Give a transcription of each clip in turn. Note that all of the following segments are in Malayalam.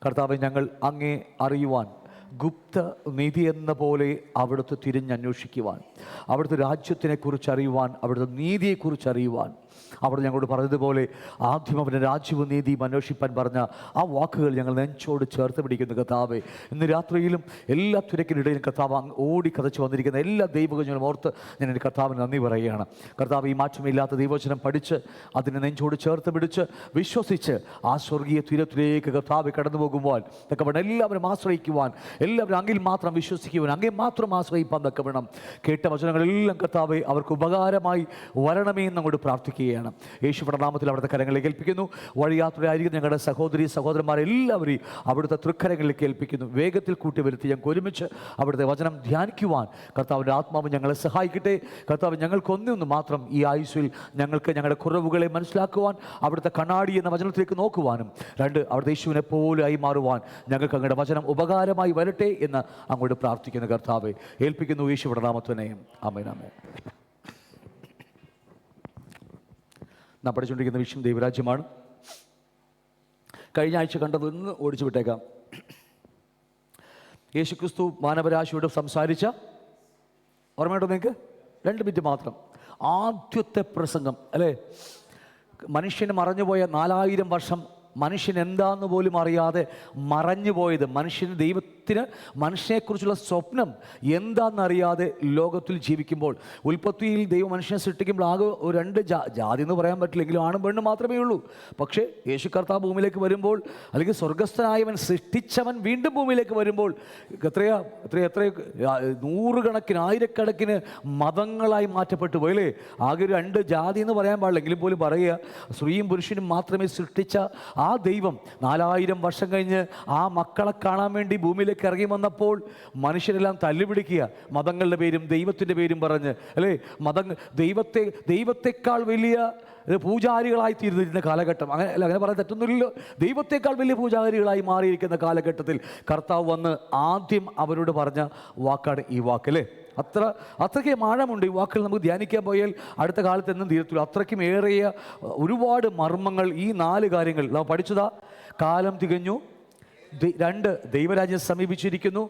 കർത്താവേ, ഞങ്ങൾ അങ്ങേ അറിയുവാൻ ഗുപ്ത നിധി എന്ന പോലെ അവിടുത്തെ തിരിഞ്ഞന്വേഷിക്കുവാൻ, അവിടുത്തെ രാജ്യത്തിനെക്കുറിച്ച് അറിയുവാൻ, അവിടുത്തെ നീതിയെക്കുറിച്ച് അറിയുവാൻ, അവിടെ ഞങ്ങളോട് പറഞ്ഞതുപോലെ ആദ്യം അവൻ്റെ രാജ്യവും നീതിയും അന്വേഷിപ്പാൻ പറഞ്ഞ ആ വാക്കുകൾ ഞങ്ങൾ നെഞ്ചോട് ചേർത്ത് പിടിക്കുന്നു. കർത്താവേ, ഇന്ന് രാത്രിയിലും എല്ലാ തിരക്കിനിടയിലും കർത്താവ് ഓടി കതച്ച് വന്നിരിക്കുന്ന എല്ലാ ദൈവവചനങ്ങളും ഓർത്ത് ഞാൻ എൻ്റെ കർത്താവിന് നന്ദി പറയുകയാണ്. കർത്താവ്, ഈ മാറ്റമില്ലാത്ത ദൈവവചനം പഠിച്ച് അതിനെ നെഞ്ചോട് ചേർത്ത് പിടിച്ച് വിശ്വസിച്ച് ആ സ്വർഗീയ തീരത്തിലേക്ക് കർത്താവ് കടന്നു പോകുവാൻ തക്കവണ്ണം എല്ലാവരും ആശ്രയിക്കുവാൻ, എല്ലാവരും അങ്ങിൽ മാത്രം വിശ്വസിക്കുവാൻ, അങ്ങേ മാത്രം ആശ്രയിപ്പാൻ തക്കവണ്ണം കേട്ട വചനങ്ങളെല്ലാം കർത്താവെ അവർക്ക് ഉപകാരമായി വരണമേ എന്ന് അങ്ങോട്ട് പ്രാർത്ഥിക്കുകയാണ്. യേശുവിന്റെ നാമത്തിൽ അവിടുത്തെ കരങ്ങളിലേക്ക് ഏൽപ്പിക്കുന്നു. വഴിയാത്രയായിരിക്കും ഞങ്ങളുടെ സഹോദരി സഹോദരന്മാരെല്ലാവരെയും അവിടുത്തെ തൃക്കരങ്ങളിലേക്ക് ഏൽപ്പിക്കുന്നു. വേഗത്തിൽ കൂട്ടി വരുത്തി ഞങ്ങൾക്ക് ഒരുമിച്ച് അവിടുത്തെ വചനം ധ്യാനിക്കുവാൻ കർത്താവിൻ്റെ ആത്മാവ് ഞങ്ങളെ സഹായിക്കട്ടെ. കർത്താവ്, ഞങ്ങൾക്കൊന്നൊന്ന് മാത്രം ഈ ആയുസ്സിൽ ഞങ്ങൾക്ക് ഞങ്ങളുടെ കുറവുകളെ മനസ്സിലാക്കുവാൻ, അവിടുത്തെ കണ്ണാടി എന്ന വചനത്തിലേക്ക് നോക്കുവാനും, രണ്ട് അവിടുത്തെ യേശുവിനെ പോലെ ആയി മാറുവാൻ ഞങ്ങൾക്ക് അങ്ങയുടെ വചനം ഉപകാരമായി വരട്ടെ എന്ന് അങ്ങോട്ട് പ്രാർത്ഥിക്കുന്നു. കർത്താവെ, ഏൽപ്പിക്കുന്നു യേശുവിന്റെ നാമത്തിനെ. ആമേൻ, ആമേൻ. നാം പഠിച്ചുകൊണ്ടിരിക്കുന്ന വിഷയം ദൈവരാജ്യമാണ്. കഴിഞ്ഞ ആഴ്ച കണ്ടതൊന്ന് ഓടിച്ചു വിട്ടേക്കാം. യേശുക്രിസ്തു മാനവരാശിയോട് സംസാരിച്ച ഓർമ്മയുണ്ടോ നിങ്ങൾക്ക്? 2 മിനിറ്റ് മാത്രം. ആദ്യത്തെ പ്രസംഗം അല്ലേ? മനുഷ്യന് മറഞ്ഞുപോയ 4000 വർഷം മനുഷ്യൻ എന്താന്ന് പോലും അറിയാതെ മറഞ്ഞുപോയത്, മനുഷ്യന് ദൈവത്തിന് മനുഷ്യനെക്കുറിച്ചുള്ള സ്വപ്നം എന്താണെന്നറിയാതെ ലോകത്തിൽ ജീവിക്കുമ്പോൾ, ഉൽപ്പത്തിയിൽ ദൈവം മനുഷ്യനെ സൃഷ്ടിക്കുമ്പോൾ ആകെ 2 ജാതി എന്ന് പറയാൻ പറ്റില്ലെങ്കിലും ആണും പെണ്ണും മാത്രമേ ഉള്ളൂ. പക്ഷേ യേശു കർത്താവ് ഭൂമിയിലേക്ക് വരുമ്പോൾ, അല്ലെങ്കിൽ സ്വർഗസ്ഥനായവൻ സൃഷ്ടിച്ചവൻ വീണ്ടും ഭൂമിയിലേക്ക് വരുമ്പോൾ എത്രയോ നൂറുകണക്കിന് ആയിരക്കണക്കിന് മതങ്ങളായി മാറ്റപ്പെട്ടു പോയല്ലേ? ആകെ 2 ജാതി എന്ന് പറയാൻ പാടില്ലെങ്കിലും പോലും പറയുക, സ്ത്രീയും പുരുഷനും മാത്രമേ സൃഷ്ടിച്ച ആ ദൈവം 4000 വർഷം കഴിഞ്ഞ് ആ മക്കളെ കാണാൻ വേണ്ടി ഭൂമിയിലേക്ക് ഇറങ്ങി വന്നപ്പോൾ മനുഷ്യരെല്ലാം തല്ലുപിടിക്കുക, മതങ്ങളുടെ പേരും ദൈവത്തിൻ്റെ പേരും പറഞ്ഞ് അല്ലേ? ദൈവത്തെക്കാൾ വലിയ പൂജാരികളായി തീർന്നിരുന്ന കാലഘട്ടം, അങ്ങനെ പറയാൻ തെറ്റൊന്നുമില്ലല്ലോ. ദൈവത്തെക്കാൾ വലിയ പൂജാരികളായി മാറിയിരിക്കുന്ന കാലഘട്ടത്തിൽ കർത്താവ് വന്ന് ആദ്യം അവരോട് പറഞ്ഞ വാക്കാണ് ഈ വാക്കല്ലേ? അത്രയ്ക്ക് ആഴമുണ്ട് ഈ വാക്കുകൾ. നമുക്ക് ധ്യാനിക്കാൻ പോയാൽ അടുത്ത കാലത്ത് എന്നും തീരത്തില്ല. അത്രയ്ക്കും ഏറിയ ഒരുപാട് മർമ്മങ്ങൾ ഈ 4 കാര്യങ്ങൾ നാം പഠിച്ചതാ. കാലം തികഞ്ഞു, 2 ദൈവരാജ്യം സമീപിച്ചിരിക്കുന്നു,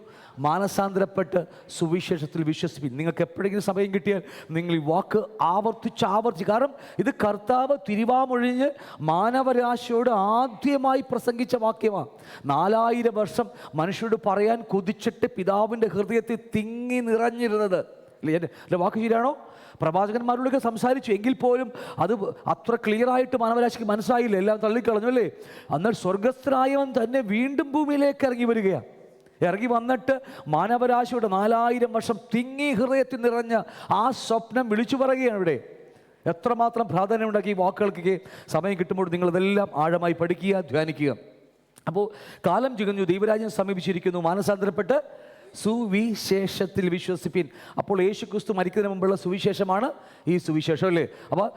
മാനസാന്തരപ്പെട്ട് സുവിശേഷത്തിൽ വിശ്വസിപ്പിൻ. നിങ്ങൾക്ക് എപ്പോഴെങ്കിലും സമയം കിട്ടിയാൽ നിങ്ങൾ ഈ വാക്ക് ആവർത്തിച്ച്, കാരണം ഇത് കർത്താവ് തിരുവാമൊഴിഞ്ഞ് മാനവരാശിയോട് ആദ്യമായി പ്രസംഗിച്ച വാക്യമാണ്. 4000 വർഷം മനുഷ്യരോട് പറയാൻ കൊതിച്ചിട്ട് പിതാവിൻ്റെ ഹൃദയത്തിൽ തിങ്ങി നിറഞ്ഞിരുന്നത് അല്ലേ? എൻ്റെ വാക്ക് ശരിയാണോ? പ്രവാചകന്മാരോടൊക്കെ സംസാരിച്ചു, എങ്കിൽ പോലും അത് അത്ര ക്ലിയറായിട്ട് മാനവരാശിക്ക് മനസ്സിലായില്ല, എല്ലാം തള്ളിക്കളഞ്ഞു അല്ലേ? എന്നാൽ സ്വർഗസ്ഥനായവൻ തന്നെ വീണ്ടും ഭൂമിയിലേക്ക് ഇറങ്ങി വരികയാണ്. ഇറങ്ങി വന്നിട്ട് മാനവരാശിയുടെ 4000 വർഷം തിങ്ങി ഹൃദയത്തിൽ നിറഞ്ഞ ആ സ്വപ്നം വിളിച്ചു പറയുകയാണ് ഇവിടെ. എത്രമാത്രം പ്രാധാന്യം ഉണ്ടാക്കി ഈ വാക്കുകൾക്ക്. സമയം കിട്ടുമ്പോൾ നിങ്ങളിതെല്ലാം ആഴമായി പഠിക്കുക, ധ്യാനിക്കുക. അപ്പോൾ കാലം തികഞ്ഞു, ദൈവരാജ്യം സമീപിച്ചിരിക്കുന്നു, മാനസാന്തരപ്പെട്ട് സുവിശേഷത്തിൽ വിശ്വസിപ്പിൻ. അപ്പോൾ യേശുക്രിസ്തു മരിക്കുന്നതിന് മുമ്പുള്ള സുവിശേഷമാണ് ഈ സുവിശേഷം അല്ലേ? അപ്പോൾ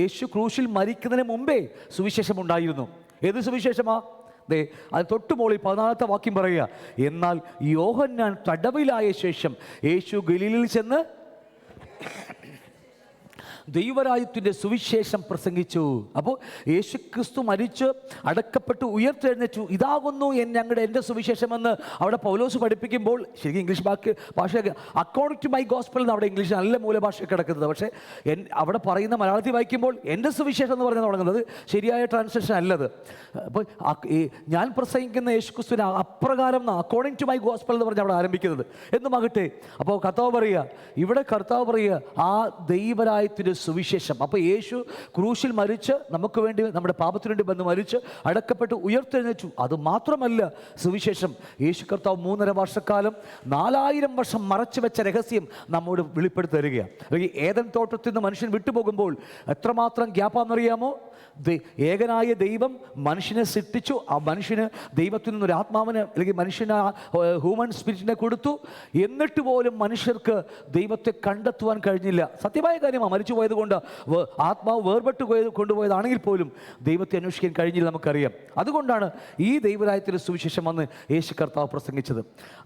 യേശു ക്രൂശിൽ മരിക്കുന്നതിന് മുമ്പേ സുവിശേഷം ഉണ്ടായിരുന്നു. ഏത് സുവിശേഷമാ? അത് തൊട്ടുമോളിൽ 14ാമത്തെ വാക്യം പറയുക, എന്നാൽ യോഹന്നാൻ തടവിലായ ശേഷം യേശു ഗലീലയിൽ ചെന്ന് ദൈവരാജ്യത്തിൻ്റെ സുവിശേഷം പ്രസംഗിച്ചു. അപ്പോൾ യേശുക്രിസ്തു മരിച്ച് അടക്കപ്പെട്ട് ഉയർത്തെഴുന്നേറ്റു, ഇതാകുന്നു എൻ്റെ സുവിശേഷമെന്ന് അവിടെ പൗലോസ് പഠിപ്പിക്കുമ്പോൾ, ശരിക്കും ഇംഗ്ലീഷ് ഭാഷയൊക്കെ അക്കോർഡിംഗ് ടു മൈ ഗോസ്പൽ എന്ന് അവിടെ ഇംഗ്ലീഷ് നല്ല മൂലഭാഷ കിടക്കുന്നത്. പക്ഷേ അവിടെ പറയുന്ന മലയാളത്തിൽ വായിക്കുമ്പോൾ എൻ്റെ സുവിശേഷം എന്ന് പറഞ്ഞ് തുടങ്ങുന്നത് ശരിയായ ട്രാൻസ്ലേഷൻ അല്ലത്. അപ്പോൾ ഞാൻ പ്രസംഗിക്കുന്ന യേശുക്രിസ്തുവിന് അപ്രകാരം അക്കോർഡിംഗ് ടു മൈ ഗോസ്പൽ എന്ന് പറഞ്ഞ് അവിടെ ആരംഭിക്കുന്നത് എന്നുമാകട്ടെ. അപ്പോൾ കർത്താവ് പറയുക ആ ദൈവരാജ്യത്തിൻ്റെ സുവിശേഷം. അപ്പോൾ യേശു ക്രൂശിൽ മരിച്ച് നമുക്ക് വേണ്ടി, നമ്മുടെ പാപത്തിനു വേണ്ടി വന്ന് മരിച്ച് അടക്കപ്പെട്ട് ഉയർത്തെഴുന്നേറ്റു. അത് മാത്രമല്ല സുവിശേഷം, യേശു കർത്താവ് 3.5 വർഷക്കാലം 4000 വർഷം മറച്ചു വെച്ച രഹസ്യം നമ്മോട് വെളിപ്പെടുത്തി തരികയാണ്. അല്ലെങ്കിൽ ഏദൻ തോട്ടത്തിൽ നിന്ന് മനുഷ്യൻ വിട്ടുപോകുമ്പോൾ എത്രമാത്രം ഗ്യാപ്പാണെന്നറിയാമോ? ഏകനായ ദൈവം മനുഷ്യനെ സൃഷ്ടിച്ചു. ആ മനുഷ്യന് ദൈവത്തിൽ നിന്നൊരു ആത്മാവിന്, അല്ലെങ്കിൽ മനുഷ്യന് ഹ്യൂമൻ സ്പിരിറ്റിനെ കൊടുത്തു. എന്നിട്ട് പോലും മനുഷ്യർക്ക് ദൈവത്തെ കണ്ടെത്തുവാൻ കഴിഞ്ഞില്ല. സത്യമായ കാര്യമാണ്. മരിച്ചുപോയ പോയത് കൊണ്ട്, ആത്മാവ് വേർപെട്ട് കൊണ്ടുപോയതാണെങ്കിൽ പോലും ദൈവത്തെ അന്വേഷിക്കാൻ കഴിഞ്ഞില്ല, നമുക്കറിയാം. അതുകൊണ്ടാണ് ഈ ദൈവരാജ്യത്തിൻ്റെ സുവിശേഷം വന്ന് യേശു കർത്താവ് പ്രസംഗിച്ചത്.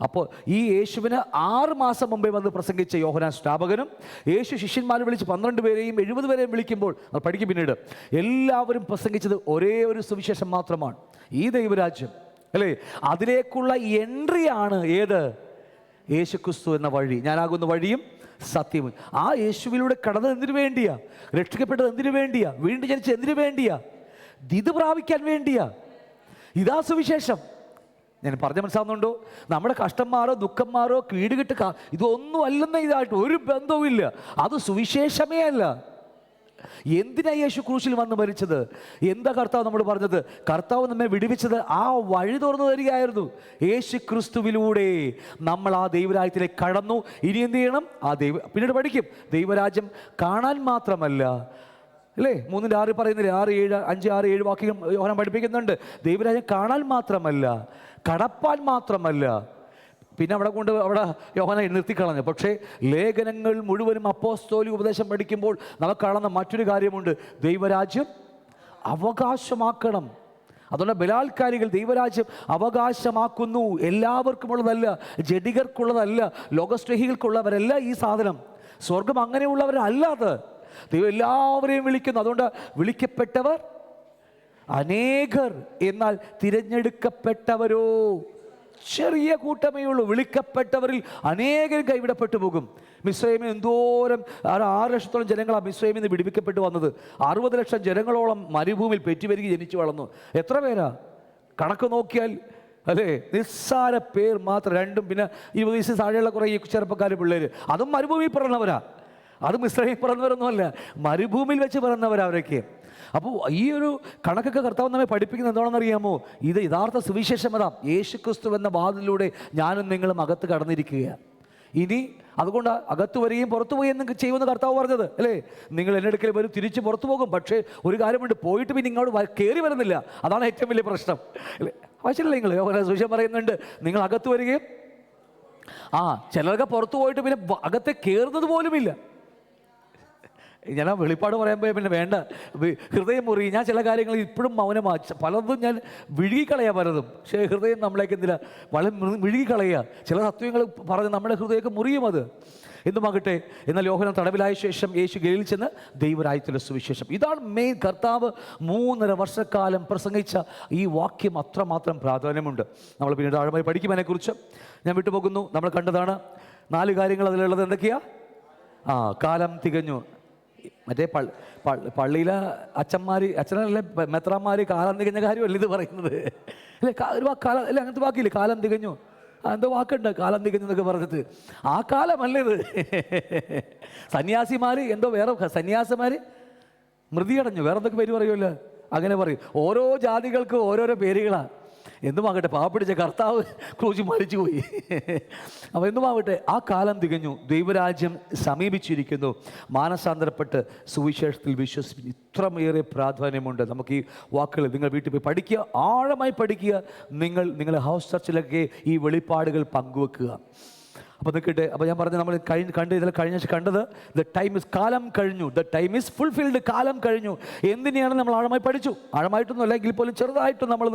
അപ്പോൾ ഈ യേശുവിന് 6 മാസം മുമ്പേ വന്ന് പ്രസംഗിച്ച യോഹന്നാൻ സ്നാപകനും യേശു ശിഷ്യന്മാരെ വിളിച്ച് 12 പേരെയും 70 പേരെയും വിളിക്കുമ്പോൾ, അത് പഠിക്കും പിന്നീട്, എല്ലാവരും പ്രസംഗിച്ചത് ഒരേ ഒരു സുവിശേഷം മാത്രമാണ്, ഈ ദൈവരാജ്യം, അല്ലേ? അതിലേക്കുള്ള എൻട്രിയാണ് ഏത്? യേശുക്രിസ്തു എന്ന വഴി. ഞാനാകുന്ന വഴിയും സത്യവും. ആ യേശുവിലൂടെ കടന്നത് എന്തിനു വേണ്ടിയാ? രക്ഷിക്കപ്പെട്ടത് എന്തിനു വേണ്ടിയാ? വീണ്ടും ജനിച്ചത് എന്തിനു വേണ്ടിയാ? ഇത് പ്രാപിക്കാൻ വേണ്ടിയാ. ഇതാ സുവിശേഷം. ഞാൻ പറഞ്ഞ മനസ്സിലാവുന്നുണ്ടോ? നമ്മുടെ കഷ്ടന്മാരോ ദുഃഖന്മാരോ കീടുകെട്ട് ഇതൊന്നും അല്ലെന്ന ഇതായിട്ട് ഒരു ബന്ധവുമില്ല. അത് സുവിശേഷമേ അല്ല. എന്തിനാ യേശു ക്രൂശിൽ വന്ന് മരിച്ചത്? എന്താ കർത്താവ് നമ്മൾ പറഞ്ഞത്? കർത്താവ് നമ്മെ വിടുവിച്ചത് ആ വഴി തുറന്നു തരികയായിരുന്നു. യേശു ക്രിസ്തുവിലൂടെ നമ്മൾ ആ ദൈവരാജ്യത്തിലേക്ക് കടന്നു. ഇനി എന്ത് ചെയ്യണം? പിന്നീട് പഠിക്കും. ദൈവരാജ്യം കാണാൻ മാത്രമല്ല, അല്ലേ? 3:6 പറയുന്നില്ലേ? 5, 6, 7 വാക്യം യോഹന്നാൻ പഠിപ്പിക്കുന്നുണ്ട്. ദൈവരാജ്യം കാണാൻ മാത്രമല്ല, കടപ്പാൻ മാത്രമല്ല. പിന്നെ അവിടെ യോഹന്നാൻ നിർത്തിക്കളഞ്ഞു. പക്ഷേ ലേഖനങ്ങൾ മുഴുവനും അപ്പോസ്തോലിക ഉപദേശം പഠിക്കുമ്പോൾ നമുക്ക് കാണുന്ന മറ്റൊരു കാര്യമുണ്ട്. ദൈവരാജ്യം അവകാശമാക്കണം. അതുകൊണ്ട് ബലാത്കാരികൾ ദൈവരാജ്യം അവകാശമാക്കുന്നു. എല്ലാവർക്കുമുള്ളതല്ല, ജഡികർക്കുള്ളതല്ല, ലോകസ്നേഹികൾക്കുള്ളവരല്ല ഈ സാധനം. സ്വർഗം അങ്ങനെയുള്ളവരല്ലാതെ ദൈവം എല്ലാവരെയും വിളിക്കുന്നു. അതുകൊണ്ട് വിളിക്കപ്പെട്ടവർ അനേകർ, എന്നാൽ തിരഞ്ഞെടുക്കപ്പെട്ടവരോ ചെറിയ കൂട്ടമേ ഉള്ളൂ. വിളിക്കപ്പെട്ടവരിൽ അനേകരും കൈവിടപ്പെട്ടു പോകും. മിസ്രൈമിൽ എന്തോരം 6 ലക്ഷത്തോളം ജനങ്ങളാണ് മിസ്രൈമിൽ നിന്ന് വിടുവിക്കപ്പെട്ടു വന്നത്. 60 ലക്ഷം ജനങ്ങളോളം മരുഭൂമിയിൽ പെറ്റുപെരുകി ജനിച്ചു വളർന്നു. എത്ര പേരാ? കണക്ക് നോക്കിയാൽ, അല്ലേ, നിസ്സാര പേർ മാത്രം. 2 പിന്നെ 20 വയസ്സിൽ താഴെയുള്ള കുറേ ഈ ചെറുപ്പക്കാർ പിള്ളേർ, അതും മരുഭൂമിയിൽ പിറന്നവരാ. അത് മിസ്രൈമിൽ പിറന്നവരൊന്നുമല്ല, മരുഭൂമിയിൽ വെച്ച് പിറന്നവരാ അവരൊക്കെ. അപ്പോൾ ഈ ഒരു കണക്കൊക്കെ കർത്താവ് നമ്മെ പഠിപ്പിക്കുന്നത് എന്താണെന്ന് അറിയാമോ? ഇത് യഥാർത്ഥ സുവിശേഷം. അതാ യേശുക്രിസ്തു എന്ന വാതിലൂടെ ഞാനും നിങ്ങളും അകത്ത് കടന്നിരിക്കുകയാണ്. ഇനി അതുകൊണ്ട് അകത്ത് വരികയും പുറത്തു പോയി എന്ന് ചെയ്യുമെന്ന് കർത്താവ് പറഞ്ഞത്, അല്ലേ? നിങ്ങൾ എൻ്റെ അടുക്കൽ വരും, തിരിച്ച് പുറത്തു പോകും. പക്ഷേ ഒരു കാര്യമുണ്ട്, പോയിട്ട് പിന്നെ ഇങ്ങോട്ട് കയറി വരുന്നില്ല. അതാണ് ഏറ്റവും വലിയ പ്രശ്നം, അല്ലേ? ആവശ്യമില്ല. നിങ്ങൾ സുവിശേഷം പറയുന്നുണ്ട്, നിങ്ങൾ അകത്ത് വരികയും ചിലരൊക്കെ പുറത്തു പോയിട്ട് പിന്നെ അകത്തെ കയറുന്നത് പോലുമില്ല. ഞാൻ ആ വെളിപ്പാട് പറയാൻ പോയാൽ പിന്നെ വേണ്ട, ഹൃദയം മുറി. ഞാൻ ചില കാര്യങ്ങൾ ഇപ്പോഴും മൗനമാണ്. പലതും ഞാൻ വിഴുകിക്കളയാ പലതും. പക്ഷേ ഹൃദയം നമ്മളേക്ക് എന്തില്ല വളരെ വിഴുകിക്കളയുക. ചില തത്വങ്ങൾ പറഞ്ഞ് നമ്മുടെ ഹൃദയമൊക്കെ മുറിയും. അത് എന്തുമാകട്ടെ, എന്നാൽ യോഹന്നാൻ തടവിലായ ശേഷം യേശു ഗലീലയിൽ ചെന്ന് ദൈവരാജ്യത്തിൻ്റെ സുവിശേഷം. ഇതാണ് മെയിൻ. കർത്താവ് 3.5 വർഷക്കാലം പ്രസംഗിച്ച ഈ വാക്യം അത്രമാത്രം പ്രാധാന്യമുണ്ട്. നമ്മൾ പിന്നീട് ആഴമായി പഠിക്കും അതിനെക്കുറിച്ച്. ഞാൻ വിട്ടുപോകുന്നു. നമ്മൾ കണ്ടതാണ് 4 കാര്യങ്ങൾ അതിലുള്ളത്. എന്തൊക്കെയാ? കാലം തികഞ്ഞു. മറ്റേ പള്ളിയിലെ അച്ഛനല്ലേ മെത്രാന്മാർ കാലം തികഞ്ഞ കാര്യമല്ല ഇത് പറയുന്നത്, അല്ലേ? ഒരു കാലം അല്ലേ, അങ്ങനത്തെ വാക്കില്ലേ? കാലം തികഞ്ഞു, എന്തോ വാക്കുണ്ട്, കാലം തികഞ്ഞു എന്നൊക്കെ പറഞ്ഞിട്ട്. ആ കാലമല്ല ഇത്. സന്യാസിമാർ എന്തോ വേറെ സന്യാസിമാർ മൃതിയടഞ്ഞു, വേറെ എന്തൊക്കെ പേര് പറയുമല്ലോ, അങ്ങനെ പറയും. ഓരോ ജാതികൾക്ക് ഓരോരോ പേരുകളാണ്. എന്തുമാകട്ടെ, പാവപ്പിടിച്ച കർത്താവ് ക്രൂശിൽ മരിച്ചുപോയി. അപ്പോൾ എന്തുമാകട്ടെ, ആ കാലം തികഞ്ഞു, ദൈവരാജ്യം സമീപിച്ചിരിക്കുന്നു. മാനസാന്തരപ്പെട്ട് സുവിശേഷത്തിൽ വിശ്വസിപ്പിച്ച് ഇത്രമേറെ പ്രാധാന്യമുണ്ട്. നമുക്ക് ഈ വാക്കുകൾ നിങ്ങൾ വീട്ടിൽ പോയി പഠിക്കുക, ആഴമായി പഠിക്കുക. നിങ്ങളുടെ ഹൗസ് ചർച്ചിലൊക്കെ ഈ വെളിപ്പാടുകൾ പങ്കുവെക്കുക. അപ്പോൾ നിൽക്കട്ടെ. അപ്പോൾ ഞാൻ പറഞ്ഞു, നമ്മൾ കഴിഞ്ഞ കണ്ടത് ദ ടൈം ഇസ്, കാലം കഴിഞ്ഞു. ദ ടൈം ഇസ് ഫുൾഫിൽഡ്, കാലം കഴിഞ്ഞു. എന്തിനെയാണ് നമ്മൾ ആഴമായി പഠിച്ചു? ആഴമായിട്ടൊന്നും അല്ലെങ്കിൽ പോലും ചെറുതായിട്ടും നമ്മൾ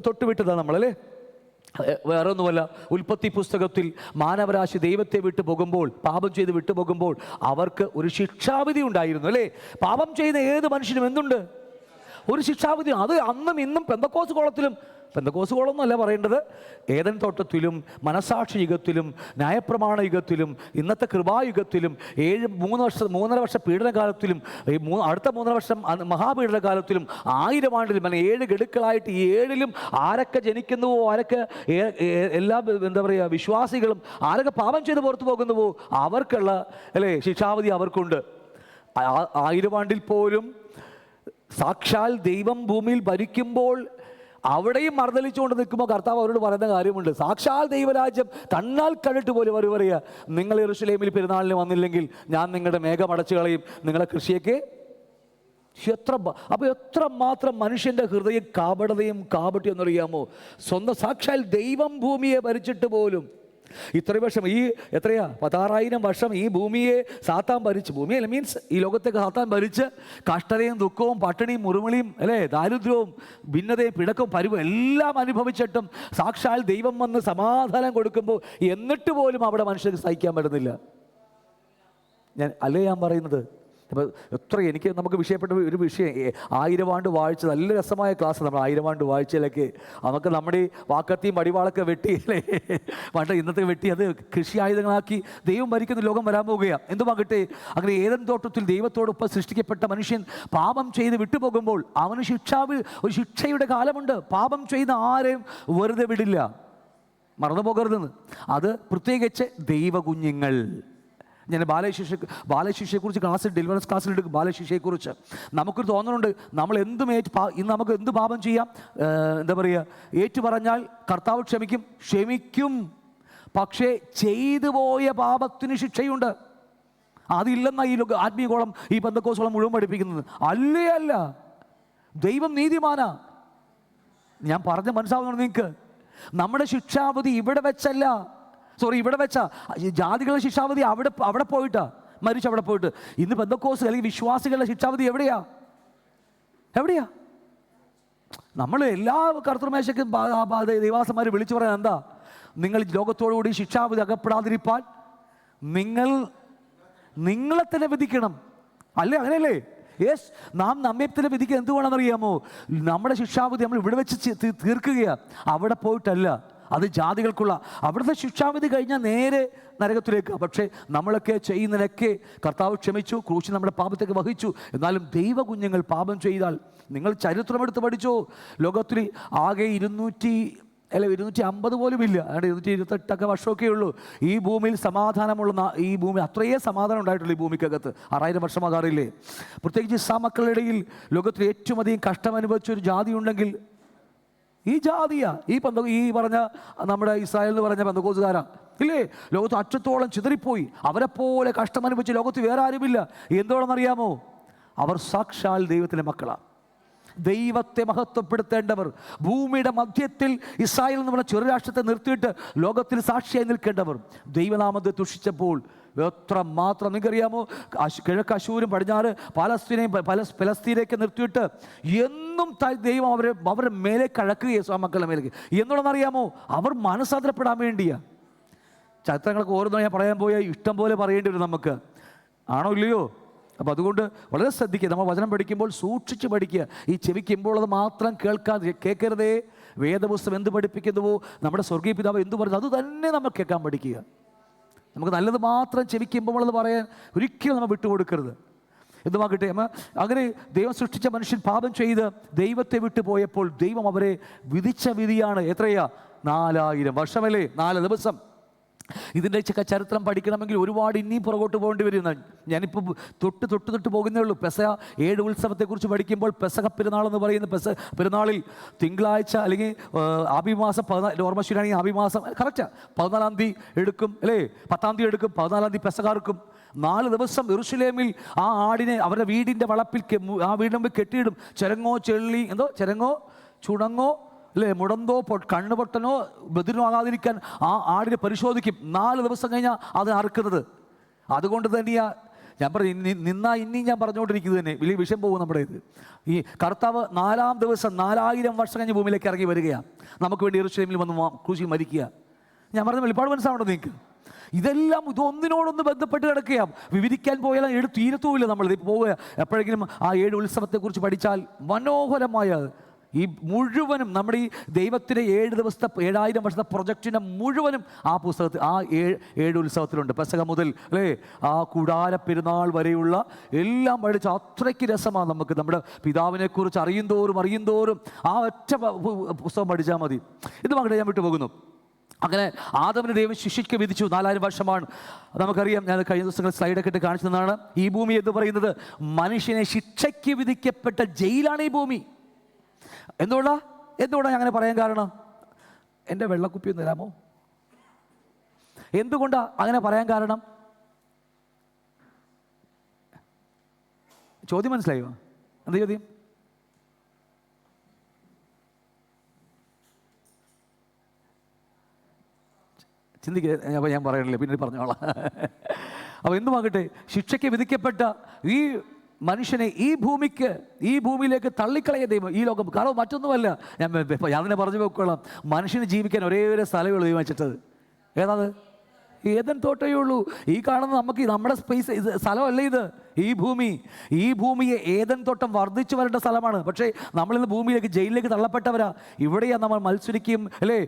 തൊട്ടുവിട്ടതാണ് നമ്മളല്ലേ. വേറെ ഒന്നുമല്ല, ഉൽപ്പത്തി പുസ്തകത്തിൽ മാനവരാശി ദൈവത്തെ വിട്ടു പോകുമ്പോൾ, പാപം ചെയ്ത് വിട്ടുപോകുമ്പോൾ അവർക്ക് ഒരു ശിക്ഷാവിധി ഉണ്ടായിരുന്നു, അല്ലേ? പാപം ചെയ്യുന്ന ഏത് മനുഷ്യനും എന്തുണ്ട്? ഒരു ശിക്ഷാവിധി. അത് അന്നും ഇന്നും പെന്തക്കോസ് കോളത്തിലും, പെന്തക്കോസ് കോളമൊന്നും അല്ല പറയേണ്ടത്, ഏദൻ തോട്ടത്തിലും മനസാക്ഷി യുഗത്തിലും ന്യായപ്രമാണ യുഗത്തിലും ഇന്നത്തെ കൃപായുഗത്തിലും 3.5 വർഷ പീഡനകാലത്തിലും അടുത്ത 3 വർഷം മഹാപീഡനകാലത്തിലും 1000 ആണ്ടിലും അങ്ങനെ 7 ഗഡുക്കളായിട്ട് ഈ 7ലും ആരൊക്കെ ജനിക്കുന്നുവോ, ആരൊക്കെ എല്ലാ എന്താ പറയുക വിശ്വാസികളും ആരൊക്കെ പാപം ചെയ്ത് പുറത്തു പോകുന്നുവോ അവർക്കുള്ള, അല്ലേ, ശിക്ഷാവധി അവർക്കുണ്ട്. 1000 ആണ്ടിൽ പോലും സാക്ഷാൽ ദൈവം ഭൂമിയിൽ ഭരിക്കുമ്പോൾ അവിടെയും മർദ്ദലിച്ചുകൊണ്ട് നിൽക്കുമ്പോൾ കർത്താവ് അവരോട് പറയുന്ന കാര്യമുണ്ട്. സാക്ഷാൽ ദൈവരാജ്യം കണ്ണാൽ കണ്ടിട്ട് പോലും അവർ പറയുക, നിങ്ങൾ യെരൂശലേമിൽ പെരുന്നാളിന് വന്നില്ലെങ്കിൽ ഞാൻ നിങ്ങളുടെ മേഘം അടച്ചു കളയും, നിങ്ങളുടെ കൃഷിയൊക്കെ. അപ്പോൾ എത്ര മാത്രം മനുഷ്യൻ്റെ ഹൃദയം കാപട്യവും എന്നറിയാമോ? സ്വന്തം സാക്ഷാൽ ദൈവം ഭൂമിയെ ഭരിച്ചിട്ട് പോലും ഇത്രയും വർഷം ഈ എത്രയാ 16,000 വർഷം ഈ ഭൂമിയെ സാത്താൻ ഭരിച്ച്, ഭൂമിയല്ല മീൻസ് ഈ ലോകത്തേക്ക് സാത്താൻ ഭരിച്ച് കഷ്ടതയും ദുഃഖവും പട്ടിണിയും മുറുവിളിയും അല്ലേ, ദാരിദ്ര്യവും ഭിന്നതയും പിണക്കവും പരിവും എല്ലാം അനുഭവിച്ചിട്ടും സാക്ഷാൽ ദൈവം വന്ന് സമാധാനം കൊടുക്കുമ്പോൾ എന്നിട്ട് പോലും അവിടെ മനുഷ്യർക്ക് സഹിക്കാൻ പറ്റുന്നില്ല. ഞാൻ പറയുന്നത് അപ്പോൾ നമുക്ക് വിഷയപ്പെട്ട ഒരു വിഷയം 1000 ആണ്ട് വാഴ്ച, നല്ല രസമായ ക്ലാസ്. നമ്മൾ 1000 ആണ്ട് വാഴ്ചയിലൊക്കെ നമുക്ക് നമ്മുടെ വാക്കത്തിയും വടിവാളൊക്കെ വെട്ടി അല്ലേ, പണ്ട് ഇന്നത്തെ വെട്ടി അത് കൃഷി ആയുധങ്ങളാക്കി ദൈവം ഭരിക്കുന്ന ലോകം വരാൻ പോവുകയാണ്. എന്തുമാകട്ടെ, അങ്ങനെ ഏദൻ തോട്ടത്തിൽ ദൈവത്തോടൊപ്പം സൃഷ്ടിക്കപ്പെട്ട മനുഷ്യൻ പാപം ചെയ്ത് വിട്ടുപോകുമ്പോൾ അവന് ഒരു ശിക്ഷയുടെ കാലമുണ്ട്. പാപം ചെയ്ത ആരെയും വെറുതെ വിടില്ല, മറന്നു പോകരുതെന്ന്. അത് പ്രത്യേകിച്ച് ദൈവകുഞ്ഞുങ്ങൾ. ഞാൻ ബാലശിക്ഷയെക്കുറിച്ച് ഡെലിവറൻസ് ക്ലാസ്സിൽ എടുക്കും. ബാലശിക്ഷയെക്കുറിച്ച് നമുക്കൊരു തോന്നലുണ്ട്, നമ്മൾ ഇന്ന് നമുക്ക് എന്ത് പാപം ചെയ്യാം, എന്താ പറയുക, ഏറ്റു പറഞ്ഞാൽ കർത്താവ് ക്ഷമിക്കും. പക്ഷേ ചെയ്തു പോയ പാപത്തിന് ശിക്ഷയുണ്ട്. അതില്ലെന്ന ഈ ആത്മീയകോളം ഈ പെന്തക്കോസ്തോളം മുഴുവൻ പഠിപ്പിക്കുന്നത് അല്ല. ദൈവം നീതിമാനാ. ഞാൻ പറഞ്ഞ മനസ്സിലാവുന്നുണ്ട് നിങ്ങൾക്ക്? നമ്മുടെ ശിക്ഷാവധി ഇവിടെ വെച്ചല്ല, ഇവിടെ വെച്ച ജാതികളുടെ ശിക്ഷാവധി അവിടെ പോയിട്ടാ, അവിടെ പോയിട്ട്. ഇന്ന് പെന്തക്കോസ് അല്ലെങ്കിൽ വിശ്വാസികളുടെ ശിക്ഷാവധി എവിടെയാ? നമ്മൾ എല്ലാ കർത്തൃമേശയ്ക്കും ദൈവാസന്മാർ വിളിച്ചു പറയാൻ എന്താ, നിങ്ങൾ ലോകത്തോടുകൂടി ശിക്ഷാവധി അകപ്പെടാതിരിപ്പാൻ നിങ്ങളെ തന്നെ വിധിക്കണം. അങ്ങനെയല്ലേ? യെസ്, നാം നമ്മെ തന്നെ വിധിക്കുക. എന്തുവേണമെന്നറിയാമോ? നമ്മുടെ ശിക്ഷാവധി നമ്മൾ ഇവിടെ വെച്ച് തീർക്കുകയാണ്, അവിടെ പോയിട്ടല്ല. അത് ജാതികൾക്കുള്ള അവിടുത്തെ ശിക്ഷാവിധി കഴിഞ്ഞാൽ നേരെ നരകത്തിലേക്ക്. പക്ഷേ നമ്മളൊക്കെ ചെയ്യുന്നതിനൊക്കെ കർത്താവ് ക്ഷമിച്ചു, ക്രൂശിൽ നമ്മുടെ പാപത്തേക്ക് വഹിച്ചു. എന്നാലും ദൈവകുഞ്ഞുങ്ങൾ പാപം ചെയ്താൽ, നിങ്ങൾ ചരിത്രമെടുത്ത് പഠിച്ചോ, ലോകത്തിൽ ആകെ 250 പോലും ഇല്ല, 228 വർഷമൊക്കെ ഉള്ളൂ ഈ ഭൂമിയിൽ സമാധാനമുള്ള. ഈ ഭൂമി അത്രയേ സമാധാനം ഉണ്ടായിട്ടുള്ളൂ ഈ ഭൂമിക്കകത്ത്. 6000 വർഷമാകാറില്ലേ? പ്രത്യേകിച്ച് ഇസ്ലാമക്കളുടെ ഇടയിൽ ലോകത്തിൽ ഏറ്റവും അധികം കഷ്ടം അനുഭവിച്ച ഒരു ജാതി ഉണ്ടെങ്കിൽ ഈ ജാതിയാ. ഈ പറഞ്ഞ നമ്മുടെ ഇസ്രായേൽ എന്ന് പറഞ്ഞ പെന്തക്കോസ്തുകാരാ ഇല്ലേ? ലോകത്ത് അറ്റത്തോളം ചിതറിപ്പോയി. അവരെപ്പോലെ കഷ്ടം അനുഭവിച്ച് ലോകത്ത് വേറെ ആരുമില്ല. എന്തുകൊണ്ടെന്നറിയാമോ? അവർ സാക്ഷാൽ ദൈവത്തിൻ്റെ മക്കളാണ്. ദൈവത്തെ മഹത്വപ്പെടുത്തേണ്ടവർ, ഭൂമിയുടെ മധ്യത്തിൽ ഇസ്രായേൽ എന്ന് പറഞ്ഞ ചെറുരാഷ്ട്രത്തെ നിർത്തിയിട്ട് ലോകത്തിൽ സാക്ഷിയായി നിൽക്കേണ്ടവർ ദൈവനാമത്തെ ദുഷിച്ചപ്പോൾ എത്ര മാത്രം നിങ്ങൾക്കറിയാമോ? കിഴക്ക് അശൂരും പടിഞ്ഞാറ് പലസ്തീനയൊക്കെ നിർത്തിയിട്ട് എന്നും ദൈവം അവരുടെ മേലെ കഴക്കുകയാണ്, മക്കളുടെ മേലേക്ക്. എന്നുള്ളതെന്നറിയാമോ? അവർ മനസ്സാന്തരപ്പെടാൻ വേണ്ടിയാ. ചരിത്രങ്ങളൊക്കെ ഓരോന്നും ഞാൻ പറയാൻ പോയാൽ ഇഷ്ടം പോലെ പറയേണ്ടി വരും നമുക്ക്, ആണോ ഇല്ലയോ? അപ്പോൾ അതുകൊണ്ട് വളരെ ശ്രദ്ധിക്കുക. നമ്മൾ വചനം പഠിക്കുമ്പോൾ സൂക്ഷിച്ച് പഠിക്കുക. ഈ ചെവിക്കുമ്പോൾ അത് മാത്രം കേൾക്കരുതേ. വേദപുസ്തകം എന്ത് പഠിപ്പിക്കുന്നുവോ, നമ്മുടെ സ്വർഗീയ പിതാവ് എന്ത് പറയുന്നു, അത് തന്നെ നമ്മൾ കേൾക്കാൻ പഠിക്കുക. നമുക്ക് നല്ലത് മാത്രം ചെവിക്കുമ്പോൾ അത് പറയാൻ ഒരിക്കലും നമ്മൾ വിട്ടുകൊടുക്കരുത്. എന്തുമാകട്ടെ, അങ്ങനെ ദൈവം സൃഷ്ടിച്ച മനുഷ്യൻ പാപം ചെയ്ത് ദൈവത്തെ വിട്ടു പോയപ്പോൾ ദൈവം അവരെ വിധിച്ച വിധിയാണ്. എത്രയാ? 4000 വർഷമല്ലേ, 4 ദിവസം. ഇതിൻ്റെ ചരിത്രം പഠിക്കണമെങ്കിൽ ഒരുപാട് ഇനിയും പുറകോട്ട് പോകേണ്ടി വരുന്ന. ഞാനിപ്പോൾ തൊട്ട് പോകുന്നേ ഉള്ളൂ. 7 ഉത്സവത്തെക്കുറിച്ച് പഠിക്കുമ്പോൾ പെസഹ പെരുന്നാൾ എന്ന് പറയുന്ന പെരുന്നാളിൽ തിങ്കളാഴ്ച അല്ലെങ്കിൽ ആബിമാസം 14, ഓർമ്മ ശരിയാണെങ്കിൽ ആബിമാസം കറക്റ്റാ 14-ാം തീയതി എടുക്കും അല്ലേ, 10-ാം തീയതി എടുക്കും, 14-ാം തീയതി പെസഹ അറുക്കും. 4 ദിവസം യെരൂശലേമിൽ ആ ആടിനെ അവരുടെ വീടിൻ്റെ വളപ്പിൽ ആ വീടിന് മുമ്പ് കെട്ടിയിടും. ചെരങ്ങോ ചുണങ്ങോ അല്ലേ, മുടന്തോ കണ്ണ് പൊട്ടനോ ബദിരനോ ആകാതിരിക്കാൻ ആ ആടിനെ പരിശോധിക്കും. 4 ദിവസം കഴിഞ്ഞാൽ അത് അറുക്കുന്നത്. അതുകൊണ്ട് തന്നെയാ ഞാൻ ഇനിയും ഞാൻ പറഞ്ഞുകൊണ്ടിരിക്കുന്നത് തന്നെ വലിയ വിഷയം പോകും നമ്മുടെ ഇത്. ഈ കർത്താവ് 4-ാം ദിവസം 4000 വർഷം കഴിഞ്ഞ് ഭൂമിയിലേക്ക് ഇറങ്ങി വരികയാണ്, നമുക്ക് വേണ്ടി യെരൂശലേമിൽ വന്ന് ക്രൂശിൽ മരിക്കുക. ഞാൻ പറഞ്ഞ വെളിപ്പാട് മനസ്സിലാവണ്ടോ നിങ്ങൾക്ക്? ഇതൊന്നിനോടൊന്ന് ബന്ധപ്പെട്ട് കിടക്കുകയാണ്. വിവരിക്കാൻ പോയാൽ തീരത്തുമില്ല. നമ്മൾ ഇത് പോവുക എപ്പോഴെങ്കിലും ആ 7 ഉത്സവത്തെക്കുറിച്ച് പഠിച്ചാൽ മനോഹരമായ ഈ മുഴുവനും നമ്മുടെ ഈ ദൈവത്തിൻ്റെ 7 ദിവസത്തെ 7000 വർഷത്തെ പ്രൊജക്റ്റിനെ മുഴുവനും ആ പുസ്തകത്തിൽ ആ 7 ഉത്സവത്തിലുണ്ട്. പെസഹ മുതൽ അല്ലേ ആ കൂടാര പെരുന്നാൾ വരെയുള്ള എല്ലാം പഠിച്ച് അത്രയ്ക്ക് രസമാണ്. നമുക്ക് നമ്മുടെ പിതാവിനെക്കുറിച്ച് അറിയും തോറും ആ ഒറ്റ പുസ്തകം പഠിച്ചാൽ മതി. ഇത് മകളെ ഞാൻ വിട്ടുപോകുന്നു. അങ്ങനെ ആദമിനെ ദൈവം ശിക്ഷയ്ക്ക് വിധിച്ചു. 4000 വർഷമാണ് നമുക്കറിയാം. ഞാൻ കഴിഞ്ഞ ദിവസങ്ങൾ സ്ലൈഡൊക്കെ ഇട്ട് കാണിച്ചതാണ്. ഈ ഭൂമി എന്ന് പറയുന്നത് മനുഷ്യനെ ശിക്ഷയ്ക്ക് വിധിക്കപ്പെട്ട ജയിലാണ് ഈ ഭൂമി. എന്തുകൊണ്ടാണ് അങ്ങനെ പറയാൻ കാരണം? എൻ്റെ വെള്ളക്കുപ്പി ഒന്ന് തരാമോ? എന്തുകൊണ്ടാണ് അങ്ങനെ പറയാൻ കാരണം? ചോദ്യം മനസ്സിലായോ? എന്താ ചോദ്യം? ചിന്തിക്കുക. അപ്പോൾ ഞാൻ പറയണില്ല, പിന്നീട് പറഞ്ഞോളാം. അപ്പോൾ എന്തുമാകട്ടെ, ശിക്ഷയ്ക്ക് വിധിക്കപ്പെട്ട ഈ മനുഷ്യനെ ഈ ഭൂമിയിലേക്ക് തള്ളിക്കളയ ദൈവം ഈ ലോകം. കാരണം മറ്റൊന്നുമല്ല, ഞാൻ അതിനെ പറഞ്ഞു വെക്കോളാം. മനുഷ്യന് ജീവിക്കാൻ ഒരേ ഒരു സ്ഥലമേ ഉള്ളൂ തീരുമാനിച്ചിട്ടത്. ഏതാത്? ഏദൻ തോട്ടമേ ഉള്ളൂ. ഈ കാണുന്ന നമുക്ക് നമ്മുടെ സ്പേസ് സ്ഥലമല്ല ഇത്. ഈ ഭൂമിയെ ഏദൻ തോട്ടം വർദ്ധിച്ചു വരേണ്ട സ്ഥലമാണ്. പക്ഷേ നമ്മളിന്ന് ഭൂമിയിലേക്ക്, ജയിലിലേക്ക് തള്ളപ്പെട്ടവരാ. ഇവിടെയാണ് നമ്മൾ മത്സരിക്കുകയും അല്ലേ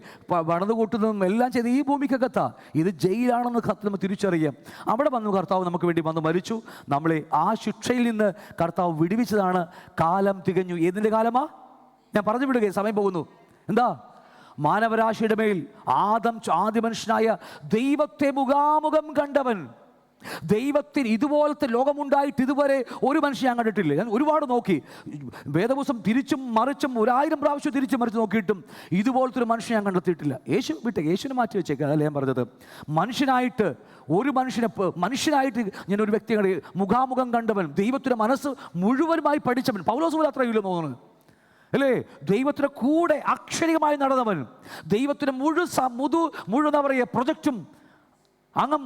വടന്നു കൂട്ടുന്നതും എല്ലാം ചെയ്ത് ഈ ഭൂമിക്കകത്താ. ഇത് ജയിലാണെന്ന് നമ്മൾ തിരിച്ചറിയാം. അവിടെ വന്നു കർത്താവ് നമുക്ക് വേണ്ടി വന്ന് മരിച്ചു. നമ്മളെ ആ ശിക്ഷയിൽ നിന്ന് കർത്താവ് വിടുവിച്ചതാണ്. കാലം തികഞ്ഞു. ഏതിൻ്റെ കാലമാ? ഞാൻ പറഞ്ഞു വിടുകയും സമയം പോകുന്നു. എന്താ? മാനവരാശിയുടെ മേൽ ആദ്യ മനുഷ്യനായ ദൈവത്തെ മുഖാമുഖം കണ്ടവൻ. ദൈവത്തിന് ഇതുപോലത്തെ ലോകമുണ്ടായിട്ട് ഇതുവരെ ഒരു മനുഷ്യൻ ഞാൻ കണ്ടിട്ടില്ല. ഞാൻ ഒരുപാട് നോക്കി, വേദപുസ്തകം തിരിച്ചും മറിച്ചും 1000 പ്രാവശ്യം തിരിച്ചും മറിച്ച് നോക്കിയിട്ടും ഇതുപോലത്തെ ഒരു മനുഷ്യൻ ഞാൻ കണ്ടെത്തിയിട്ടില്ല. യേശുവിനെ മാറ്റി വെച്ചേക്കുക. അതല്ല ഞാൻ പറഞ്ഞത്. മനുഷ്യനായിട്ട് ഞാൻ ഒരു വ്യക്തികളെ മുഖാമുഖം കണ്ടവൻ, ദൈവത്തിൻ്റെ മനസ്സ് മുഴുവനുമായി പഠിച്ചവൻ. പൗലോസ് പോലും അത്രയില്ല തോന്നുന്നു അല്ലേ? ദൈവത്തിൻ്റെ കൂടെ അക്ഷരികമായി നടന്നവൻ, ദൈവത്തിൻ്റെ മുഴുവൻ എന്താ പറയുക പ്രൊജക്റ്റും അങ്ങ്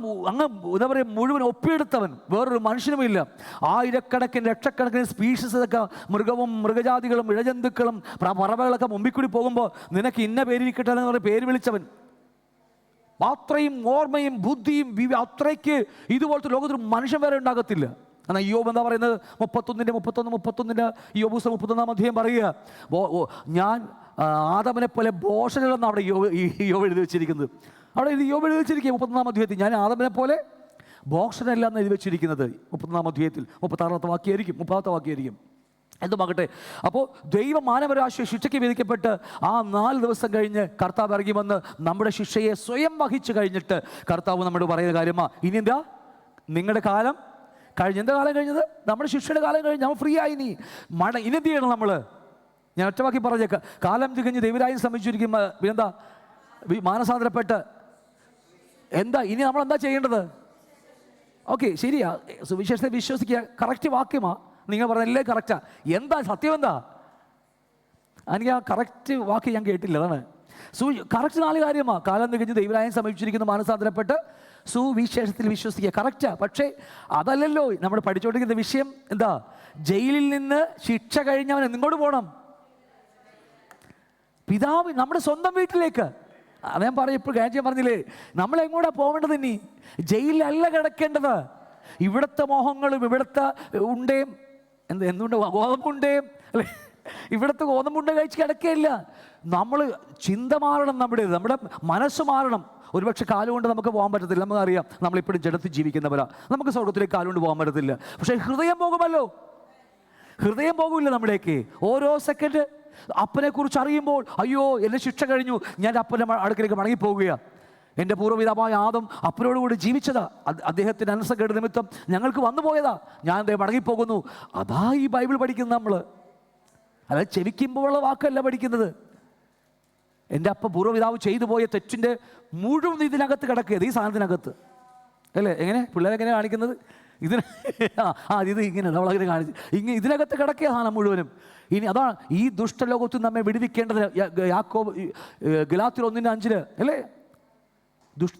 എന്താ പറയുക മുഴുവൻ ഒപ്പിയെടുത്തവൻ. വേറൊരു മനുഷ്യനുമില്ല. ആയിരക്കണക്കിന് ലക്ഷക്കണക്കിന് സ്പീഷീസൊക്കെ, മൃഗവും മൃഗജാതികളും ഇഴജന്തുക്കളും പറവകളൊക്കെ മുമ്പിൽ കൂടി പോകുമ്പോൾ നിനക്ക് ഇന്ന പേരിരിക്കട്ടെ എന്ന് പറഞ്ഞ് പേര് വിളിച്ചവൻ. അത്രയും ഓർമ്മയും ബുദ്ധിയും അത്രയ്ക്ക് ഇതുപോലത്തെ ലോകത്തിൽ മനുഷ്യൻ വേറെ ഉണ്ടാകത്തില്ല. എന്നാൽ യോബ് എന്താ പറയുന്നത്? 31 യോബ് 31 അധ്യായം പറയുക, ഞാൻ ആദമിനെ പോലെ ഭോഷനെന്ന് അവിടെ യോബ് എഴുതി വെച്ചിരിക്കുന്നത്. അവിടെ യോബ് എഴുതി വെച്ചിരിക്കുക 31 അധ്യായത്തിൽ, ഞാൻ ആദമിനെ പോലെ ഭോഷനല്ല എന്ന് എഴുതി വെച്ചിരിക്കുന്നത്. 31 അധ്യായത്തിൽ 36 വാക്യമായിരിക്കും, 30 വാക്യമായിരിക്കും. എന്തുമാകട്ടെ, അപ്പോൾ ദൈവ മാനവരാശി ശിക്ഷയ്ക്ക് വിധിക്കപ്പെട്ട് ആ 4 ദിവസം കഴിഞ്ഞ് കർത്താവ് ഇറങ്ങി വന്ന് നമ്മുടെ ശിക്ഷയെ സ്വയം വഹിച്ചു കഴിഞ്ഞിട്ട് കർത്താവ് നമ്മോട് പറയുന്ന കാര്യമാ, ഇനി എന്താ നിങ്ങളുടെ കാലം കഴിഞ്ഞ്. എന്താ കാലം കഴിഞ്ഞത്? നമ്മുടെ ശിക്ഷയുടെ കാലം കഴിഞ്ഞ് നമ്മൾ ഫ്രീ ആയി. ഇനി എന്ത് ചെയ്യണം നമ്മൾ? ഞാൻ ഒറ്റവാക്കി പറഞ്ഞേക്കാം. കാലം തികഞ്ഞ് ദൈവരാജ്യം സമീപിച്ചിരിക്കുമ്പോൾ പിന്നെന്താ? മാനസാന്തരപ്പെട്ട് എന്താ ഇനി നമ്മൾ എന്താ ചെയ്യേണ്ടത്? ഓക്കെ, ശരിയാ. സുവിശേഷത്തെ വിശ്വസിക്കുക, കറക്റ്റ് വാക്യമാ. നിങ്ങൾ പറഞ്ഞല്ലേ കറക്റ്റാ. എന്താ സത്യം? എന്താ? എനിക്ക് ആ കറക്റ്റ് വാക്ക് ഞാൻ കേട്ടില്ല. അതാണ് കറക്റ്റ് 4 കാര്യമാ. കാലം തികഞ്ഞ് ദൈവരാജ്യം സമീപിച്ചിരിക്കുന്ന, മാനസാന്തരപ്പെട്ട് സുവിശേഷത്തിൽ വിശ്വസിക്കുക. കറക്റ്റാ. പക്ഷേ അതല്ലല്ലോ നമ്മൾ പഠിച്ചുകൊണ്ടിരിക്കുന്ന വിഷയം. എന്താ? ജയിലിൽ നിന്ന് ശിക്ഷ കഴിഞ്ഞവൻ എങ്ങോട്ട് പോകണം? പിതാവ്, നമ്മുടെ സ്വന്തം വീട്ടിലേക്ക്. അത് ഞാൻ ഇപ്പോൾ കാര്യം പറഞ്ഞില്ലേ, നമ്മളെങ്ങോട്ടാ പോകേണ്ടത്? ഇനി ജയിലിലല്ല കിടക്കേണ്ടത്. ഇവിടുത്തെ മോഹങ്ങളും ഇവിടുത്തെ ഉണ്ടേയും എന്തുകൊണ്ട് ഗോതമ്പുണ്ടേയും അല്ലേ, ഇവിടുത്തെ ഗോതമ്പുണ്ട കഴിച്ച് കിടക്കുകയില്ല. നമ്മൾ ചിന്ത മാറണം, നമ്മുടെ മനസ്സ് മാറണം. ഒരുപക്ഷെ കാലുകൊണ്ട് നമുക്ക് പോകാൻ പറ്റത്തില്ല, നമുക്കറിയാം. നമ്മളിപ്പോഴും ജഡത്തിൽ ജീവിക്കുന്നവരാ, നമുക്ക് സ്വർഗത്തിലേക്ക് കാലുകൊണ്ട് പോകാൻ പറ്റത്തില്ല. പക്ഷേ ഹൃദയം പോകുമല്ലോ. ഹൃദയം പോകില്ല നമ്മളിലേക്ക്. ഓരോ സെക്കൻഡ് അപ്പനെ കുറിച്ച് അറിയുമ്പോൾ, അയ്യോ എൻ്റെ ശിക്ഷ കഴിഞ്ഞു, ഞാൻ അപ്പൻ്റെ അടുക്കലേക്ക് മടങ്ങിപ്പോകുകയാണ്. എൻ്റെ പൂർവ്വപിതാവായ ആദം അപ്പനോടുകൂടി ജീവിച്ചതാ, അദ്ദേഹത്തിൻ്റെ അനുസരണക്കേട് നിമിത്തം ഞങ്ങൾക്ക് വന്നു പോയതാ, ഞാൻ അദ്ദേഹം മടങ്ങിപ്പോകുന്നു. അതാ ഈ ബൈബിൾ പഠിക്കുന്നത് നമ്മൾ. അതായത് ചെവിക്കുമ്പോഴുള്ള വാക്കല്ല പഠിക്കുന്നത്. എൻ്റെ അപ്പ പൂർവ്വപിതാവ് ചെയ്തു പോയ തെറ്റിൻ്റെ മുഴുവൻ ഇതിനകത്ത് കിടക്കുകയത്, ഈ സാധനത്തിനകത്ത് അല്ലേ. എങ്ങനെ പിള്ളേരെങ്ങനെ കാണിക്കുന്നത്? ഇത് ഇങ്ങനെ നമ്മളങ്ങനെ കാണിച്ച് ഇതിനകത്ത് കിടക്കുക സാധനം മുഴുവനും. ഇനി അതാണ് ഈ ദുഷ്ടലോകത്തിൽ നമ്മെ വിടുവിക്കേണ്ടത്. യാക്കോബ് ഗലാത്യർ 1:5 അല്ലേ,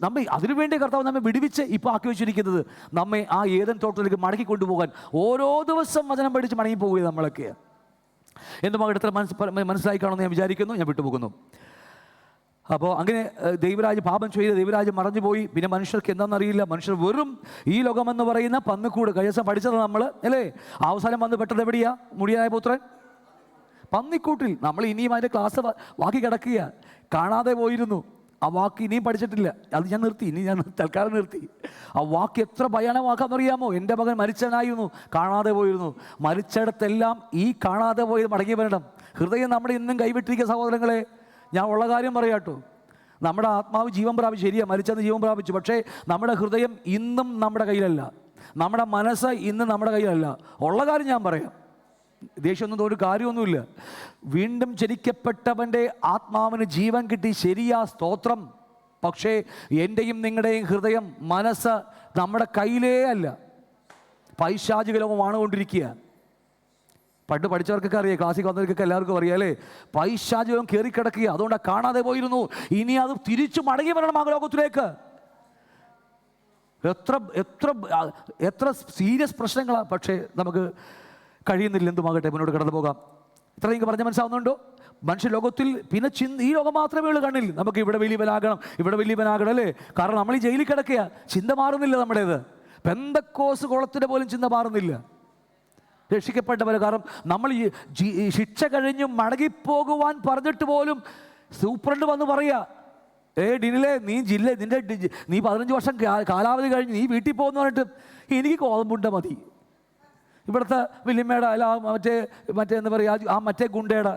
നമ്മെ അതിനുവേണ്ടി കർത്താവ് നമ്മെ വിടുവിച്ച് ഇപ്പോൾ ആക്കി വെച്ചിരിക്കുന്നത്, നമ്മെ ആ ഏദൻ തോട്ടത്തിലേക്ക് മടക്കി കൊണ്ടുപോകാൻ. ഓരോ ദിവസം വചനം പഠിച്ച് മടങ്ങി പോവുക നമ്മളൊക്കെ. എൻ്റെ മകളുടെ മനസ്സിലായി കാണുമെന്ന് ഞാൻ വിചാരിക്കുന്നു. ഞാൻ വിട്ടുപോകുന്നു. അപ്പോൾ അങ്ങനെ ദൈവരാജ്യം പാപം ചെയ്ത് ദൈവരാജ്യം മറഞ്ഞുപോയി. പിന്നെ മനുഷ്യർക്ക് എന്താണെന്നറിയില്ല. മനുഷ്യർ വെറും ഈ ലോകമെന്ന് പറയുന്ന പന്നിക്കൂട്. കഴിഞ്ഞ ദിവസം പഠിച്ചത് നമ്മൾ അല്ലേ. അവസാനം വന്ന് പെട്ടത് എവിടെയാ? മുടിയായ പുത്രൻ പന്നിക്കൂട്ടിൽ. നമ്മൾ ഇനിയും അതിൻ്റെ ക്ലാസ് വാക്കി കിടക്കുക, കാണാതെ പോയിരുന്നു. ആ വാക്ക് ഇനിയും പഠിച്ചിട്ടില്ല. അത് ഞാൻ നിർത്തി, ഇനി ഞാൻ തൽക്കാലം നിർത്തി. ആ വാക്ക് എത്ര ഭയാനക വാക്കാണെന്നറിയാമോ? എൻ്റെ മകൻ മരിച്ചവനായിരുന്നു, കാണാതെ പോയിരുന്നു. മരിച്ചിടത്തെല്ലാം ഈ കാണാതെ പോയി മടങ്ങി വരണം. ഹൃദയം നമ്മുടെ ഇന്നും കൈവിട്ടിരിക്കുക സഹോദരങ്ങളെ. ഞാൻ ഉള്ള കാര്യം പറയാട്ടോ. നമ്മുടെ ആത്മാവ് ജീവൻ പ്രാപിച്ചു, ശരിയാ, മരിച്ചെന്ന് ജീവൻ പ്രാപിച്ചു. പക്ഷേ നമ്മുടെ ഹൃദയം ഇന്നും നമ്മുടെ കയ്യിലല്ല, നമ്മുടെ മനസ്സ് ഇന്നും നമ്മുടെ കയ്യിലല്ല. ഉള്ള കാര്യം ഞാൻ പറയാം. ദേഷ്യമൊന്നും ഒരു കാര്യമൊന്നുമില്ല. വീണ്ടും ജനിക്കപ്പെട്ടവൻ്റെ ആത്മാവിന് ജീവൻ കിട്ടി, ശരിയാ, സ്തോത്രം. പക്ഷേ എൻ്റെയും നിങ്ങളുടെയും ഹൃദയം, മനസ്സ് നമ്മുടെ കയ്യിലേ അല്ല. പൈശാചിക ലോകമാണ് കൊണ്ടിരിക്കുക. പണ്ട് പഠിച്ചവർക്കൊക്കെ അറിയാം, ക്ലാസ്സിൽ വന്നവർക്കൊക്കെ എല്ലാവർക്കും അറിയാം അല്ലേ? പൈശാചികം കയറിക്കിടക്കുക, അതുകൊണ്ടാണ് കാണാതെ പോയിരുന്നു. ഇനി അത് തിരിച്ചു മടങ്ങി വരണം ആ ലോകത്തിലേക്ക്. എത്ര എത്ര എത്ര സീരിയസ് പ്രശ്നങ്ങളാണ്, പക്ഷേ നമുക്ക് കഴിയുന്നില്ല. എന്തുമാകട്ടെ, മുന്നോട്ട് കടന്നു പോകാം. ഇത്രയും പറഞ്ഞ് മനസ്സിലാവുന്നുണ്ടോ? മനുഷ്യ ലോകത്തിൽ പിന്നെ ഈ ലോകം മാത്രമേ ഉള്ളൂ കണ്ണിൽ. നമുക്ക് ഇവിടെ വലിയവനാകണം, ഇവിടെ വലിയവനാകണം അല്ലേ? കാരണം നമ്മൾ ഈ ജയിലിൽ കിടക്കുക, ചിന്ത മാറുന്നില്ല നമ്മുടേത്. പെന്തക്കോസ് കുളത്തിൻ്റെ പോലും ചിന്ത മാറുന്നില്ല. രക്ഷിക്കപ്പെട്ടവരെ, കാരണം നമ്മൾ ഈ ശിക്ഷ കഴിഞ്ഞ് മടങ്ങിപ്പോകുവാൻ പറഞ്ഞിട്ട് പോലും സൂപ്രണ്ട് വന്ന് പറയുക, ഡിനിലെ നീ നീ 15 വർഷം കാലാവധി കഴിഞ്ഞ് നീ വീട്ടിൽ പോകുന്ന പറഞ്ഞിട്ട് എനിക്ക് കോതമ്പുണ്ട മതി. ഇവിടുത്തെ വല്യമ്മയുടെ അല്ല മറ്റേ എന്താ പറയുക, ആ മറ്റേ ഗുണ്ടയുടെ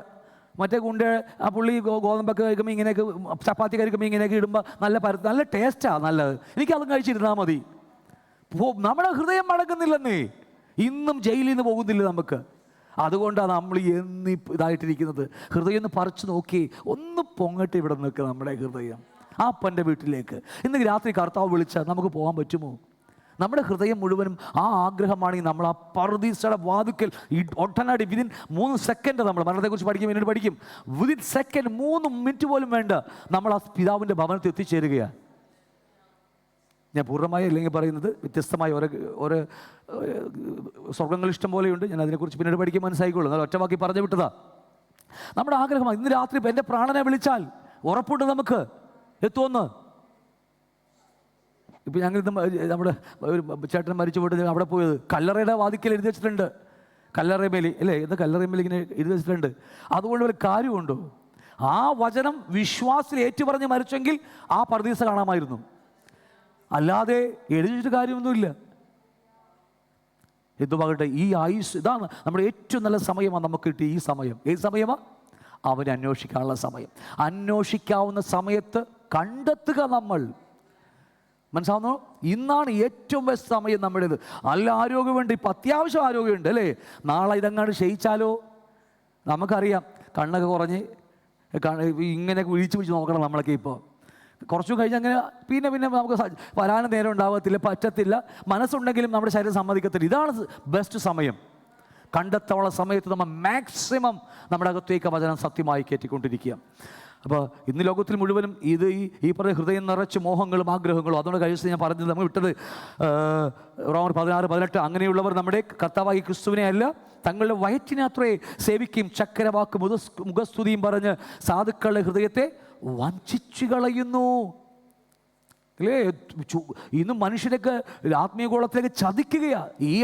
ആ പുള്ളി ഗോതമ്പൊക്കെ കഴിക്കുമ്പോൾ ഇങ്ങനെയൊക്കെ ചപ്പാത്തി കഴിക്കുമ്പോൾ ഇങ്ങനെയൊക്കെ ഇടുമ്പോൾ നല്ല ടേസ്റ്റാണ്, നല്ലത്, എനിക്കതും കഴിച്ചിരുന്നാൽ മതി. നമ്മുടെ ഹൃദയം മടങ്ങുന്നില്ലെന്നേ, ഇന്നും ജയിലിൽ നിന്ന് പോകുന്നില്ല നമുക്ക്. അതുകൊണ്ടാണ് നമ്മൾ ഇതായിട്ടിരിക്കുന്നത്. ഹൃദയം ഒന്ന് പറിച്ചു നോക്കി, ഒന്ന് പൊങ്ങട്ട് ഇവിടെ നിൽക്കുക നമ്മുടെ ഹൃദയം ആ അപ്പൻ്റെ വീട്ടിലേക്ക്. ഇന്ന് രാത്രി കർത്താവ് വിളിച്ചാൽ നമുക്ക് പോകാൻ പറ്റുമോ? നമ്മുടെ ഹൃദയം മുഴുവനും ആ ആഗ്രഹമാണെങ്കിൽ നമ്മൾ ആ പറുദീസയുടെ വാതുക്കൽ ഒട്ടനാടി വിതിൻ 3 സെക്കൻഡ്, നമ്മൾ മരണത്തെക്കുറിച്ച് പിന്നീട് പഠിക്കും, വിതിൻ സെക്കൻഡ് 3 മിനിറ്റ് പോലും വേണ്ട, നമ്മൾ ആ പിതാവിൻ്റെ ഭവനത്തിൽ എത്തിച്ചേരുകയാണ്. ഞാൻ പൂർണ്ണമായി അല്ലെങ്കിൽ പറയുന്നത് വ്യത്യസ്തമായ ഓരോ സ്വർഗ്ഗങ്ങൾ ഇഷ്ടം പോലെയുണ്ട്. ഞാൻ അതിനെക്കുറിച്ച് പിന്നീട് പഠിക്കാൻ മനസ്സിലായിക്കോളൂ. എന്നാൽ ഒറ്റവാക്കി പറഞ്ഞു വിട്ടതാ നമ്മുടെ ആഗ്രഹമാണ്. ഇന്ന് രാത്രി എൻ്റെ പ്രാണനെ വിളിച്ചാൽ ഉറപ്പുണ്ട് നമുക്ക് എത്തുമെന്ന്. ഇപ്പം ഞങ്ങൾ നമ്മുടെ ഒരു ചേട്ടൻ മരിച്ചു പോയിട്ട് അവിടെ പോയത് കല്ലറയുടെ വാതിക്കൽ എഴുതി വെച്ചിട്ടുണ്ട്, കല്ലറമേലി അല്ലേ, എന്താ കല്ലറമേലി ഇങ്ങനെ എഴുതി വെച്ചിട്ടുണ്ട്. അതുകൊണ്ട് ഒരു കാര്യമുണ്ടോ? ആ വചനം വിശ്വാസത്തിൽ ഏറ്റുപറഞ്ഞ് മരിച്ചെങ്കിൽ ആ പറുദീസ കാണാമായിരുന്നു. അല്ലാതെ എഴുതിയിട്ട് കാര്യമൊന്നുമില്ല. എന്തുമാകട്ടെ, ഈ ആയുസ് ഇതാണ് നമ്മുടെ ഏറ്റവും നല്ല സമയമാണ് നമുക്ക് കിട്ടിയ ഈ സമയം. ഏത് സമയമാണ്? അവനെ അന്വേഷിക്കാനുള്ള സമയം. അന്വേഷിക്കാവുന്ന സമയത്ത് കണ്ടെത്തുക നമ്മൾ. മനസ്സിലാവുന്നു? ഇന്നാണ് ഏറ്റവും ബെസ്റ്റ് സമയം നമ്മുടേത്. നല്ല ആരോഗ്യമുണ്ട്, ഇപ്പം അത്യാവശ്യം ആരോഗ്യമുണ്ട് അല്ലേ? നാളെ ഇതങ്ങാണ്ട് ക്ഷയിച്ചാലോ? നമുക്കറിയാം, കണ്ണൊക്കെ കുറഞ്ഞ് ഇങ്ങനെ വിളിച്ച് നോക്കണം നമ്മളൊക്കെ. ഇപ്പോൾ കുറച്ചു കഴിഞ്ഞ് അങ്ങനെ പിന്നെ നമുക്ക് വരാനും നേരം ഉണ്ടാകത്തില്ല, പറ്റത്തില്ല. മനസ്സുണ്ടെങ്കിലും നമ്മുടെ ശരീരം സമ്മതിക്കത്തില്ല. ഇതാണ് ബെസ്റ്റ് സമയം. കണ്ടെത്താനുള്ള സമയത്ത് നമ്മൾ മാക്സിമം നമ്മുടെ അകത്തേക്ക് വചനം സത്യമായി കയറ്റിക്കൊണ്ടിരിക്കുക. അപ്പോൾ ഇന്ന് ലോകത്തിൽ മുഴുവനും ഈ പറഞ്ഞ ഹൃദയം നിറച്ച് മോഹങ്ങളും ആഗ്രഹങ്ങളും. അതുകൊണ്ട് കഴിച്ച് ഞാൻ പറഞ്ഞത് നമ്മൾ വിട്ടത് റോമർ 16-18 അങ്ങനെയുള്ളവർ നമ്മുടെ കർത്താവായ ക്രിസ്തുവിനെ അല്ല തങ്ങളുടെ വയറ്റിനത്രേ സേവിക്കും ചക്കരവാക്ക് മുഖസ്തുതിയും പറഞ്ഞ് സാധുക്കളുടെ ഹൃദയത്തെ വഞ്ചിച്ചു കളയുന്നു അല്ലേ? ഇന്ന് മനുഷ്യനൊക്കെ ആത്മീയഗോളത്തിലേക്ക് ചതിക്കുകയാണ്. ഈ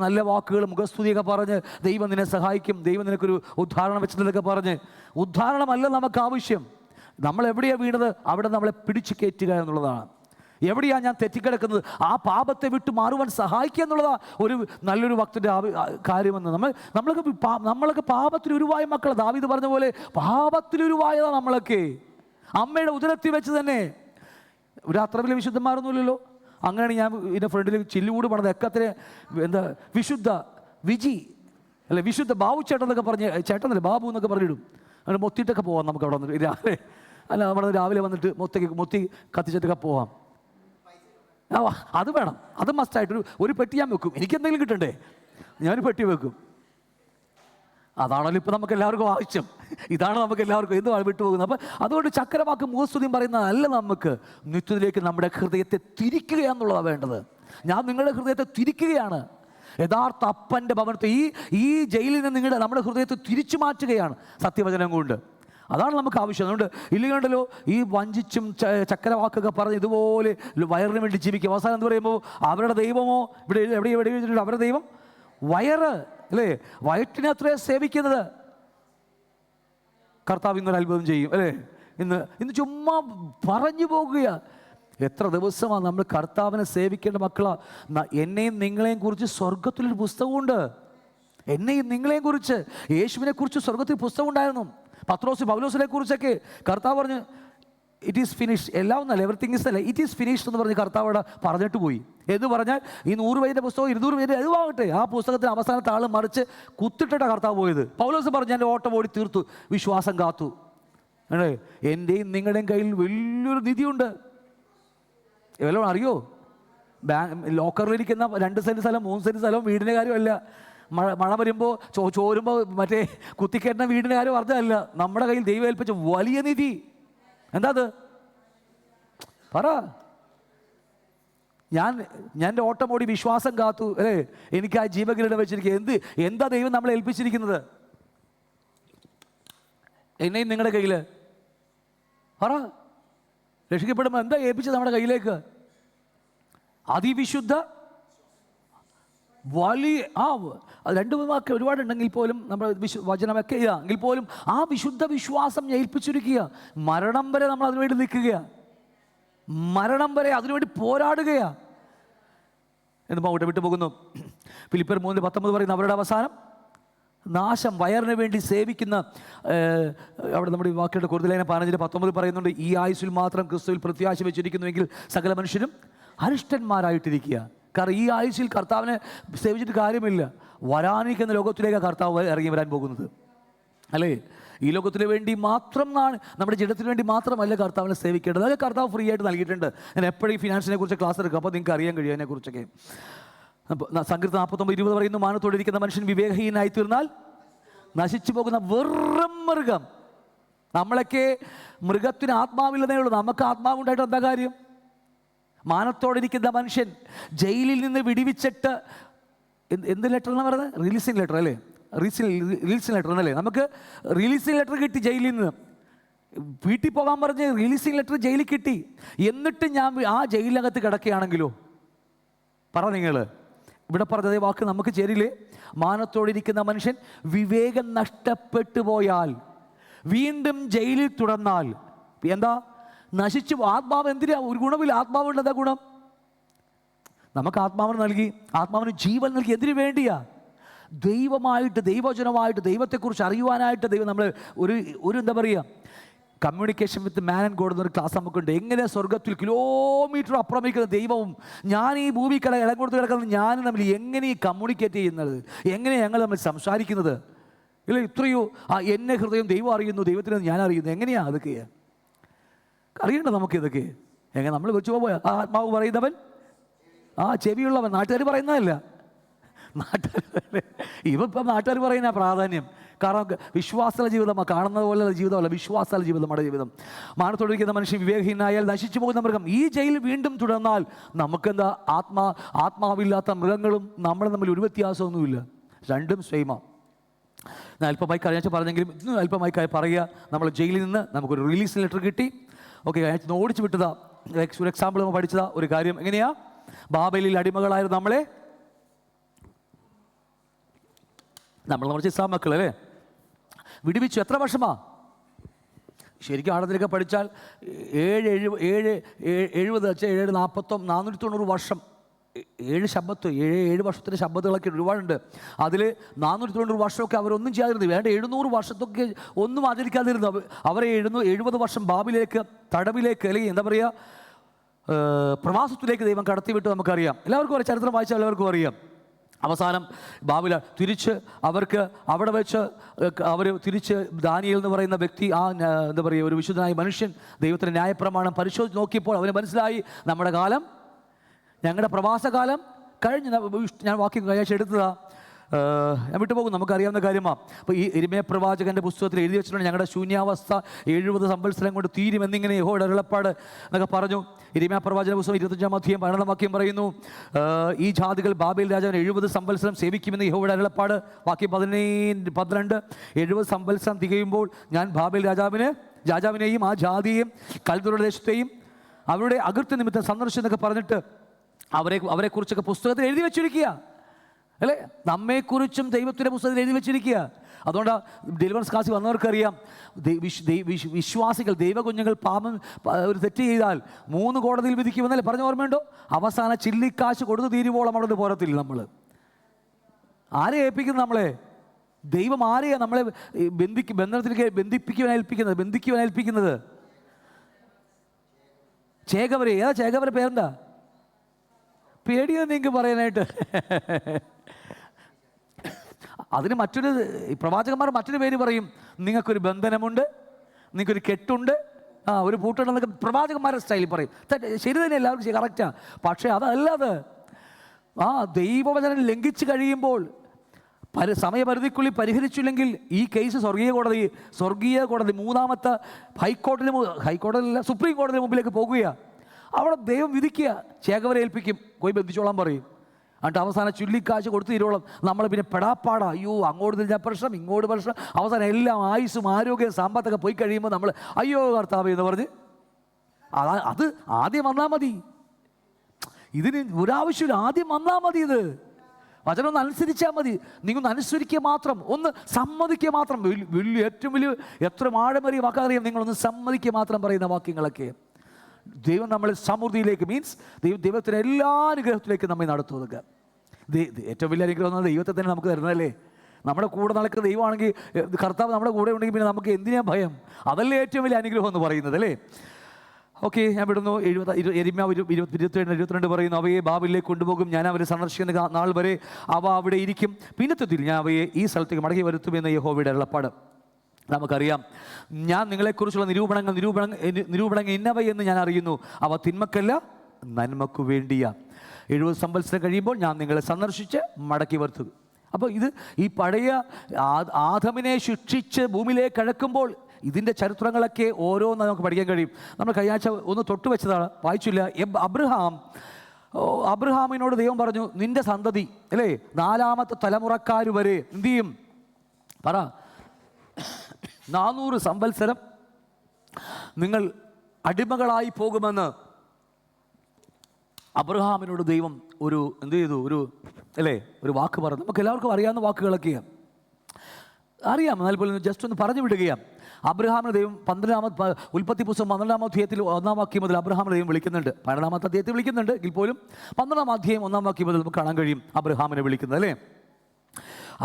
നല്ല വാക്കുകൾ മുഖസ്തുതിയൊക്കെ പറഞ്ഞ് ദൈവം നിന്നെ സഹായിക്കും, ദൈവം നിനക്കൊരു ഉദ്ധാരണം വെച്ചതൊക്കെ പറഞ്ഞ്, ഉദ്ധാരണമല്ല നമുക്ക് ആവശ്യം. നമ്മൾ എവിടെയാണ് വീണത് അവിടെ നമ്മളെ പിടിച്ചു കയറ്റുക എന്നുള്ളതാണ്. എവിടെയാണ് ഞാൻ തെറ്റിക്കിടക്കുന്നത് ആ പാപത്തെ വിട്ട് മാറുവാൻ സഹായിക്കുക എന്നുള്ളതാണ് ഒരു നല്ലൊരു ഭക്തൻ്റെ കാര്യമെന്ന്. നമ്മളൊക്കെ പാപത്തിലുരുവായ മക്കളാണ്. ദാവീദ് പറഞ്ഞ പോലെ പാപത്തിലുരുവായതാണ് നമ്മളൊക്കെ. അമ്മയുടെ ഉദരത്തിൽ വെച്ച് തന്നെ. ഒരു അത്ര വലിയ വിശുദ്ധന്മാരൊന്നുമില്ലല്ലോ. അങ്ങനെയാണ് ഞാൻ ഇതിൻ്റെ ഫ്രണ്ടിൽ ചില്ലുകൂട് പണത് എക്കത്തിന് എന്താ വിശുദ്ധ വിജി അല്ലെ, വിശുദ്ധ ബാബു ചേട്ടൻ എന്നൊക്കെ പറഞ്ഞ്, ചേട്ടനല്ലേ ബാബു എന്നൊക്കെ പറഞ്ഞിടും. അങ്ങനെ മൊത്തിയിട്ടൊക്കെ പോവാം നമുക്ക് അവിടെ വന്നിട്ട് രാവിലെ. അല്ല, നമ്മുടെ രാവിലെ വന്നിട്ട് മൊത്തി കത്തിച്ചിട്ടൊക്കെ പോവാം. അത് വേണം, അത് മസ്റ്റായിട്ട് ഒരു പെട്ടി ഞാൻ വെക്കും. എനിക്കെന്തെങ്കിലും കിട്ടണ്ടേ, ഞാനൊരു പെട്ടി വെക്കും. അതാണല്ലോ ഇപ്പം നമുക്ക് എല്ലാവർക്കും ആവശ്യം. ഇതാണ് നമുക്ക് എല്ലാവർക്കും എന്ത് വിട്ടുപോകുന്നത്. അപ്പം അതുകൊണ്ട് ചക്കരവാക്ക് മുഖസ്തുതിയും പറയുന്നതല്ല, നമുക്ക് നിത്യത്തിലേക്ക് നമ്മുടെ ഹൃദയത്തെ തിരിക്കുക എന്നുള്ളതാണ് വേണ്ടത്. ഞാൻ നിങ്ങളുടെ ഹൃദയത്തെ തിരിക്കുകയാണ്. യഥാർത്ഥ അപ്പൻ്റെ ഭവനത്തെ ഈ ജയിലിൽ നിന്ന് നമ്മുടെ ഹൃദയത്തെ തിരിച്ചു മാറ്റുകയാണ് സത്യവചനം കൊണ്ട്. അതാണ് നമുക്ക് ആവശ്യം. അതുകൊണ്ട് ഇല്ലെങ്കിലുണ്ടല്ലോ ഈ വഞ്ചിച്ചും ചക്കരവാക്കൊക്കെ പറഞ്ഞ് ഇതുപോലെ വയറിന് വേണ്ടി ജീവിക്കും. അവസാനം എന്ന് പറയുമ്പോൾ അവരുടെ ദൈവമോ എവിടെ എഴുതിയിട്ടുണ്ട്, അവരുടെ ദൈവം വയറ് അല്ലേ, വയറ്റിനെ അത്രയും സേവിക്കുന്നത്. കർത്താവ് ഇന്നൊരു അത്ഭുതം ചെയ്യും അല്ലേ? ഇന്ന് ചുമ്മാ പറഞ്ഞു പോകുകയാണ്. എത്ര ദിവസമാണ് നമ്മൾ കർത്താവിനെ സേവിക്കേണ്ട മക്കളാ. എന്നെയും നിങ്ങളെയും കുറിച്ച് സ്വർഗത്തിലൊരു പുസ്തകമുണ്ട്. എന്നെയും നിങ്ങളെയും കുറിച്ച്, യേശുവിനെ കുറിച്ച് സ്വർഗത്തിൽ പുസ്തകം ഉണ്ടായിരുന്നു. പൗലോസിനെ കുറിച്ചൊക്കെ കർത്താവ് പറഞ്ഞ് ഇറ്റ് ഈസ് ഫിനിഷ്ഡ്. എല്ലാം ഒന്നല്ല, എവറിത്തിങ് ഇസ് അല്ല, ഇറ്റ് ഈസ് ഫിനിഷ്ഡ് എന്ന് പറഞ്ഞ് കർത്താവ് അവിടെ പറഞ്ഞിട്ട് പോയി. എന്ന് പറഞ്ഞാൽ ഈ 100 പേരുടെ പുസ്തകം 200 പേര് എതുവാകട്ടെ, ആ പുസ്തകത്തിന് അവസാനത്തെ ആൾ മറിച്ച് കുത്തിട്ടിട്ടാണ് കർത്താവ് പോയത്. പൗലോസ് പറഞ്ഞ് എൻ്റെ ഓട്ടം ഓടി തീർത്തു, വിശ്വാസം കാത്തു. അല്ലേ? എൻ്റെയും നിങ്ങളുടെയും കയ്യിൽ വലിയൊരു നിധിയുണ്ട്. വല്ലതും അറിയോ? ലോക്കറിലിരിക്കുന്ന 2 സെൻറ്റ് സ്ഥലം 3 സെൻറ്റ് സ്ഥലം വീടിൻ്റെ കാര്യമല്ല. മഴ വരുമ്പോൾ ചോരുമ്പോൾ മറ്റേ കുത്തിക്കേറ്റുന്ന വീടിൻ്റെ കാര്യം അർത്ഥമല്ല. നമ്മുടെ കയ്യിൽ ദൈവം ഏൽപ്പിച്ച വലിയ നിധി. എന്താ അത്? പറ. ഞാൻ എൻ്റെ ഓട്ടം ഓടി വിശ്വാസം കാത്തു, അല്ലേ? എനിക്ക് ആ ജീവകിരീടം വെച്ചിരിക്കുക. എന്താ ദൈവം നമ്മളെ ഏൽപ്പിച്ചിരിക്കുന്നത്? എന്നെയും നിങ്ങളുടെ കയ്യിൽ പറ. രക്ഷിക്കപ്പെടുമ്പോൾ എന്താ ഏൽപ്പിച്ചത് നമ്മുടെ കയ്യിലേക്ക്? അതിവിശുദ്ധ വലിയ രണ്ട് വാക്ക് ഒരുപാടുണ്ടെങ്കിൽ പോലും നമ്മൾ വചനമൊക്കെ എങ്കിൽ പോലും ആ വിശുദ്ധ വിശ്വാസം ഏൽപ്പിച്ചിരിക്കുക. മരണം വരെ നമ്മൾ അതിനുവേണ്ടി നിൽക്കുകയാണ്. മരണം വരെ അതിനുവേണ്ടി പോരാടുകയാണ്. എന്ന് അങ്ങോട്ട് വിട്ടുപോകുന്നു. ഫിലിപ്പിയർ 3:19 പറയുന്ന അവരുടെ അവസാനം നാശം, വയറിന് വേണ്ടി സേവിക്കുന്ന, അവിടെ നമ്മുടെ ഈ വാക്കുകളുടെ കൂടുതലേനെ 15:19 പറയുന്നുണ്ട്, ഈ ആയുസ്സിൽ മാത്രം ക്രിസ്തുവിൽ പ്രത്യാശ വെച്ചിരിക്കുന്നുവെങ്കിൽ സകല മനുഷ്യരും അരിഷ്ടന്മാരായിട്ടിരിക്കുക. കാരണം ഈ ആയുസ്സിൽ കർത്താവിനെ സേവിച്ചിട്ട് കാര്യമില്ല. വരാനിരിക്കുന്ന ലോകത്തിലേക്ക് കർത്താവ് ഇറങ്ങി വരാൻ പോകുന്നത്, അല്ലേ? ഈ ലോകത്തിന് വേണ്ടി മാത്രം, നമ്മുടെ ജഡത്തിന് വേണ്ടി മാത്രമല്ല കർത്താവിനെ സേവിക്കേണ്ടത്. അതൊക്കെ കർത്താവ് ഫ്രീ ആയിട്ട് നൽകിയിട്ടുണ്ട്. ഞാൻ എപ്പോഴും ഫിനാൻസിനെ കുറിച്ച് ക്ലാസ് എടുക്കും, അപ്പോൾ നിങ്ങൾക്ക് അറിയാൻ കഴിയും അതിനെക്കുറിച്ചൊക്കെ. സങ്കീർത്തനം 49:20 പറയുന്നു, മാനത്തോടിരിക്കുന്ന മനുഷ്യൻ വിവേകഹീനായി തീർന്നാൽ നശിച്ചു പോകുന്ന വെറും മൃഗം. നമ്മളൊക്കെ മൃഗത്തിന് ആത്മാവില്ലെന്നേ ഉള്ളൂ, നമുക്ക് ആത്മാവുണ്ടായിട്ട് എന്താ കാര്യം? മാനത്തോടിരിക്കുന്ന മനുഷ്യൻ ജയിലിൽ നിന്ന് വിടിവിച്ചിട്ട് എന്ത് ലെറ്റർ എന്നാണ് പറയുന്നത്? റിലീസിങ് ലെറ്റർ, അല്ലേ? റിലീസിങ് ലെറ്റർ എന്നല്ലേ? നമുക്ക് റിലീസിങ് ലെറ്റർ കിട്ടി ജയിലിൽ നിന്ന്. വീട്ടിൽ പോകാൻ പറഞ്ഞ് റിലീസിങ് ലെറ്റർ ജയിലിൽ കിട്ടി. എന്നിട്ട് ഞാൻ ആ ജയിലിനകത്ത് കിടക്കുകയാണെങ്കിലോ? പറ നിങ്ങൾ. ഇവിടെ പറഞ്ഞതേ വാക്ക് നമുക്ക് ചേരില്ലേ? മാനത്തോടിരിക്കുന്ന മനുഷ്യൻ വിവേകം നഷ്ടപ്പെട്ടു പോയാൽ, വീണ്ടും ജയിലിൽ തുടർന്നാൽ എന്താ? നശിച്ചു. ആത്മാവ് എന്തിനാ? ഒരു ഗുണമില്ല. ആത്മാവുണ്ട്. എന്താ ഗുണം? നമുക്ക് ആത്മാവിന് നൽകി, ആത്മാവിന് ജീവൻ നൽകി. എന്തിനു വേണ്ടിയാ? ദൈവമായിട്ട്, ദൈവജനമായിട്ട്, ദൈവത്തെക്കുറിച്ച് അറിയുവാനായിട്ട് ദൈവം നമ്മൾ ഒരു എന്താ പറയുക, communication with man and God എന്നൊരു ക്ലാസ് നമുക്കുണ്ട്. എങ്ങനെ സ്വർഗത്തിൽ കിലോമീറ്റർ അപ്പുറമിരിക്കുന്ന ദൈവവും ഞാൻ ഈ ഭൂമിക്കട ഇടം കൊടുത്ത് കിടക്കുന്ന ഞാനും തമ്മിൽ എങ്ങനെ ഈ കമ്മ്യൂണിക്കേറ്റ് ചെയ്യുന്നത്, എങ്ങനെ ഞങ്ങൾ തമ്മിൽ സംസാരിക്കുന്നത്, ഇല്ല? ഇത്രയോ എന്നെ ഹൃദയം ദൈവം അറിയുന്നു, ദൈവത്തിന് ഞാൻ അറിയുന്നു. എങ്ങനെയാണ് അതൊക്കെ അറിയണ്ട നമുക്ക്? ഇതൊക്കെ എങ്ങനെ നമ്മൾ വെച്ചു പോയാൽ ആത്മാവ് പറയുന്നവൻ ചെവിയുള്ളവൻ. നാട്ടുകാർ പറയുന്നതല്ല, ഇപ്പം നാട്ടുകാർ പറയുന്ന പ്രാധാന്യം. കാരണം വിശ്വാസ ജീവിതം കാണുന്നത് പോലെയുള്ള ജീവിതമല്ല, വിശ്വാസ ജീവിതം നമ്മുടെ ജീവിതം. മാനത്തോടിരിക്കുന്ന മനുഷ്യൻ വിവേകഹീനായാൽ നശിച്ചു പോകുന്ന മൃഗം. ഈ ജയിൽ വീണ്ടും തുടർന്നാൽ നമുക്കെന്താ? ആത്മാവില്ലാത്ത മൃഗങ്ങളും നമ്മളും തമ്മിൽ ഒരു വ്യത്യാസമൊന്നുമില്ല, രണ്ടും സെയിമാണ്. ഞാൻ അല്പമായി കഴിഞ്ഞാൽ പറഞ്ഞെങ്കിലും ഇന്നും അല്പമായി പറയുക, നമ്മൾ ജയിലിൽ നിന്ന് നമുക്കൊരു റിലീസ് ലെറ്റർ കിട്ടി. ഓക്കെ, കഴിഞ്ഞ ഓടിച്ചു വിട്ടതാ. ഒരു എക്സാമ്പിൾ നമ്മൾ പഠിച്ചതാ ഒരു കാര്യം. എങ്ങനെയാ? ബാബേലിൽ അടിമകളായിരുന്നു നമ്മളെ, നമ്മുടെ ഇസ്ലാം മക്കൾ, അല്ലേ? വിടുവിച്ചു. എത്ര വർഷമാ? ശരിക്കും ആഴത്തിലൊക്കെ പഠിച്ചാൽ 490 വർഷം. 7 വർഷത്തിൻ്റെ ശബ്ദങ്ങളൊക്കെ ഒരുപാടുണ്ട്. അതിൽ 490 വർഷമൊക്കെ അവരൊന്നും ചെയ്യാതിരുന്നു. വേണ്ട 700 വർഷത്തൊക്കെ ഒന്നും ആചരിക്കാതിരുന്നു. അവരെ 70 വർഷം ബാബിലേക്ക്, തടവിലേക്ക്, അല്ലെങ്കിൽ എന്താ പറയുക, പ്രവാസത്തിലേക്ക് ദൈവം കടത്തിവിട്ട് നമുക്കറിയാം. എല്ലാവർക്കും അറിയാം, ചരിത്രം വായിച്ചാൽ എല്ലാവർക്കും അറിയാം. അവസാനം ബാബില തിരിച്ച് അവർക്ക് അവിടെ വെച്ച് അവർ തിരിച്ച് ദാനിയേൽ എന്ന് പറയുന്ന വ്യക്തി, എന്താ പറയുക, ഒരു വിശുദ്ധനായ മനുഷ്യൻ ദൈവത്തിൻ്റെ ന്യായപ്രമാണം പരിശോധിച്ച് നോക്കിയപ്പോൾ അവന് മനസ്സിലായി, നമ്മുടെ കാലം, ഞങ്ങളുടെ പ്രവാസകാലം കഴിഞ്ഞ്. ഞാൻ വാക്യം കഴിയാഴ്ച എടുത്തതാ, ഞാൻ വിട്ടുപോകും, നമുക്കറിയാവുന്ന കാര്യമാണ്. അപ്പോൾ ഈ യിരെമ്യാ പ്രവാചകൻ്റെ പുസ്തകത്തിൽ എഴുതി വെച്ചിട്ടുണ്ട്, ഞങ്ങളുടെ ശൂന്യാവസ്ഥ 70 സംവത്സരം കൊണ്ട് തീരുമെന്നിങ്ങനെ യഹോവയുടെ അരുളപ്പാട് എന്നൊക്കെ പറഞ്ഞു. യിരെമ്യാ പ്രവാചക പുസ്തകം 25-ാം അധ്യായം 12-ാം വാക്യം പറയുന്നു, ഈ ജാതികൾ ബാബേൽ രാജാവിനെ 70 സംവത്സരം സേവിക്കുമെന്ന് യഹോവയുടെ അരുളപ്പാട്. വാക്യം 12 70 സംവത്സരം തികയുമ്പോൾ ഞാൻ ബാബേൽ രാജാവിനെയും ആ ജാതിയെയും കൽദയരുടെ ദേശത്തെയും അവരുടെ അകൃത്യ നിമിത്തം സന്ദർശിച്ചെന്നൊക്കെ പറഞ്ഞിട്ട് അവരെക്കുറിച്ചൊക്കെ പുസ്തകത്തിൽ എഴുതി വെച്ചിരിക്കുക, അല്ലേ? നമ്മെക്കുറിച്ചും ദൈവത്തിൻ്റെ പുസ്തകത്തിൽ എഴുതി വെച്ചിരിക്കുക. അതുകൊണ്ടാണ് ഡെലിവറൻസ് ക്ലാസ്സിൽ വന്നവർക്കറിയാം, വിശ്വാസികൾ, ദൈവകുഞ്ഞുങ്ങൾ പാപം ഒരു തെറ്റ് ചെയ്താൽ 3 കോടതിയിൽ വിധിക്കുമെന്നല്ലേ പറഞ്ഞ ഓർമ്മയുണ്ടോ? അവസാന ചില്ലിക്കാശ് കൊടുത്ത് തീരുവോളം അവിടെ പോരത്തില്ല. നമ്മൾ ആരെ ഏൽപ്പിക്കുന്നത്? നമ്മളെ ദൈവം ആരെയാണ് നമ്മളെ ബന്ധനത്തിലേക്ക് ബന്ധിക്കുവാൻ ഏൽപ്പിക്കുന്നത്? ചേകവരെ. ഏതാ ചേകവരെ? പേരെന്താ? പേടിയോ നിങ്ങൾക്ക് പറയാനായിട്ട്? അതിന് പ്രവാചകന്മാർ മറ്റൊരു പേര് പറയും. നിങ്ങൾക്കൊരു ബന്ധനമുണ്ട്, നിങ്ങൾക്കൊരു കെട്ടുണ്ട്, ഒരു പൂട്ടുണ്ടെന്നൊക്കെ പ്രവാചകന്മാരുടെ സ്റ്റൈലിൽ പറയും. ശരി തന്നെ, എല്ലാവർക്കും കറക്റ്റാണ്. പക്ഷേ അതല്ല അത്. ദൈവവചനം ലംഘിച്ച് കഴിയുമ്പോൾ സമയപരിധിക്കുള്ളിൽ പരിഹരിച്ചില്ലെങ്കിൽ ഈ കേസ് സ്വർഗീയ കോടതി മൂന്നാമത്തെ ഹൈക്കോടതിയിലല്ല സുപ്രീം കോടതിയുടെ മുമ്പിലേക്ക് പോകുകയാണ്. അവിടെ ദൈവം വിധിക്കുക, ചേകവരെ ഏൽപ്പിക്കും, പോയി ബന്ധിച്ചോളാൻ പറയും. എന്നിട്ട് അവസാനം ചുല്ലിക്കാശ് കൊടുത്ത് തീരോളം നമ്മൾ പിന്നെ പെടാപ്പാടാ, അയ്യോ അങ്ങോട്ട് തിരിഞ്ഞ പ്രശ്നം ഇങ്ങോട്ട് പ്രശ്നം, അവസാനം എല്ലാം ആയുസ്സും ആരോഗ്യം സമ്പത്തൊക്കെ പോയി കഴിയുമ്പോൾ നമ്മൾ അയ്യോ കർത്താവേ എന്ന് പറഞ്ഞ് അത് ആദ്യം വന്നാൽ മതി. ഇതിന് ഒരാവശ്യമില്ല, ആദ്യം വന്നാൽ മതി. ഇത് വചനം ഒന്ന് അനുസരിച്ചാൽ മതി. നിങ്ങളൊന്ന് അനുസരിക്കുക മാത്രം, ഒന്ന് സമ്മതിക്കുക മാത്രം. ഏറ്റവും വലിയ എത്ര ആഴമേറിയ വാക്കറിയാം, നിങ്ങളൊന്ന് സമ്മതിക്കുക മാത്രം പറയുന്ന വാക്യങ്ങളൊക്കെ ദൈവം നമ്മളെ സമൃദ്ധിയിലേക്ക് ദൈവത്തിൻ്റെ എല്ലാ അനുഗ്രഹത്തിലേക്കും നമ്മെ നടത്തുക. ഏറ്റവും വലിയ അനുഗ്രഹം എന്ന് ദൈവത്തെ തന്നെ നമുക്ക് തരുന്നതല്ലേ. നമ്മുടെ കൂടെ നടക്കുന്ന ദൈവമാണെങ്കിൽ, കർത്താവ് നമ്മുടെ കൂടെ ഉണ്ടെങ്കിൽ പിന്നെ നമുക്ക് എന്തിനാ ഭയം? അതല്ലേ ഏറ്റവും വലിയ അനുഗ്രഹം എന്ന് പറയുന്നത് അല്ലേ. ഓക്കെ, ഞാൻ വിടുന്നു. യെരമ്യാവ് 27:22 പറയുന്നു, അവയെ ബാബിലേക്ക് കൊണ്ടുപോകും, ഞാൻ അവരെ സന്ദർശിക്കുന്ന നാൾ വരെ അവ അവിടെ ഇരിക്കും, പിന്നത്തത്തിൽ ഞാൻ അവയെ ഈ സ്ഥലത്തേക്ക് മടക്കി വരുത്തുമെന്ന് യഹോവയുടെ അരുളപ്പാട്. നമുക്കറിയാം, ഞാൻ നിങ്ങളെക്കുറിച്ചുള്ള നിരൂപണങ്ങൾ ഇന്നവയെന്ന് ഞാൻ അറിയുന്നു, അവ തിന്മക്കല്ല നന്മക്കു വേണ്ടിയാ. 70 സംവത്സരം കഴിയുമ്പോൾ ഞാൻ നിങ്ങളെ സന്ദർശിച്ച് മടക്കി വരുത്തും. അപ്പോൾ ഈ പഴയ ആദമിനെ ശിക്ഷിച്ച് ഭൂമിയിലേക്ക് അഴക്കുമ്പോൾ ഇതിൻ്റെ ചരിത്രങ്ങളൊക്കെ ഓരോന്ന് നമുക്ക് പഠിക്കാൻ കഴിയും. നമ്മൾ കഴിഞ്ഞാഴ്ച ഒന്ന് തൊട്ട് വെച്ചതാണ്, വായിച്ചില്ല. അബ്രഹാമിനോട് ദൈവം പറഞ്ഞു, നിന്റെ സന്തതി അല്ലേ 4ാമത്തെ തലമുറക്കാർ വരെ എന്തു ചെയ്യും പറ, 400 സംവത്സരം നിങ്ങൾ അടിമകളായി പോകുമെന്ന് അബ്രഹാമിനോട് ദൈവം എന്ത് ചെയ്തു, ഒരു വാക്ക് പറഞ്ഞു. നമുക്ക് എല്ലാവർക്കും അറിയാവുന്ന വാക്കുകളൊക്കെയാണ് അറിയാം. എന്നാൽ പോലും ജസ്റ്റ് ഒന്ന് പറഞ്ഞു വിടുകയാണ്. അബ്രഹാമിനെ ദൈവം ഉൽപ്പത്തി പുസ്തകം 12-ാം അധ്യായത്തിൽ 1-ാം വാക്യം മുതൽ അബ്രഹാമിനെ ദൈവം വിളിക്കുന്നുണ്ട്. 12-ാമത്തെ അധ്യായത്തിൽ വിളിക്കുന്നുണ്ട് എങ്കിൽ പോലും 12-ാം അധ്യായം 1-ാം വാക്യം മുതൽ നമുക്ക് കാണാൻ കഴിയും അബ്രഹാമിനെ വിളിക്കുന്നത് അല്ലേ.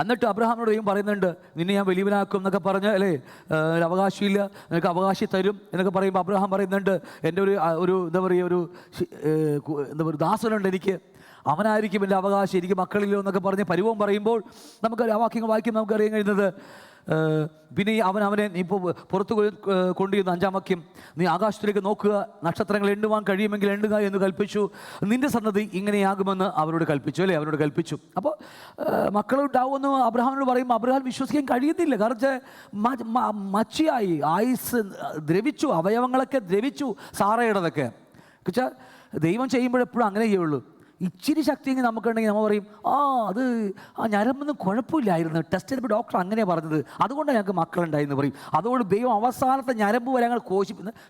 എന്നിട്ട് അബ്രഹാമിനോട് ദൈവം പറയുന്നുണ്ട്, നിന്നെ ഞാൻ വലിയവനാക്കും എന്നൊക്കെ പറഞ്ഞ് അല്ലേ, അവകാശമില്ല നിനക്ക് അവകാശി തരും എന്നൊക്കെ പറയുമ്പോൾ അബ്രഹാം പറയുന്നുണ്ട്, എൻ്റെ എന്താ പറയുക ദാസനുണ്ട് എനിക്ക്, അവനായിരിക്കും എൻ്റെ അവകാശം, എനിക്ക് മക്കളില്ലോ എന്നൊക്കെ പറഞ്ഞ് പരിഭവം പറയുമ്പോൾ നമുക്ക് ആ വാക്യങ്ങൾ വായിക്കുമ്പോൾ നമുക്കറിയാൻ കഴിയുന്നത്, പിന്നെ അവനെ നീ ഇപ്പോൾ പുറത്ത് കൊണ്ടുവരുന്ന 5-ാം വാക്യം, നീ ആകാശത്തിലേക്ക് നോക്കുക, നക്ഷത്രങ്ങൾ എണ്ണുവാൻ കഴിയുമെങ്കിൽ എണ്ണുക എന്ന് കൽപ്പിച്ചു, നിന്റെ സന്തതി ഇങ്ങനെയാകുമെന്ന് അവരോട് കൽപ്പിച്ചു. അപ്പോൾ മക്കളുണ്ടാവുമെന്ന് അബ്രഹാമിനോട് പറയുമ്പോൾ അബ്രഹാം വിശ്വസിക്കാൻ കഴിയുന്നില്ല. കാരണം മച്ചിയായി, ആയുസ് ദ്രവിച്ചു, അവയവങ്ങളൊക്കെ ദ്രവിച്ചു, സാറയുടേതൊക്കെ. വെച്ചാൽ ദൈവം ചെയ്യുമ്പോഴെപ്പോഴും അങ്ങനെ ചെയ്യുള്ളൂ. ഇച്ചിരി ശക്തിയെങ്കിൽ നമുക്കുണ്ടെങ്കിൽ നമ്മൾ പറയും, അത് ഞരമ്പൊന്നും കുഴപ്പമില്ലായിരുന്നു, ടെസ്റ്റ് ചെയ്തപ്പോൾ ഡോക്ടർ അങ്ങനെയാണ് പറഞ്ഞത്, അതുകൊണ്ടാണ് ഞങ്ങൾക്ക് മക്കളുണ്ടായെന്ന് പറയും. അതുകൊണ്ട് ദൈവം അവസാനത്തെ ഞരമ്പ് വരെ ഞങ്ങൾ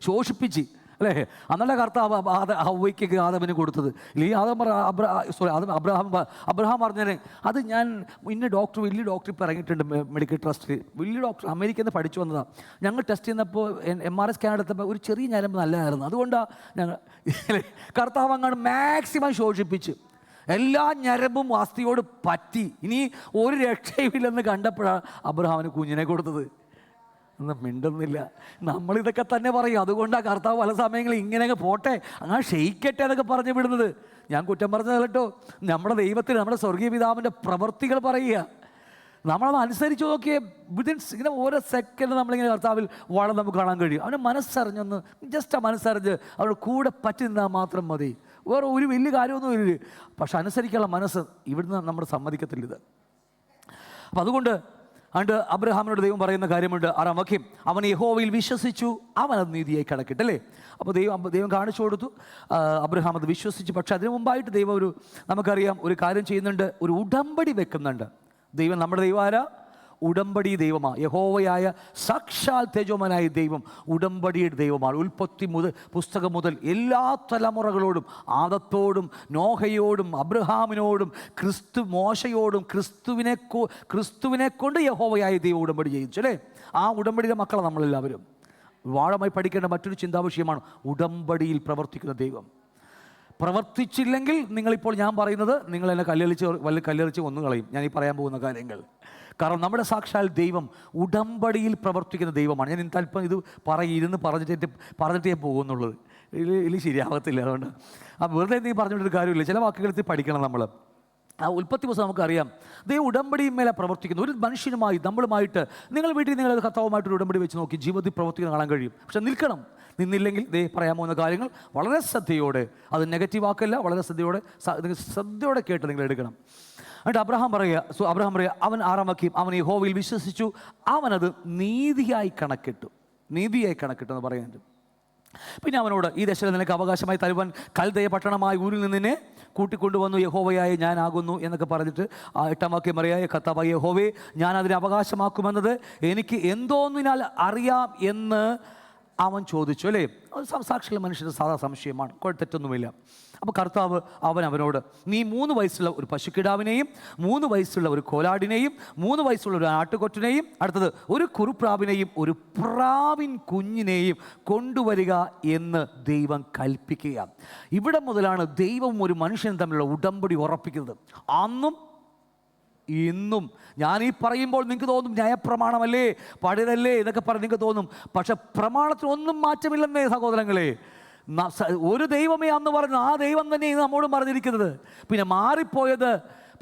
ശോഷിപ്പിച്ച് അല്ലേ. അന്നല്ല കർത്താവ് ഹവ്വയ്ക്ക് ആദമിന് കൊടുത്തത്. ഇല്ലെങ്കിൽ അബ്രഹാം പറഞ്ഞാൽ അത് ഞാൻ വലിയ ഡോക്ടർ ഇപ്പോൾ ഇറങ്ങിയിട്ടുണ്ട് മെഡിക്കൽ ട്രസ്റ്റിൽ, വലിയ ഡോക്ടർ അമേരിക്കയിൽ നിന്ന് പഠിച്ചു വന്നതാണ്. ഞങ്ങൾ ടെസ്റ്റ് ചെയ്യുന്നപ്പോൾ MRI സ്കാൻ എടുത്തപ്പോൾ ഒരു ചെറിയ ഞരമ്പ് നല്ലതായിരുന്നു, അതുകൊണ്ടാണ് ഞങ്ങൾ കർത്താവ് അങ്ങാണ് മാക്സിമം ശോഷിപ്പിച്ച് എല്ലാ ഞരമ്പും അസ്ഥിയോട് പറ്റി, ഇനി ഒരു രക്ഷയുമില്ലെന്ന് കണ്ടപ്പോഴാണ് അബ്രഹാമിന് കുഞ്ഞിനെ കൊടുത്തത്. ഒന്നും മിണ്ടുന്നില്ല. നമ്മളിതൊക്കെ തന്നെ പറയും. അതുകൊണ്ടാണ് കർത്താവ് പല സമയങ്ങളിൽ ഇങ്ങനെയൊക്കെ പോട്ടെ, അങ്ങനെ ക്ഷയിക്കട്ടെ എന്നൊക്കെ പറഞ്ഞു വിടുന്നത്. ഞാൻ കുറ്റം പറഞ്ഞത് കേട്ടോ, നമ്മുടെ ദൈവത്തിന്, നമ്മുടെ സ്വർഗീയ പിതാവിൻ്റെ പ്രവൃത്തികൾ പറയുക. നമ്മളത് അനുസരിച്ച് നോക്കിയേ, ഇങ്ങനെ ഓരോ സെക്കൻഡ് നമ്മളിങ്ങനെ കർത്താവിൽ വളരെ നമുക്ക് കാണാൻ കഴിയും. അവൻ്റെ മനസ്സറിഞ്ഞൊന്ന് ജസ്റ്റ് ആ മനസ്സറിഞ്ഞ് അവരുടെ കൂടെ പറ്റി നിന്നാൽ മാത്രം മതി. വേറെ ഒരു വലിയ കാര്യമൊന്നും ഇല്ല. പക്ഷെ അനുസരിക്കാനുള്ള മനസ്സ് ഇവിടുന്ന് നമ്മൾ സമ്മതിക്കത്തില്ല ഇത്. അപ്പം അതുകൊണ്ട് അബ്രഹാമിനോട് ദൈവം പറയുന്ന കാര്യമുണ്ട്. 6-ാം വാക്യം, അവൻ യഹോവയിൽ വിശ്വസിച്ചു, അവൻ അത് നീതിയായി കണക്കിട്ട് അല്ലേ. അപ്പോൾ ദൈവം കാണിച്ചു കൊടുത്തു, അബ്രഹാം അത് വിശ്വസിച്ചു. പക്ഷെ അതിനു മുമ്പായിട്ട് ദൈവം നമുക്കറിയാം ഒരു കാര്യം ചെയ്യുന്നുണ്ട്, ഒരു ഉടമ്പടി വെക്കുന്നുണ്ട്. ദൈവം നമ്മുടെ ദൈവം ആരാ? ഉടമ്പടി ദൈവമാണ്. യഹോവയായ സാക്ഷാൽ തേജോമനായ ദൈവം ഉടമ്പടിയുടെ ദൈവമാണ്. ഉൽപ്പത്തി പുസ്തകം മുതൽ എല്ലാ തലമുറകളോടും, ആദത്തോടും നോഹയോടും അബ്രഹാമിനോടും മോശയോടും ക്രിസ്തുവിനെ കൊണ്ട് യഹോവയായ ദൈവം ഉടമ്പടി ചെയ്യിച്ചു അല്ലേ. ആ ഉടമ്പടിയുടെ മക്കളാണ് നമ്മളെല്ലാവരും. വാഴമായി പഠിക്കേണ്ട മറ്റൊരു ചിന്താവിഷയമാണ് ഉടമ്പടിയിൽ പ്രവർത്തിക്കുന്ന ദൈവം. പ്രവർത്തിച്ചില്ലെങ്കിൽ നിങ്ങളിപ്പോൾ ഞാൻ പറയുന്നത് നിങ്ങൾ എന്നെ കല്ലെറിച്ച് കൊന്നു കളയും ഞാൻ ഈ പറയാൻ പോകുന്ന കാര്യങ്ങൾ. കാരണം നമ്മുടെ സാക്ഷാൽ ദൈവം ഉടമ്പടിയിൽ പ്രവർത്തിക്കുന്ന ദൈവമാണ്. ഞാൻ അല്പം ഇത് പറഞ്ഞിട്ടേ പോകുന്നുള്ളത്, ഇതിൽ ശരിയാകത്തില്ല. അതുകൊണ്ട് വെറുതെ നീ പറഞ്ഞിട്ടൊരു കാര്യമില്ല. ചില വാക്കുകളെത്തി പഠിക്കണം നമ്മൾ. ആ ഉൽപ്പത്തി പുസ്തകം നമുക്കറിയാം, ദൈവം ഉടമ്പടിയുമേലെ പ്രവർത്തിക്കുന്നു. ഒരു മനുഷ്യനുമായി നമ്മളുമായിട്ട്, നിങ്ങൾ വീട്ടിൽ നിങ്ങൾ കർത്താവുമായിട്ടൊരു ഉടമ്പടി വെച്ച് നോക്കി ജീവിതത്തിൽ പ്രവർത്തിക്കുന്ന കാണാൻ കഴിയും. പക്ഷെ നിന്നില്ലെങ്കിൽ പറയാൻ പോകുന്ന കാര്യങ്ങൾ വളരെ ശ്രദ്ധയോടെ, അത് നെഗറ്റീവ് ആക്കല്ല, വളരെ ശ്രദ്ധയോടെ കേട്ട് നിങ്ങൾ എടുക്കണം. എന്നിട്ട് അബ്രഹാം പറയുക അവൻ 6-ാം വാക്യം, അവൻ യഹോവയിൽ വിശ്വസിച്ചു, അവനത് നീതിയായി കണക്കിട്ടു എന്ന് പറയുന്നുണ്ട്. പിന്നെ അവനോട് ഈ ദേശം നിനക്ക് അവകാശമായി തരുവാൻ കൽദയ പട്ടണമായ ഊരിൽ നിന്നെ കൂട്ടിക്കൊണ്ടുവന്നു, യഹോവയായ ഞാനാകുന്നു എന്നൊക്കെ പറഞ്ഞിട്ട് 8-ാം വാക്യം പറയാ, കർത്താവായ യഹോവേ, ഞാൻ അതിനെ അവകാശമാക്കുമെന്നത് എനിക്ക് എന്തോന്നിനാൽ അറിയാം എന്ന് അവൻ ചോദിച്ചു. അല്ലേ, സാക്ഷിയുള്ള മനുഷ്യൻ്റെ സാധാ സംശയമാണ്, തെറ്റൊന്നുമില്ല. അപ്പോൾ കർത്താവ് അവനോട്, നീ 3 വയസ്സുള്ള ഒരു പശുക്കിടാവിനെയും 3 വയസ്സുള്ള ഒരു കോലാടിനെയും 3 വയസ്സുള്ള ഒരു ആട്ടുകൊറ്റനെയും അടുത്തത് ഒരു കുറുപ്രാവിനെയും ഒരു പ്രാവിൻ കുഞ്ഞിനെയും കൊണ്ടുവരിക എന്ന് ദൈവം കൽപ്പിക്കുക. ഇവിടെ മുതലാണ് ദൈവവും ഒരു മനുഷ്യനും തമ്മിലുള്ള ഉടമ്പടി ഉറപ്പിക്കുന്നത്. അന്നും ഇന്നും ഞാൻ ഈ പറയുമ്പോൾ നിങ്ങൾക്ക് തോന്നും ന്യായപ്രമാണമല്ലേ, പഴയതല്ലേ എന്നൊക്കെ പറഞ്ഞ് നിങ്ങൾക്ക് തോന്നും. പക്ഷെ പ്രമാണത്തിനൊന്നും മാറ്റമില്ലെന്നേ സഹോദരങ്ങളെ. ഒരു ദൈവമേ അന്ന് പറഞ്ഞു, ആ ദൈവം തന്നെ നമ്മോടും പറഞ്ഞിരിക്കുന്നത്. പിന്നെ മാറിപ്പോയത്,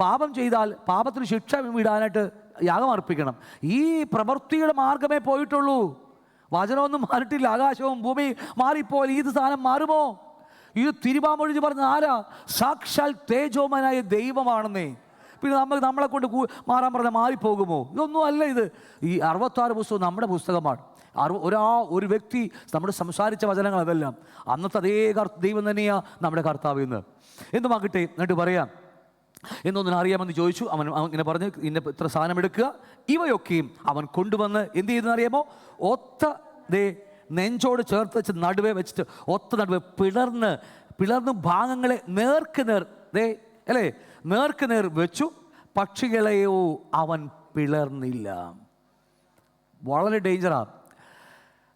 പാപം ചെയ്താൽ പാപത്തിന് ശിക്ഷ വിടാനായിട്ട് യാഗം അർപ്പിക്കണം. ഈ പ്രവൃത്തിയുടെ മാർഗമേ പോയിട്ടുള്ളൂ. വചനമൊന്നും മാറിയിട്ടില്ല. ആകാശവും ഭൂമിയും മാറിപ്പോയാൽ ഈ സ്ഥാനം മാറുമോ? ഇത് തിരുവാമൊഴിഞ്ഞ് പറഞ്ഞ ആരാ? സാക്ഷാൽ തേജോമനായ ദൈവമാണെന്നേ. പിന്നെ നമ്മളെ കൊണ്ട് മാറാൻ പറഞ്ഞാൽ മാറിപ്പോകുമോ? ഇതൊന്നും അല്ല. ഇത് ഈ 66 പുസ്തകം നമ്മുടെ പുസ്തകമാണ്. ഒരു വ്യക്തി നമ്മുടെ സംസാരിച്ച വചനങ്ങൾ അതെല്ലാം അന്നത്തെ അതേ ദൈവം തന്നെയാണ് നമ്മുടെ കർത്താവ് എന്നുമാകട്ടെ. എന്നിട്ട് പറയാം, എന്നൊന്നും അറിയാമെന്ന് ചോദിച്ചു. അവൻ ഇങ്ങനെ പറഞ്ഞ്, ഇത്ര സാധനം എടുക്കുക, ഇവയൊക്കെയും അവൻ കൊണ്ടുവന്ന് എന്ത് ചെയ്തെന്ന് അറിയാമോ? നെഞ്ചോട് ചേർത്ത് വെച്ച് നടുവേ വെച്ചിട്ട് നടുവേ പിളർന്ന് ഭാഗങ്ങളെ നേർക്കുനേർ വെച്ചു, പക്ഷികളെയോ അവൻ പിളർന്നില്ല. വളരെ ഡേഞ്ചറാണ്.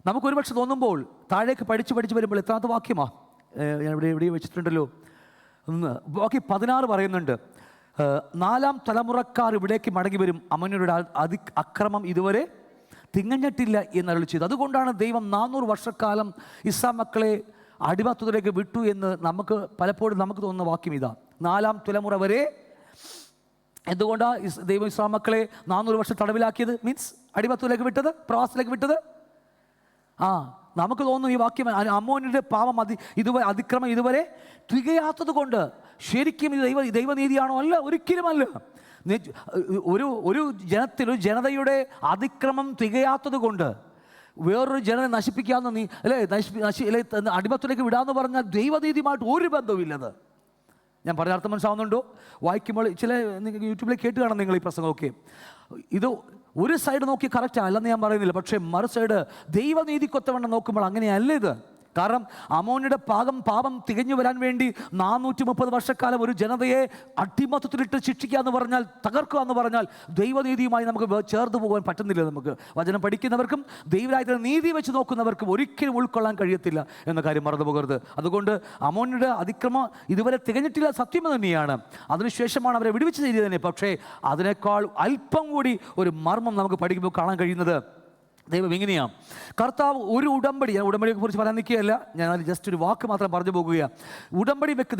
നമുക്കൊരു പക്ഷെ തോന്നുമ്പോൾ താഴേക്ക് പഠിച്ച് വരുമ്പോൾ എത്രാമത്തെ വാക്യമാ ഞാൻ ഇവിടെ വെച്ചിട്ടുണ്ടല്ലോ, ബാക്കി 16 പറയുന്നുണ്ട്, 4-ാം തലമുറക്കാർ ഇവിടേക്ക് മടങ്ങി വരും, അമ്മയുടെ അക്രമം ഇതുവരെ തികഞ്ഞിട്ടില്ല എന്നരുളി ചെയ്തു. അതുകൊണ്ടാണ് ദൈവം 400 വർഷക്കാലം ഇസ്രായേൽ മക്കളെ അടിമത്തത്തിലേക്ക് വിട്ടു എന്ന് പലപ്പോഴും നമുക്ക് തോന്നുന്ന വാക്യം ഇതാ. 4-ാം തലമുറ വരെ എന്തുകൊണ്ടാണ് ദൈവം ഇസ്രായേൽ മക്കളെ 400 വർഷം തടവിലാക്കിയത്? മീൻസ് അടിമത്തത്തിലേക്ക് വിട്ടത്, പ്രവാസത്തിലേക്ക് വിട്ടത്. നമുക്ക് തോന്നുന്നു ഈ വാക്യം അമ്മോനിയുടെ പാപം അതിക്രമം ഇതുവരെ തികയാത്തത് കൊണ്ട്. ശരിക്കും ഇത് ദൈവനീതിയാണോ? അല്ല, ഒരിക്കലുമല്ല. ഒരു ജനതയുടെ അതിക്രമം തികയാത്തത് കൊണ്ട് വേറൊരു ജനത നശിപ്പിക്കാമെന്ന് അടിമത്തിലേക്ക് വിടാമെന്ന് പറഞ്ഞാൽ ദൈവനീതിയുമായിട്ട് ഒരു ബന്ധവുമില്ലത്. ഞാൻ പറഞ്ഞ അർത്ഥം മനസ്സിലാവുന്നുണ്ടോ? വായിക്കുമ്പോൾ നിങ്ങൾ യൂട്യൂബിൽ കേട്ട് കാണാം നിങ്ങൾ ഈ പ്രസംഗമൊക്കെ. ഇത് ഒരു സൈഡ് നോക്കി കറക്റ്റ് അല്ലെന്ന് ഞാൻ പറയുന്നില്ല, പക്ഷേ മറു സൈഡ് ദൈവനീതിക്കൊത്തവണ്ണം നോക്കുമ്പോൾ അങ്ങനെയല്ല ഇത്. കാരണം അമ്മോനിയുടെ പാപം തികഞ്ഞു വരാൻ വേണ്ടി 430 വർഷക്കാലം ഒരു ജനതയെ അടിമത്തത്തിലിട്ട് ശിക്ഷിക്കുക എന്ന് പറഞ്ഞാൽ, തകർക്കുക എന്ന് പറഞ്ഞാൽ ദൈവനീതിയുമായി നമുക്ക് ചേർന്ന് പോകാൻ പറ്റുന്നില്ല. നമുക്ക് വചനം പഠിക്കുന്നവർക്കും ദൈവരാജ്യത്തെ നീതി വെച്ച് നോക്കുന്നവർക്കും ഒരിക്കലും ഉൾക്കൊള്ളാൻ കഴിയത്തില്ല എന്ന കാര്യം മറന്നു പോകരുത്. അതുകൊണ്ട് അമ്മോനിയുടെ അതിക്രമം ഇതുവരെ തികഞ്ഞിട്ടില്ല, സത്യം തന്നെയാണ്. അതിനുശേഷമാണ് അവരെ വിടുവിച്ച് ചെയ്തത് തന്നെ. പക്ഷേ അതിനേക്കാൾ അല്പം കൂടി ഒരു മർമ്മം നമുക്ക് പഠിക്കുമ്പോൾ കാണാൻ കഴിയുന്നത് ദൈവം ഇങ്ങനെയാണ്. കർത്താവ് ഒരു ഉടമ്പടിയെ കുറിച്ച് പറയാൻ നിൽക്കുകയല്ല, ഞാൻ ജസ്റ്റ് ഒരു വാക്ക് മാത്രം പറഞ്ഞു പോകുകയാണ്.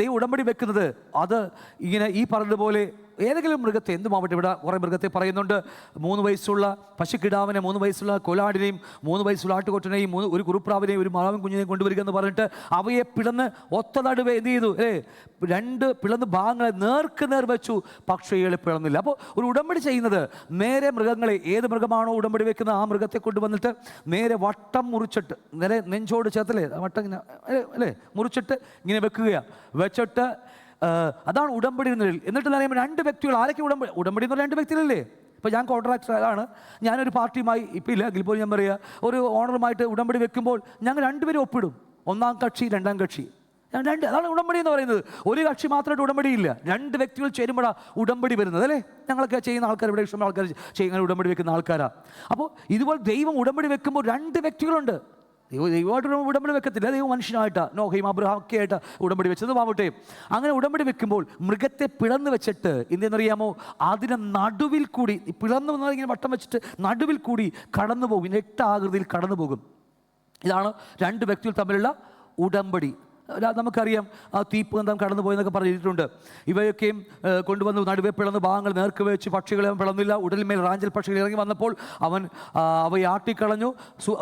ദൈവം ഉടമ്പടി വെക്കുന്നത് അത് ഇങ്ങനെ ഈ പറഞ്ഞതുപോലെ ഏതെങ്കിലും മൃഗത്തെ, എന്തുമാവട്ടെ, ഇവിടെ കുറേ മൃഗത്തെ പറയുന്നുണ്ട്. 3 വയസ്സുള്ള പശുക്കിടാവിനെ, 3 വയസ്സുള്ള കോലാടിനെയും 3 വയസ്സുള്ള ആട്ടുകൊറ്റനെയും ഒരു കുറുപ്രാവിനെയും ഒരു മാവിൻ കുഞ്ഞിനെയും കൊണ്ടുവരിക എന്ന് പറഞ്ഞിട്ട് അവയെ പിളന്ന് നടുവേ എന്ത് ചെയ്തു? 2 പിളന്ന് ഭാഗങ്ങളെ നേർ വെച്ചു, പക്ഷികളെ പിളന്നില്ല. അപ്പോൾ ഒരു ഉടമ്പടി ചെയ്യുന്നത് നേരെ മൃഗങ്ങളെ, ഏത് മൃഗമാണോ ഉടമ്പടി വെക്കുന്നത് ആ മൃഗത്തെ കൊണ്ടുവന്നിട്ട് നേരെ വട്ടം മുറിച്ചിട്ട്, നേരെ നെഞ്ചോട് ചേർത്തല്ലേ വട്ടം ഇങ്ങനെ മുറിച്ചിട്ട് ഇങ്ങനെ വെച്ചിട്ട് അതാണ് ഉടമ്പടി എന്നതിൽ. എന്നിട്ട് പറയുമ്പോൾ 2 വ്യക്തികൾ, ആരൊക്കെ ഉടമ്പടി എന്ന് പറഞ്ഞാൽ 2 വ്യക്തികളല്ലേ? ഇപ്പോൾ ഞാൻ കോൺട്രാക്ടറാണ്, ഞാനൊരു പാർട്ടിയുമായി ഇപ്പം ഇല്ല എങ്കിൽ പോലും ഞാൻ പറയുക, ഒരു ഓണറുമായിട്ട് ഉടമ്പടി വെക്കുമ്പോൾ ഞങ്ങൾ 2 പേരും ഒപ്പിടും. 1-ാം കക്ഷി 2-ാം കക്ഷി, അതാണ് ഉടമ്പടി എന്ന് പറയുന്നത്. ഒരു കക്ഷി മാത്രമായിട്ട് ഉടമ്പടിയില്ല, 2 വ്യക്തികൾ ചേരുമ്പോഴാണ് ഉടമ്പടി വരുന്നത് അല്ലേ? ഞങ്ങളൊക്കെ ചെയ്യുന്ന ആൾക്കാർ, ഇവിടെ ഇഷ്ടമുള്ള ആൾക്കാർ ചെയ്യുന്ന ഉടമ്പടി വെക്കുന്ന ആൾക്കാരാണ്. അപ്പോൾ ഇതുപോലെ ദൈവം ഉടമ്പടി വെക്കുമ്പോൾ 2 വ്യക്തികളുണ്ട്. ദൈവമായിട്ട് ഉടമ്പടി വെക്കത്തില്ല, ദൈവം മനുഷ്യനായിട്ടാണ്, നോഹയും അബ്രഹാം ഒക്കെ ആയിട്ട് ഉടമ്പടി വെച്ചത് ആവട്ടെ. അങ്ങനെ ഉടമ്പടി വെക്കുമ്പോൾ മൃഗത്തെ പിളന്ന് വെച്ചിട്ട് എന്തെന്നറിയാമോ? അതിനെ നടുവിൽ കൂടി പിളന്ന് ഇങ്ങനെ വട്ടം വെച്ചിട്ട് നടുവിൽ കൂടി കടന്നു പോകും, 8 ആകൃതിയിൽ കടന്നു പോകും. ഇതാണ് 2 വ്യക്തികൾ തമ്മിലുള്ള ഉടമ്പടി. നമുക്കറിയാം തീപ്പന്തം കടന്നു പോയെന്നൊക്കെ പറഞ്ഞിട്ടുണ്ട്. ഇവയൊക്കെയും കൊണ്ടുവന്ന് നടുവെ പിളർന്ന് ഭാഗങ്ങൾ നേർക്ക് വെച്ച് പക്ഷികളെ പിളർന്നില്ല. ഉടലിന്മേൽ റാഞ്ചൽ പക്ഷികൾ ഇറങ്ങി വന്നപ്പോൾ അവൻ അവയെ ആട്ടിക്കളഞ്ഞു.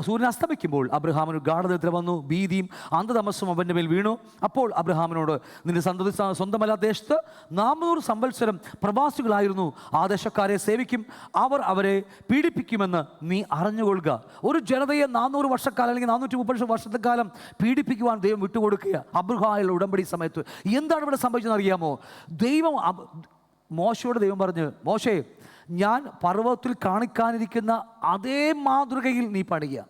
സൂര്യൻ അസ്തമിക്കുമ്പോൾ അബ്രഹാമിന് ഗാഠനിദ്ര വന്നു, ഭീതിയും അന്ധതമസ്സും അവൻ്റെ മേൽ വീണു. അപ്പോൾ അബ്രഹാമിനോട്, നിന്റെ സന്തതി സ്വന്തമല്ല ദേശത്ത് 400 സംവത്സരം പ്രവാസികളായിരുന്നു, ആ ദേശക്കാരെ സേവിക്കും, അവർ അവരെ പീഡിപ്പിക്കുമെന്ന് നീ അറിഞ്ഞുകൊള്ളുക. ഒരു ജനതയെ 400 വർഷക്കാലം അല്ലെങ്കിൽ 430 വർഷക്കാലം പീഡിപ്പിക്കുവാൻ ദൈവം വിട്ടുകൊടുക്കുക അബ്രഹാമുള്ള ഉടമ്പടി സമയത്ത്. എന്താണ് ഇവിടെ സംഭവിച്ചതെന്ന് അറിയാമോ? ദൈവം മോശയോട് ദൈവം പറഞ്ഞ്, മോശേ, ഞാൻ പർവ്വതത്തിൽ കാണിക്കാനിരിക്കുന്ന അതേ മാതൃകയിൽ നീ പണിയുക.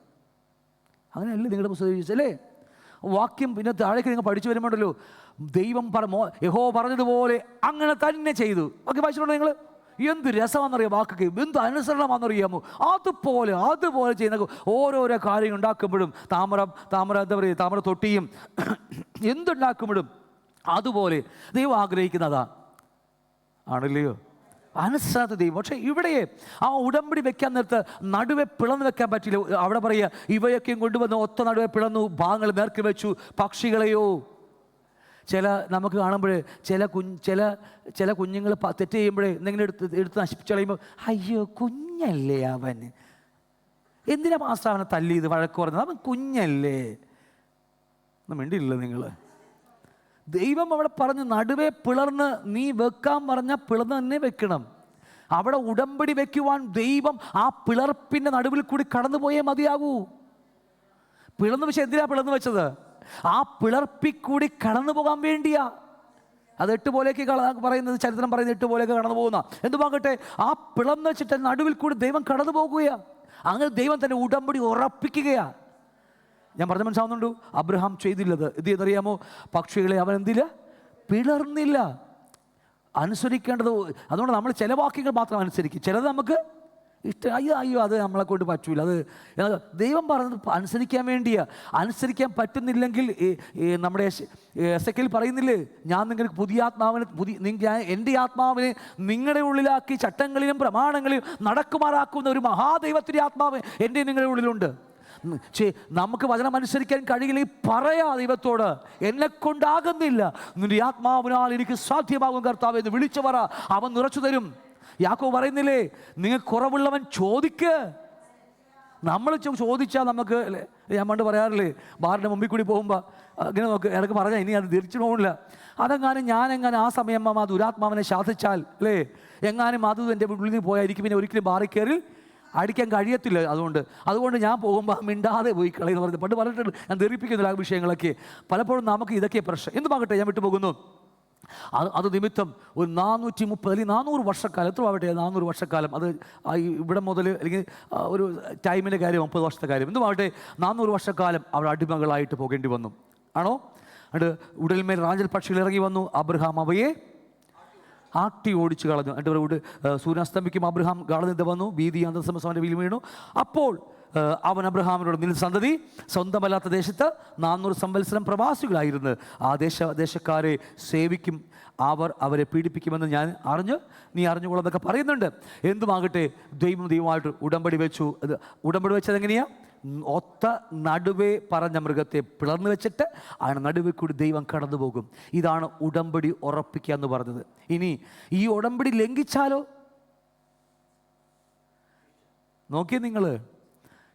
അങ്ങനെയല്ലേ നിങ്ങളുടെ പുസ്തകം ചോദിച്ചല്ലേ വാക്യം? പിന്നെ താഴേക്ക് നിങ്ങൾ പഠിച്ചു വരുമ്പോണ്ടല്ലോ, ദൈവം യഹോവ പറഞ്ഞതുപോലെ അങ്ങനെ തന്നെ ചെയ്തു. ഓക്കെ, വായിച്ചിട്ടുണ്ടോ നിങ്ങൾ? എന്ത് രസമാണെന്നറിയാം വാക്കൊക്കെ, എന്ത് അനുസരണമാണെന്നറിയാമോ? അതുപോലെ ചെയ്യുന്ന ഓരോരോ കാര്യങ്ങൾ ഉണ്ടാക്കുമ്പോഴും എന്താ പറയുക, താമര തൊട്ടിയും എന്തുണ്ടാക്കുമ്പോഴും അതുപോലെ ദൈവം ആഗ്രഹിക്കുന്നതാ ആണല്ലയോ അനുസരണത്തെ ദൈവം. പക്ഷേ ഇവിടെ ആ ഉടമ്പടി വെക്കാൻ നേരത്ത് നടുവെ പിളർന്ന് വെക്കാൻ പറ്റില്ല. അവിടെ പറയുക, ഇവയൊക്കെയും കൊണ്ടുവന്ന് ഒത്ത നടുവെ പിളർന്നു, ഭാഗങ്ങൾ നേർക്ക് വെച്ചു, പക്ഷികളെയോ. നമുക്ക് കാണുമ്പോൾ ചില കുഞ്ഞുങ്ങൾ തെറ്റ് ചെയ്യുമ്പോഴേ എന്തെങ്കിലും എടുത്ത് നശിപ്പിച്ച് കളയുമ്പോൾ, അയ്യോ കുഞ്ഞല്ലേ അവൻ, എന്തിനാ മാസ്റ്റർ അവനെ തല്ലിയത്, വഴക്ക് പറഞ്ഞത്, അവൻ കുഞ്ഞല്ലേ ഒന്നും മിണ്ടിയില്ല നിങ്ങൾ. ദൈവം അവിടെ പറഞ്ഞു, നടുവേ പിളർന്ന് നീ വെക്കാൻ പറഞ്ഞാൽ പിളർന്ന് തന്നെ വെക്കണം. അവിടെ ഉടമ്പടി വെക്കുവാൻ ദൈവം ആ പിളർപ്പിൻ്റെ നടുവിൽ കൂടി കടന്നു പോയേ മതിയാകൂ. പിളർന്ന് വെച്ച് എന്തിനാ പിളർന്ന് വെച്ചത്? ആ പിളർപ്പിക്കൂടി കടന്നു പോകാൻ വേണ്ടിയാ. അത് 8 പോലേക്ക് പറയുന്നത്, ചരിത്രം പറയുന്നത് 8 പോലേക്ക് കടന്നു പോകുന്ന എന്തുമാകട്ടെ, ആ പിളർന്ന് വെച്ചിട്ട് നടുവിൽ കൂടി ദൈവം കടന്നു പോകുകയാ. അങ്ങനെ ദൈവം തന്നെ ഉടമ്പടി ഉറപ്പിക്കുകയാ. ഞാൻ പറഞ്ഞ മനസ്സിലാവുന്നുണ്ടോ? അബ്രഹാം ചെയ്തില്ലത് ഇത് എന്നറിയാമോ? പക്ഷികളെ അവൻ എന്തില്ല, പിളർന്നില്ല. അനുസരിക്കേണ്ടത്, അതുകൊണ്ട് നമ്മൾ ചില വാക്യങ്ങൾ മാത്രം അനുസരിക്കും, ചിലത് നമുക്ക് ഇഷ്ടം, അയ്യോ അത് നമ്മളെ കൊണ്ട് പറ്റൂല. അത് ദൈവം പറഞ്ഞത് അനുസരിക്കാൻ വേണ്ടിയാ. അനുസരിക്കാൻ പറ്റുന്നില്ലെങ്കിൽ നമ്മുടെ എസെക്കിയേൽ പറയുന്നില്ലേ, ഞാൻ നിങ്ങൾക്ക് എൻ്റെ ആത്മാവിനെ നിങ്ങളുടെ ഉള്ളിലാക്കി ചട്ടങ്ങളിലും പ്രമാണങ്ങളിലും നടക്കുമാറാക്കുന്ന ഒരു മഹാദൈവത്തിൻ്റെ ആത്മാവ് എൻ്റെ നിങ്ങളുടെ ഉള്ളിലുണ്ട്. നമുക്ക് വചനം അനുസരിക്കാൻ കഴിയില്ലെങ്കിൽ പറയാ ദൈവത്തോട്, എന്നെ കൊണ്ടാകുന്നില്ല, നിന്റെ ആത്മാവിനാൽ എനിക്ക് സാധ്യമാകും കർത്താവ് എന്ന് വിളിച്ചു പറ, അവൻ നിറച്ചു തരും. യാക്കോബ് പറയുന്നില്ലേ, നിങ്ങൾ കുറവുള്ളവൻ ചോദിക്ക്. നമ്മൾ ചോദിച്ചാൽ നമുക്ക്, ഞാൻ പണ്ട് പറയാറില്ലേ, ബാറിൻ്റെ മുമ്പിൽ കൂടി പോകുമ്പോൾ ഇങ്ങനെ നോക്ക്, ഇടയ്ക്ക് പറഞ്ഞാൽ ഇനി അത് തിരിച്ചു പോകില്ല. അതെങ്ങാനും ഞാനെങ്ങാനും ആ സമയം ആ ദുരാത്മാവിനെ ശാസിച്ചാൽ അല്ലേ, എങ്ങാനും അത് എൻ്റെ ഉള്ളിൽ നിന്ന് പോയായിരിക്കും, പിന്നെ ഒരിക്കലും ബാറിൽ കയറി അടിക്കാൻ കഴിയത്തില്ല. അതുകൊണ്ട് ഞാൻ പോകുമ്പോൾ മിണ്ടാതെ പോയി കളയെന്ന് പറഞ്ഞ് പണ്ട് പറഞ്ഞിട്ടുണ്ട്. ഞാൻ ധരിപ്പിക്കുന്നില്ല ആ വിഷയങ്ങളൊക്കെ. പലപ്പോഴും നമുക്ക് ഇതൊക്കെ പ്രശ്നം. എന്തുമാകട്ടെ, ഞാൻ വിട്ടുപോകുന്നു. അത് നിമിത്തം ഒരു 430 അല്ലെങ്കിൽ 400 വർഷക്കാലം, എത്ര ആവട്ടെ 400 വർഷക്കാലം, അത് ഇവിടെ മുതൽ അല്ലെങ്കിൽ ഒരു ടൈമിൻ്റെ കാര്യം 30 വർഷത്തെ കാര്യം, എന്തുമാവട്ടെ 400 വർഷക്കാലം അവിടെ അടിമകളായിട്ട് പോകേണ്ടി വന്നു. ആണോ? അത് ഉടൽമേൽ റാഞ്ചൽ പക്ഷികൾ ഇറങ്ങി വന്നു, അബ്രഹാം അവയെ ആട്ടി ഓടിച്ചു കളഞ്ഞു. എന്നിട്ട് സൂര്യാസ്തമിക്കും അബ്രഹാം ഗാഠനിദ്ര വന്നു, ഭീതി അന്ധതമസ്സും വീൽ വീണു. അപ്പോൾ അവൻ അബ്രഹാമിനോട്, നിന്റെ സന്തതി സ്വന്തമല്ലാത്ത ദേശത്ത് 400 സംവത്സരം പ്രവാസികളായിരുന്നു, ആ ദേശക്കാരെ സേവിക്കും, അവർ അവരെ പീഡിപ്പിക്കുമെന്ന് ഞാൻ നീ അറിഞ്ഞുകൊള്ളെന്നൊക്കെ പറയുന്നുണ്ട്. എന്തുമാകട്ടെ, ദൈവമായിട്ട് ഉടമ്പടി വെച്ചു. ഉടമ്പടി വെച്ചത് എങ്ങനെയാ? ഒത്ത നടുവേ പറഞ്ഞ മൃഗത്തെ പിളർന്നു വെച്ചിട്ട് ആണ് നടുവേ കൂടി ദൈവം കടന്നു പോകും. ഇതാണ് ഉടമ്പടി ഉറപ്പിക്കുക എന്ന് പറഞ്ഞത്. ഇനി ഈ ഉടമ്പടി ലംഘിച്ചാലോ? നോക്കിയേ നിങ്ങൾ,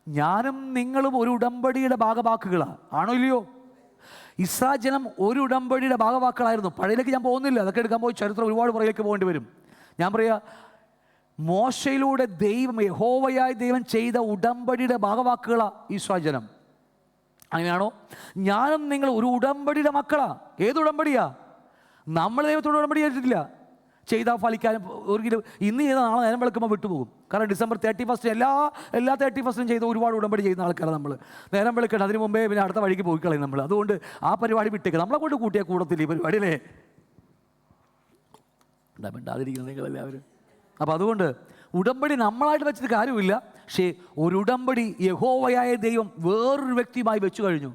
ഞാനും നിങ്ങളും ഒരു ഉടമ്പടിയുടെ ഭാഗവാക്കുകളാണ്, ആണോ ഇല്ലയോ? ഇസ്രായേൽ ജനം ഒരു ഉടമ്പടിയുടെ ഭാഗവാക്കുകളായിരുന്നു. പഴയതിലേക്ക് ഞാൻ പോകുന്നില്ല, അതൊക്കെ എടുക്കാൻ പോയി ചരിത്രം ഒരുപാട് പുറകിലേക്ക് പോകേണ്ടി വരും. ഞാൻ പറയാ, മോശയിലൂടെ യഹോവയായ ദൈവം ചെയ്ത ഉടമ്പടിയുടെ ഭാഗവാക്കുകളാണ് ഇസ്രായേൽ ജനം. അങ്ങനെയാണോ? ഞാനും നിങ്ങൾ ഒരു ഉടമ്പടിയുടെ മക്കളാ. ഏത് ഉടമ്പടിയാ? നമ്മൾ ദൈവത്തോട് ഉടമ്പടി ചെയ്തിട്ടില്ല. ചെയ്താൽ ഫലിക്കാനും ഒരിക്കലും ഇന്ന് ചെയ്ത നാളെ നേരം വെളുക്കുമ്പോൾ വിട്ടുപോകും. കാരണം ഡിസംബർ 31 എല്ലാ 31 ചെയ്ത ഒരുപാട് ഉടമ്പടി ചെയ്യുന്ന ആൾക്കാരാണ് നമ്മൾ. നേരം വെളുക്കണം, അതിന് മുമ്പേ പിന്നെ അടുത്ത വഴിക്ക് പോയി കളയും നമ്മൾ. അതുകൊണ്ട് ആ പരിപാടി വിട്ടേക്ക്. നമ്മളെ കൊണ്ട് കൂട്ടിയാൽ കൂടത്തില്ല ഈ പരിപാടി അല്ലേ? മിണ്ടാതിരിക്കുന്നത് നിങ്ങളെല്ലാവരും. അപ്പോൾ അതുകൊണ്ട് ഉടമ്പടി നമ്മളായിട്ട് വെച്ചിട്ട് കാര്യമില്ല. പക്ഷേ ഒരു ഉടമ്പടി യഹോവയായ ദൈവം വേറൊരു വ്യക്തിയുമായി വെച്ചു കഴിഞ്ഞു.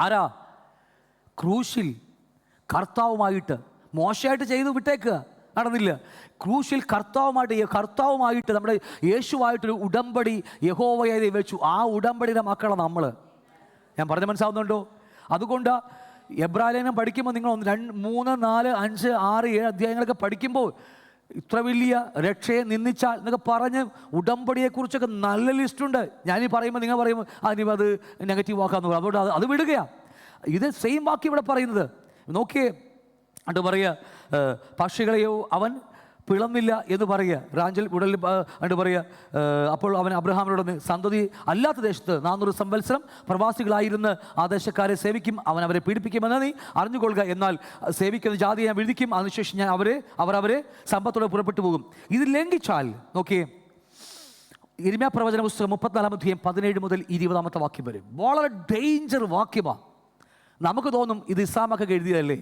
ആരാ? ക്രൂശിൽ കർത്താവുമായിട്ട്. മോശമായിട്ട് ചെയ്തു വിട്ടേക്കുക, നടന്നില്ല. ക്രൂശിൽ കർത്താവുമായിട്ട് നമ്മുടെ യേശുവായിട്ടൊരു ഉടമ്പടി യഹോവയായി വെച്ചു. ആ ഉടമ്പടിയുടെ മക്കളാണ് നമ്മൾ. ഞാൻ പറഞ്ഞ മനസ്സിലാവുന്നുണ്ടോ? അതുകൊണ്ട് എബ്രായലേഖനം പഠിക്കുമ്പോൾ നിങ്ങൾ 2, 3, 4, 5, 6, 7 അധ്യായങ്ങളൊക്കെ പഠിക്കുമ്പോൾ ഇത്ര വലിയ രക്ഷയെ നിന്ദിച്ചാൽ എന്നൊക്കെ പറഞ്ഞ് ഉടമ്പടിയെക്കുറിച്ചൊക്കെ നല്ല ലിസ്റ്റുണ്ട്. ഞാനീ പറയുമ്പോൾ നിങ്ങൾ പറയുമ്പോൾ ഇനിയിപ്പോൾ അത് നെഗറ്റീവ് വാക്കാന്ന് പറയും. അതുകൊണ്ട് അത് വിടുകയാണ്. ഇത് സെയിം വാക്ക് ഇവിടെ പറയുന്നത് നോക്കിയേ. അത് പറയുക, പക്ഷികളെയോ അവൻ പിളന്നില്ല എന്ന് പറയുക. റാഞ്ചൽ ഉടലിൽ കണ്ടു പറയുക, അപ്പോൾ അവൻ അബ്രഹാമിനോട് സന്തതി അല്ലാത്ത ദേശത്ത് 400 സംവത്സരം പ്രവാസികളായിരുന്ന് ആ ദേശക്കാരെ സേവിക്കും, അവൻ അവരെ പീഡിപ്പിക്കുമെന്ന് നീ അറിഞ്ഞുകൊള്ളുക. എന്നാൽ സേവിക്കുന്ന ജാതിയെ ഞാൻ വിധിക്കും, അതിനുശേഷം ഞാൻ അവരെ സമ്പത്തോടെ പുറപ്പെട്ടു പോകും. ഇത് ലംഘിച്ചാൽ നോക്കിയേ, യിരെമ്യാ പ്രവചന പുസ്തകം 34-ാം അധ്യായം 17 മുതൽ 20-ാമത്തെ വാക്യം വരെ വളരെ ഡേഞ്ചർ വാക്യമാണ്. നമുക്ക് തോന്നും ഇത് ഇസ്ഹാമൊക്കെ എഴുതിയതല്ലേ?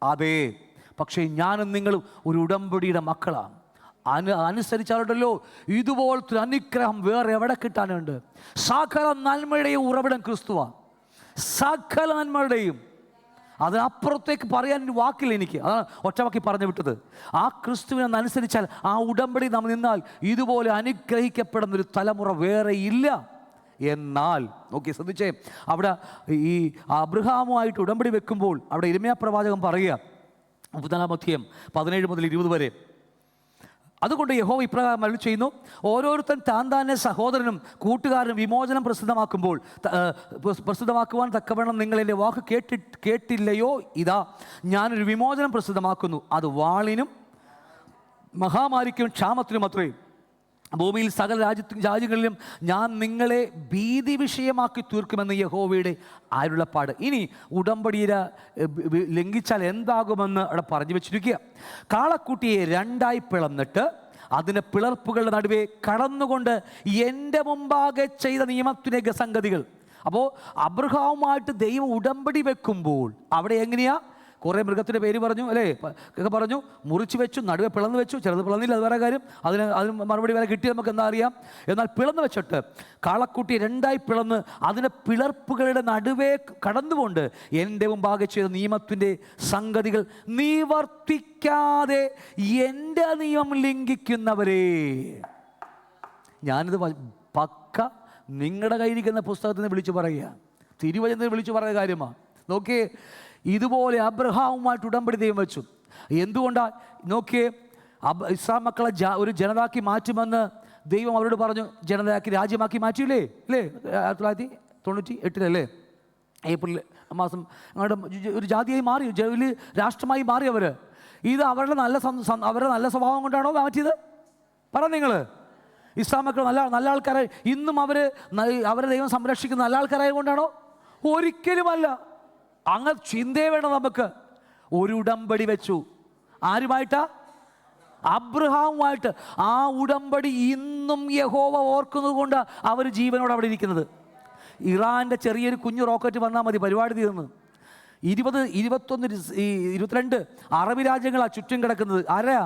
അതെ, പക്ഷേ ഞാനും നിങ്ങളും ഒരു ഉടമ്പടിയുടെ മക്കളാണ്. അനുസരിച്ചാലുണ്ടല്ലോ ഇതുപോലത്തെ അനുഗ്രഹം വേറെ എവിടെ കിട്ടാനുണ്ട്? സകല നന്മയുടെയും ഉറവിടം ക്രിസ്തുവാണ്. സകല നന്മയുടെയും. അതിനപ്പുറത്തേക്ക് പറയാൻ വാക്കില്ല എനിക്ക്. അതാണ് ഒറ്റവാക്കി പറഞ്ഞു വിട്ടത്. ആ ക്രിസ്തുവിനെ അനുസരിച്ചാൽ, ആ ഉടമ്പടി നാം നിന്നാൽ ഇതുപോലെ അനുഗ്രഹിക്കപ്പെടുന്നൊരു തലമുറ വേറെ ഇല്ല. എന്നാൽ നോക്കി ശ്രദ്ധിച്ചേ, അവിടെ ഈ അബ്രഹാമുമായിട്ട് ഉടമ്പടി വെക്കുമ്പോൾ അവിടെ യിരെമ്യാ പ്രവാചകൻ പറയുക 34-ാം അധ്യായം 17 മുതൽ 20 വരെ, അതുകൊണ്ട് യഹോവ ഇപ്രകാരം അരുളി ചെയ്യുന്നു, ഓരോരുത്തൻ താൻ സഹോദരനും കൂട്ടുകാരനും വിമോചനം പ്രസിദ്ധമാക്കുവാൻ തക്കവണ്ണം നിങ്ങൾ എൻ്റെ വാക്ക് കേട്ടില്ലയോ? ഇതാ ഞാനൊരു വിമോചനം പ്രസിദ്ധമാക്കുന്നു, അത് വാളിനും മഹാമാരിക്കും ക്ഷാമത്തിനും അത്രയും. ഭൂമിയിൽ സകല രാജ്യങ്ങളിലും ഞാൻ നിങ്ങളെ ഭീതി വിഷയമാക്കി തീർക്കുമെന്ന് യഹോവയുടെ അരുളപ്പാട്. ഇനി ഉടമ്പടിയെ ലംഘിച്ചാൽ എന്താകുമെന്ന് അവിടെ പറഞ്ഞു വെച്ചിരിക്കുക. കാളക്കുട്ടിയെ 2ആയി പിളർന്നിട്ട് അതിൻ്റെ പിളർപ്പുകളുടെ നടുവേ കടന്നുകൊണ്ട് എൻ്റെ മുമ്പാകെ ചെയ്ത നിയമത്തിൻ്റെ സംഗതികൾ. അപ്പോൾ അബ്രഹാമുമായിട്ട് ദൈവം ഉടമ്പടി വെക്കുമ്പോൾ അവിടെ എങ്ങനെയാ? കുറേ മൃഗത്തിൻ്റെ പേര് പറഞ്ഞു അല്ലേ, ഒക്കെ പറഞ്ഞു, മുറിച്ച് വെച്ചു, നടുവെ പിളർന്ന് വെച്ചു. ചിലത് പിളർന്നില്ല, അത് വേറെ കാര്യം. അതിന് മറുപടി വരെ കിട്ടി, നമുക്ക് എന്താ അറിയാം. എന്നാൽ പിളർന്ന് വെച്ചിട്ട് കാളക്കുട്ടി 2ആയി പിളർന്ന് അതിൻ്റെ പിളർപ്പുകളുടെ നടുവേ കടന്നുകൊണ്ട് എൻ്റെ മുമ്പാകെ ചെയ്ത നിയമത്തിൻ്റെ സംഗതികൾ നിവർത്തിക്കാതെ എൻ്റെ നിയമം ലംഘിക്കുന്നവരെ. ഞാനിത് പക്ക നിങ്ങളുടെ കയ്യിരിക്കുന്ന പുസ്തകത്തിൽ നിന്ന് വിളിച്ചു പറയുക, തിരുവചനത്തിൽ വിളിച്ചു പറയുന്ന കാര്യമാണ്. നോക്കിയേ, ഇതുപോലെ അബ്രഹാമുമായിട്ട് ഉടമ്പടി ദൈവം വെച്ചു. എന്തുകൊണ്ടാണ്? നോക്കിയേ, ഇസ്രായേൽ മക്കളെ ഒരു ജനതാക്കി മാറ്റുമെന്ന് ദൈവം അവരോട് പറഞ്ഞു. ജനതയാക്കി, രാജ്യമാക്കി മാറ്റിയില്ലേ അല്ലേ? 1998 ഏപ്രിൽ മാസം അങ്ങോട്ട് ഒരു ജാതിയായി മാറി, ഒരു രാഷ്ട്രമായി മാറി അവർ. ഇത് അവരുടെ നല്ല സ്വഭാവം കൊണ്ടാണോ മാറ്റിയത്? പറ നിങ്ങൾ. ഇസ്രായേൽ മക്കൾ നല്ല ആൾക്കാരായി, ഇന്നും അവരെ ദൈവം സംരക്ഷിക്കുന്ന നല്ല ആൾക്കാരായത് കൊണ്ടാണോ? ഒരിക്കലുമല്ല. അങ്ങനെ ചിന്തയെ വേണം നമുക്ക്. ഒരു ഉടമ്പടി വെച്ചു. ആരുമായിട്ടാ? അബ്രഹാമുമായിട്ട്. ആ ഉടമ്പടി ഇന്നും യഹോവ ഓർക്കുന്നത് കൊണ്ട് അവർ ജീവനോട് അവിടെ ഇരിക്കുന്നത്. ഇറാൻ്റെ ചെറിയൊരു കുഞ്ഞു റോക്കറ്റ് വന്നാൽ മതി, പരിപാടി തീർന്ന്. 20, 21, 22 അറബ് രാജ്യങ്ങളാണ് ചുറ്റും കിടക്കുന്നത്. ആരാ?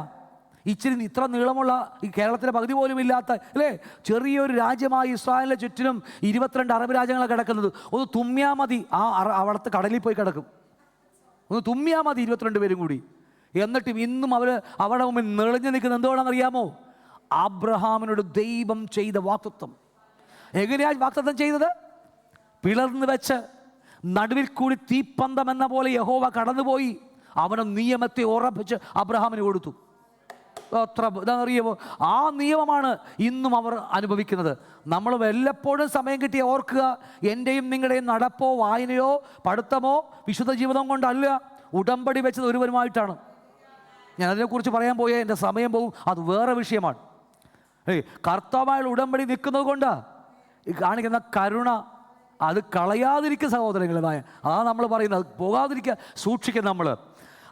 ഇത്ര നീളമുള്ള ഈ കേരളത്തിലെ പകുതി പോലും ഇല്ലാത്ത അല്ലേ ചെറിയൊരു രാജ്യമായി ഇസ്രായേലിൻ്റെ ചുറ്റിനും 22 അറബ് രാജ്യങ്ങളാണ് കിടക്കുന്നത്. ഒന്ന് തുമ്മിയാ മതി, അവിടുത്തെ കടലിൽ പോയി കിടക്കും. ഒന്ന് തുമ്മിയാ മതി 22 പേരും കൂടി. എന്നിട്ടും ഇന്നും അവിടെ മുമ്പിൽ നിറഞ്ഞു നിൽക്കുന്നത് എന്തുകൊണ്ടാണെന്നറിയാമോ? അബ്രഹാമിനോട് ദൈവം ചെയ്ത വാഗ്ദത്തം. എങ്ങനെയാണ് വാഗ്ദത്തം ചെയ്തത്? പിളർന്ന് വെച്ച് നടുവിൽ കൂടി തീപ്പന്തം എന്ന പോലെ യഹോവ കടന്നുപോയി അവനെ നിയമത്തെ ഉറപ്പിച്ച് അബ്രഹാമിന് കൊടുത്തു. അറിയുമോ? ആ നിയമമാണ് ഇന്നും അവർ അനുഭവിക്കുന്നത്. നമ്മൾ വല്ലപ്പോഴും സമയം കിട്ടിയ ഓർക്കുക, എൻ്റെയും നിങ്ങളുടെയും നടപ്പോ വായനയോ പഠിത്തമോ വിശുദ്ധ ജീവിതം കൊണ്ടല്ല, ഉടമ്പടി വെച്ചത് ഒരുവരുമായിട്ടാണ്. ഞാൻ അതിനെക്കുറിച്ച് പറയാൻ പോയാൽ എൻ്റെ സമയം പോകും, അത് വേറെ വിഷയമാണ്. കർത്താവായുള്ള ഉടമ്പടി നിൽക്കുന്നത് കൊണ്ടാ ഈ കാണിക്കുന്ന കരുണ അത് കളയാതിരിക്കുക സഹോദരങ്ങളായ. അതാണ് നമ്മൾ പറയുന്നത്, പോകാതിരിക്കുക, സൂക്ഷിക്കുക നമ്മൾ.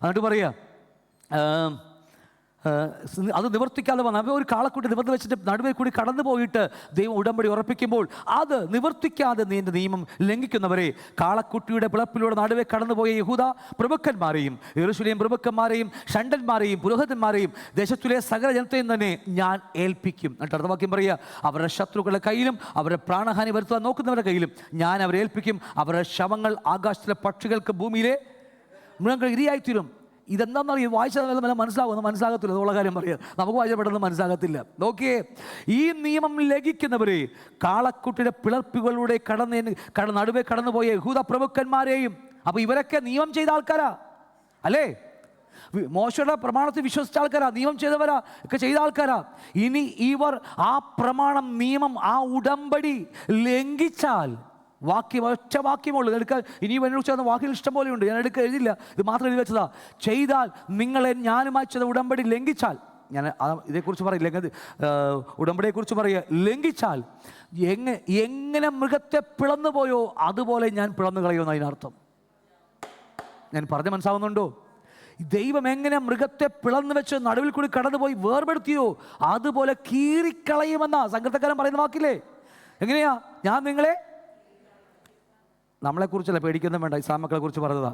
എന്നിട്ട് പറയുക അത് നിവർത്തിക്കാതെ വന്ന ഒരു കാളക്കുട്ടി നിവർത്തി വെച്ചിട്ട് നടുവേ കൂടി കടന്നു പോയിട്ട് ദൈവം ഉടമ്പടി ഉറപ്പിക്കുമ്പോൾ അത് നിവർത്തിക്കാതെ നിന്റെ നിയമം ലംഘിക്കുന്നവരെ, കാളക്കുട്ടിയുടെ പിളപ്പിലൂടെ നടുവേ കടന്നുപോയ യഹൂദ പ്രഭുക്കന്മാരെയും യെരൂശലേം പ്രഭുക്കന്മാരെയും ഷണ്ഡന്മാരെയും പുരോഹിതന്മാരെയും ദേശത്തിലെ സകല ജനത്തെയും തന്നെ ഞാൻ ഏൽപ്പിക്കും. എന്നിട്ട് അടുത്ത വാക്യം പറയുക, അവരുടെ ശത്രുക്കളുടെ കയ്യിലും അവരുടെ പ്രാണഹാനി വരുത്തുവാൻ നോക്കുന്നവരുടെ കയ്യിലും ഞാൻ അവരെ ഏൽപ്പിക്കും. അവരുടെ ശവങ്ങൾ ആകാശത്തിലെ പക്ഷികൾക്ക് ഭൂമിയിലെ മൃഗങ്ങൾ ഇരയായിത്തീരും. ഇതെന്താണെന്നറിയാം? വായിച്ചാൽ മനസ്സിലാകത്തില്ല. അതുള്ള കാര്യം പറയാം, നമുക്ക് വായിച്ചാൽ പെട്ടെന്ന് മനസ്സിലാകത്തില്ല. നോക്കിയേ, ഈ നിയമം ലംഘിക്കുന്നവരെ കാളക്കുട്ടിയുടെ പിളർപ്പുകളിലൂടെ നടുവേ കടന്നുപോയ യഹൂദ പ്രഭുക്കന്മാരെയും അപ്പോൾ ഇവരൊക്കെ നിയമം ചെയ്ത ആൾക്കാരാ അല്ലേ? മോശയുടെ പ്രമാണത്തിൽ വിശ്വസിച്ച ആൾക്കാരാ, നിയമം ചെയ്തവരാ, ഒക്കെ ചെയ്ത ആൾക്കാരാ. ഇനി ഇവർ ആ പ്രമാണം, നിയമം, ആ ഉടമ്പടി ലംഘിച്ചാൽ, വാക്യം ഒറ്റ വാക്യമുള്ളൂ എടുക്കാൻ, ഇനി എന്നോട് ചേർന്ന വാക്കുകൾ ഇഷ്ടം പോലെയുണ്ട്, ഞാൻ എഴുതില്ല, ഇത് മാത്രം എഴുതി വെച്ചതാ. ചെയ്താൽ, നിങ്ങളെ ഞാനുമായി ചെയ്ത ഉടമ്പടി ലംഘിച്ചാൽ, ഞാൻ ഇതേക്കുറിച്ച് പറയില്ല, ഉടമ്പടിയെക്കുറിച്ച് പറയുക, ലംഘിച്ചാൽ എങ്ങനെ മൃഗത്തെ പിളന്നു പോയോ അതുപോലെ ഞാൻ പിളന്നു കളയുമെന്ന് അതിനർത്ഥം. ഞാൻ പറഞ്ഞ് മനസ്സാവുന്നുണ്ടോ? ദൈവം എങ്ങനെ മൃഗത്തെ പിളർന്നു വെച്ച് നടുവിൽ കൂടി കടന്നുപോയി വേർപെടുത്തിയോ അതുപോലെ കീറിക്കളയുമെന്നാ സങ്കീർത്തനക്കാരൻ പറയുന്ന വാക്കില്ലേ? എങ്ങനെയാ? ഞാൻ നിങ്ങളെ, നമ്മളെക്കുറിച്ചല്ല, പേടിക്കൊന്നും വേണ്ട, ഇസ്ലാം മക്കളെ കുറിച്ച് പറഞ്ഞതാ.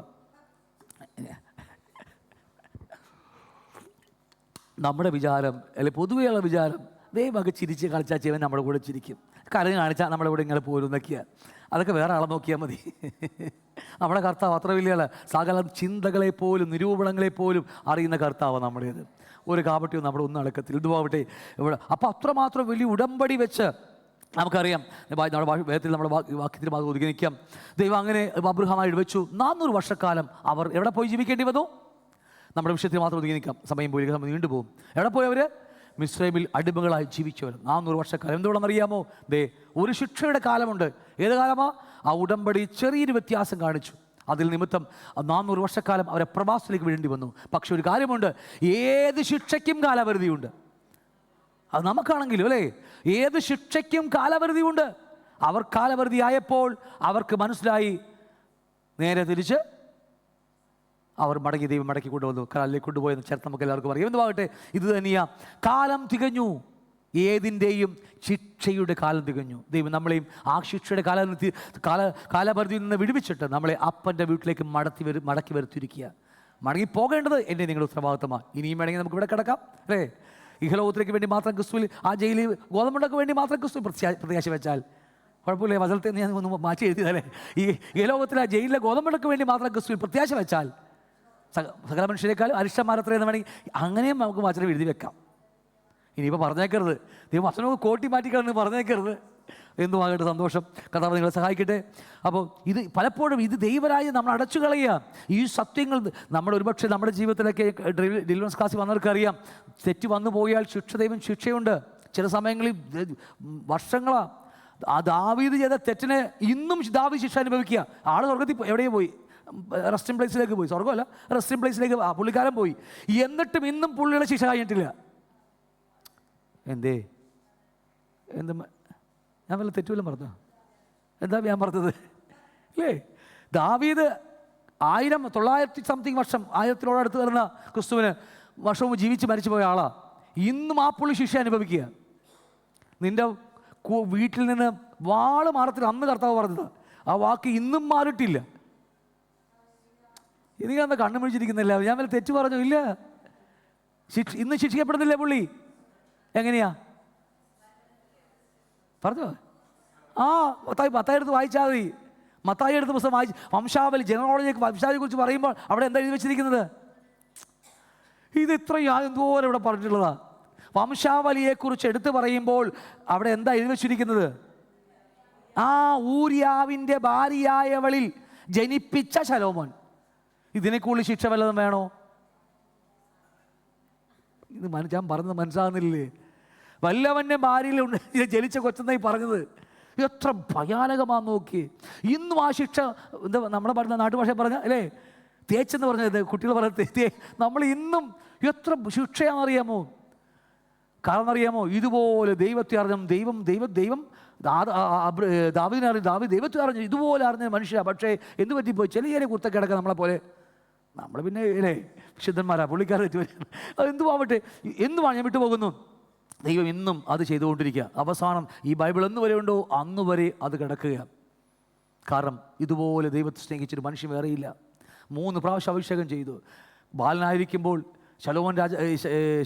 നമ്മുടെ വിചാരം, അല്ലെ പൊതുവെയുള്ള വിചാരം, ദൈവമൊക്കെ ചിരിച്ച് കളിച്ചാൽ ചെയ്വൻ നമ്മുടെ കൂടെ ചിരിക്കും, കരഞ്ഞ് കാണിച്ചാൽ നമ്മുടെ കൂടെ ഇങ്ങനെ പോരുന്നൊക്കെയാണ്. അതൊക്കെ വേറെ ആളെ നോക്കിയാൽ മതി. നമ്മുടെ കർത്താവ് അത്ര വലിയ സകല ചിന്തകളെപ്പോലും നിരൂപണങ്ങളെപ്പോലും അറിയുന്ന കർത്താവ് നമ്മുടേത്. ഒരു കാപട്യവും നമ്മുടെ ഒന്നും അടക്കത്തിൽ ഇതുമാവട്ടെ ഇവിടെ. അപ്പോൾ അത്രമാത്രം വലിയ ഉടമ്പടി വെച്ച് നമുക്കറിയാം, നമ്മുടെ വേദത്തിൽ നമ്മുടെ വാക്യത്തിന് ഭാഗം ഒതുക്കി നിൽക്കാം. ദൈവം അങ്ങനെ അബ്രഹാമായി വെച്ചു. 400 വർഷക്കാലം അവർ എവിടെ പോയി ജീവിക്കേണ്ടി വന്നു? നമ്മുടെ വിഷയത്തിൽ മാത്രം ഒതുങ്ങി നിൽക്കാം, സമയം പോയി നീണ്ടുപോകും. എവിടെ പോയി അവർ? മിസ്രൈമിൽ അടിമകളായി ജീവിച്ചവർ 400 വർഷക്കാലം. എന്തുകൊണ്ടെന്നറിയാമോ? ഒരു ശിക്ഷയുടെ കാലമുണ്ട്. ഏത് കാലമാ? ആ ഉടമ്പടി ചെറിയൊരു വ്യത്യാസം കാണിച്ചു. അതിൽ നിമിത്തം 400 വർഷക്കാലം അവരെ പ്രവാസത്തിലേക്ക് വിടേണ്ടി വന്നു. പക്ഷെ ഒരു കാര്യമുണ്ട്, ഏത് ശിക്ഷയ്ക്കും കാലപരിധിയുണ്ട്. അത് നമുക്കാണെങ്കിലും അല്ലേ, ഏത് ശിക്ഷയ്ക്കും കാലപരിധിയുണ്ട്. അവർ കാലപരിധി ആയപ്പോൾ അവർക്ക് മനസ്സിലായി, നേരെ തിരിച്ച് അവർ മടങ്ങി, ദൈവം മടക്കി കൊണ്ടുവന്നു, കാലിലേക്ക് കൊണ്ടുപോയെന്ന് ചേർത്ത് നമുക്ക് എല്ലാവർക്കും അറിയാം. എന്തുവാകട്ടെ, ഇത് തന്നെയാ, കാലം തികഞ്ഞു, ഏതിൻ്റെയും ശിക്ഷയുടെ കാലം തികഞ്ഞു. ദൈവം നമ്മളെയും ആ ശിക്ഷയുടെ കാലപരിധിയിൽ നിന്ന് വിടുവിച്ചിട്ട് നമ്മളെ അപ്പൻ്റെ വീട്ടിലേക്ക് മടക്കി വരുത്തിയിരിക്കുക. മടങ്ങി പോകേണ്ടത് എൻ്റെ നിങ്ങളുടെ ഉത്തരവാദിത്തമാണ്. ഇനിയും വേണമെങ്കിൽ നമുക്ക് ഇവിടെ കിടക്കാം അല്ലേ? ഇഹലോകത്തിലേക്ക് വേണ്ടി മാത്രം ക്രിസ്തുവിൽ, ആ ജയിലിൽ ഗോതമ്പുണ്ടൊക്കെ വേണ്ടി മാത്രം ക്രിസ്തു പ്രത്യാശ വെച്ചാൽ കുഴപ്പമില്ല. വചനത്തെ ഞാൻ ഒന്ന് മാറ്റി എഴുതിയതല്ലേ, ഈ ഇഹലോകത്തിലെ ആ ജയിലിലെ ഗോതമ്പുണ്ടൊക്കെ വേണ്ടി മാത്രം ക്രിസ്തുവിൽ പ്രത്യാശ വെച്ചാൽ സകല മനുഷ്യരെക്കാളും അരിഷ്ടന്മാരത്രയെന്ന് വേണമെങ്കിൽ അങ്ങനെയും നമുക്ക് വചനം എഴുതി വെക്കാം. ഇനിയിപ്പോൾ പറഞ്ഞേക്കരുത്, ദൈവം വചനമൊക്കെ കോട്ടി മാറ്റിക്കളന്ന് പറഞ്ഞേക്കരുത്. എന്തുമാകട്ടെ, സന്തോഷം. കർത്താവ് നിങ്ങളെ സഹായിക്കട്ടെ. അപ്പോൾ ഇത് പലപ്പോഴും ഇത് ദൈവരാജ്യം നമ്മൾ അടച്ചു കളയുക. ഈ സത്യങ്ങൾ നമ്മൾ ഒരുപക്ഷെ നമ്മുടെ ജീവിതത്തിലൊക്കെ ഡെലിവറൻസ് ക്ലാസ്സിൽ വന്നവർക്ക് അറിയാം, തെറ്റ് വന്നു പോയാൽ ദൈവം ശിക്ഷയുണ്ട്. ചില സമയങ്ങളിൽ വർഷങ്ങളാണ്. ആ ദാവീദ് ചെയ്ത തെറ്റിന് ഇന്നും ദാവീദ് ശിക്ഷ അനുഭവിക്കുക. ആൾ സ്വർഗത്തിൽ എവിടെയും പോയി, റെസ്റ്റിംഗ് പ്ലേസിലേക്ക് പോയി, സ്വർഗമല്ല റെസ്റ്റിംഗ് പ്ലേസിലേക്ക് പുള്ളിക്കാരൻ പോയി. എന്നിട്ടും ഇന്നും പുള്ളിയുടെ ശിക്ഷ കഴിഞ്ഞിട്ടില്ല. എന്ത് ഞാൻ വല്ല തെറ്റുവല്ലം പറഞ്ഞു? എന്താ ഞാൻ പറഞ്ഞത് അല്ലേ? ദാവീദ് 900 വർഷം, 1000-ഓടടുത്ത് വരുന്ന ക്രിസ്തുവിന് വർഷവും ജീവിച്ച് മരിച്ചു പോയ ആളാ. ഇന്നും ആ പുള്ളി ശിക്ഷ അനുഭവിക്കുക. നിന്റെ വീട്ടിൽ നിന്ന് വാള് മാറത്തില്ല, അന്ന് കർത്താവ് പറഞ്ഞത്. ആ വാക്ക് ഇന്നും മാറിയിട്ടില്ല. എനിക്കന്ന് കണ്ണു പിടിച്ചിരിക്കുന്നില്ല, ഞാൻ വല്ല തെറ്റ് പറഞ്ഞു? ഇല്ല. ഇന്ന് ശിക്ഷിക്കപ്പെടുന്നില്ലേ പുള്ളി? എങ്ങനെയാ പറഞ്ഞോ? മത്തായി എടുത്ത് വായിച്ചാൽ മതി. മത്തായി എടുത്ത് പുസ്തകം വായിച്ച് വംശാവലി, ജനറോളജിയൊക്കെ വംശാവലിയെ കുറിച്ച് പറയുമ്പോൾ അവിടെ എന്താ എഴുതി വെച്ചിരിക്കുന്നത്? ഇത് ഇത്രയും എന്തോരം ഇവിടെ പറഞ്ഞിട്ടുള്ളതാ. വംശാവലിയെക്കുറിച്ച് എടുത്ത് പറയുമ്പോൾ അവിടെ എന്താ എഴുതി വെച്ചിരിക്കുന്നത്? ഊരിയാവിൻ്റെ ഭാര്യയായവളിൽ ജനിപ്പിച്ച ശലോമോൻ. ഇതിനെ കൂടുതൽ ശിക്ഷ വല്ലതും വേണോ? ഇത് ഞാൻ പറഞ്ഞത് മനസ്സിലാകുന്നില്ലേ? വല്ലവൻ്റെ ഭാര്യയിൽ ജനിച്ച കൊച്ചെന്നായി പറഞ്ഞത് എത്ര ഭയാനകമാണെന്ന് നോക്കി. ഇന്നും ആ ശിക്ഷ എന്താ നമ്മളെ പറഞ്ഞ നാട്ടുഭാഷ പറഞ്ഞ അല്ലേ, തേച്ചെന്ന് പറഞ്ഞത് കുട്ടികൾ പറഞ്ഞ നമ്മൾ ഇന്നും എത്ര ശിക്ഷയാണെന്നറിയാമോ? കാരണം അറിയാമോ, ഇതുപോലെ ദൈവത്തെ അറിഞ്ഞ ദൈവം ദാവീദിനെ അറിഞ്ഞു, ദാവീദ് ദൈവത്തെ അറിഞ്ഞു, ഇതുപോലെ അറിഞ്ഞ മനുഷ്യരാണ്. പക്ഷേ എന്ത് പറ്റിപ്പോയി? ചെറിയ കുത്തൊക്കെ കിടക്കുക നമ്മളെപ്പോലെ. നമ്മൾ പിന്നെ അല്ലേ വിശുദ്ധന്മാരാ, പുള്ളിക്കാരെ അത് എന്തുവാവട്ടെ, എന്തുവാണ് ഞാൻ വിട്ടുപോകുന്നു. ദൈവം ഇന്നും അത് ചെയ്തുകൊണ്ടിരിക്കുക. അവസാനം ഈ ബൈബിൾ എന്ന് വരെ ഉണ്ടോ അന്ന് വരെ അത് കിടക്കുക. കാരണം ഇതുപോലെ ദൈവത്തെ സ്നേഹിച്ചൊരു മനുഷ്യൻ വേറെയില്ല. 3 പ്രാവശ്യം അഭിഷേകം ചെയ്തു. ബാലനായിരിക്കുമ്പോൾ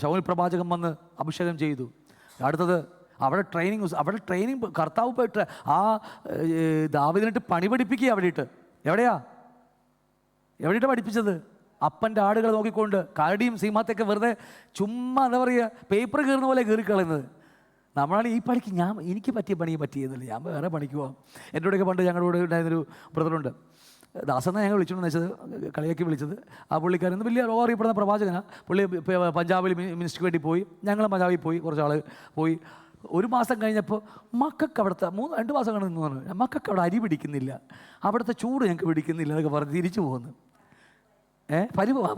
ശൗൽ പ്രവാചകൻ വന്ന് അഭിഷേകം ചെയ്തു. അടുത്തത് അവിടെ ട്രെയിനിങ് കർത്താവ് പോയിട്ട് ദാവീദിനിട്ട് പണി പഠിപ്പിക്കുക. എവിടെയിട്ടാണ് പഠിപ്പിച്ചത്? അപ്പൻ്റെ ആടുകളെ നോക്കിക്കൊണ്ട് കരടിയും സിംഹത്തൊക്കെ വെറുതെ ചുമ്മാ എന്താ പറയുക, പേപ്പർ കീറുന്ന പോലെ കീറിക്കളയുന്നത്. നമ്മളാണ് ഈ പണിക്ക് എനിക്ക് പറ്റിയ പണി പറ്റിയെന്നില്ല, ഞാൻ വേറെ പണിക്ക് പോകാം. എൻ്റെ കൂടെയൊക്കെ പണ്ട് ഞങ്ങളുടെ കൂടെ ഉണ്ടായിരുന്നൊരു ബ്രദറുണ്ട്. ദാസെന്നാണ് ഞങ്ങൾ വിളിച്ചുകൊണ്ട് വെച്ചത്, കളിയാക്കി വിളിച്ചത്. ആ പുള്ളിക്കാരൻ വലിയ അറിയപ്പെടുന്ന പ്രവാചകനാണ്. പുള്ളി പഞ്ചാബിൽ മിനിസ്ട്രിക്ക് വേണ്ടി പോയി. ഞങ്ങൾ പഞ്ചാബിൽ പോയി, കുറച്ചാൾ പോയി. ഒരു മാസം കഴിഞ്ഞപ്പോൾ മക്കൾക്ക് അവിടുത്തെ 2 മാസം കഴിഞ്ഞ് നിന്ന് പറഞ്ഞു, മക്കൾക്ക് അവിടെ അരി പിടിക്കുന്നില്ല, അവിടുത്തെ ചൂട് ഞങ്ങൾക്ക് പിടിക്കുന്നില്ല എന്നൊക്കെ പറഞ്ഞ് തിരിച്ചു പോകുന്നു.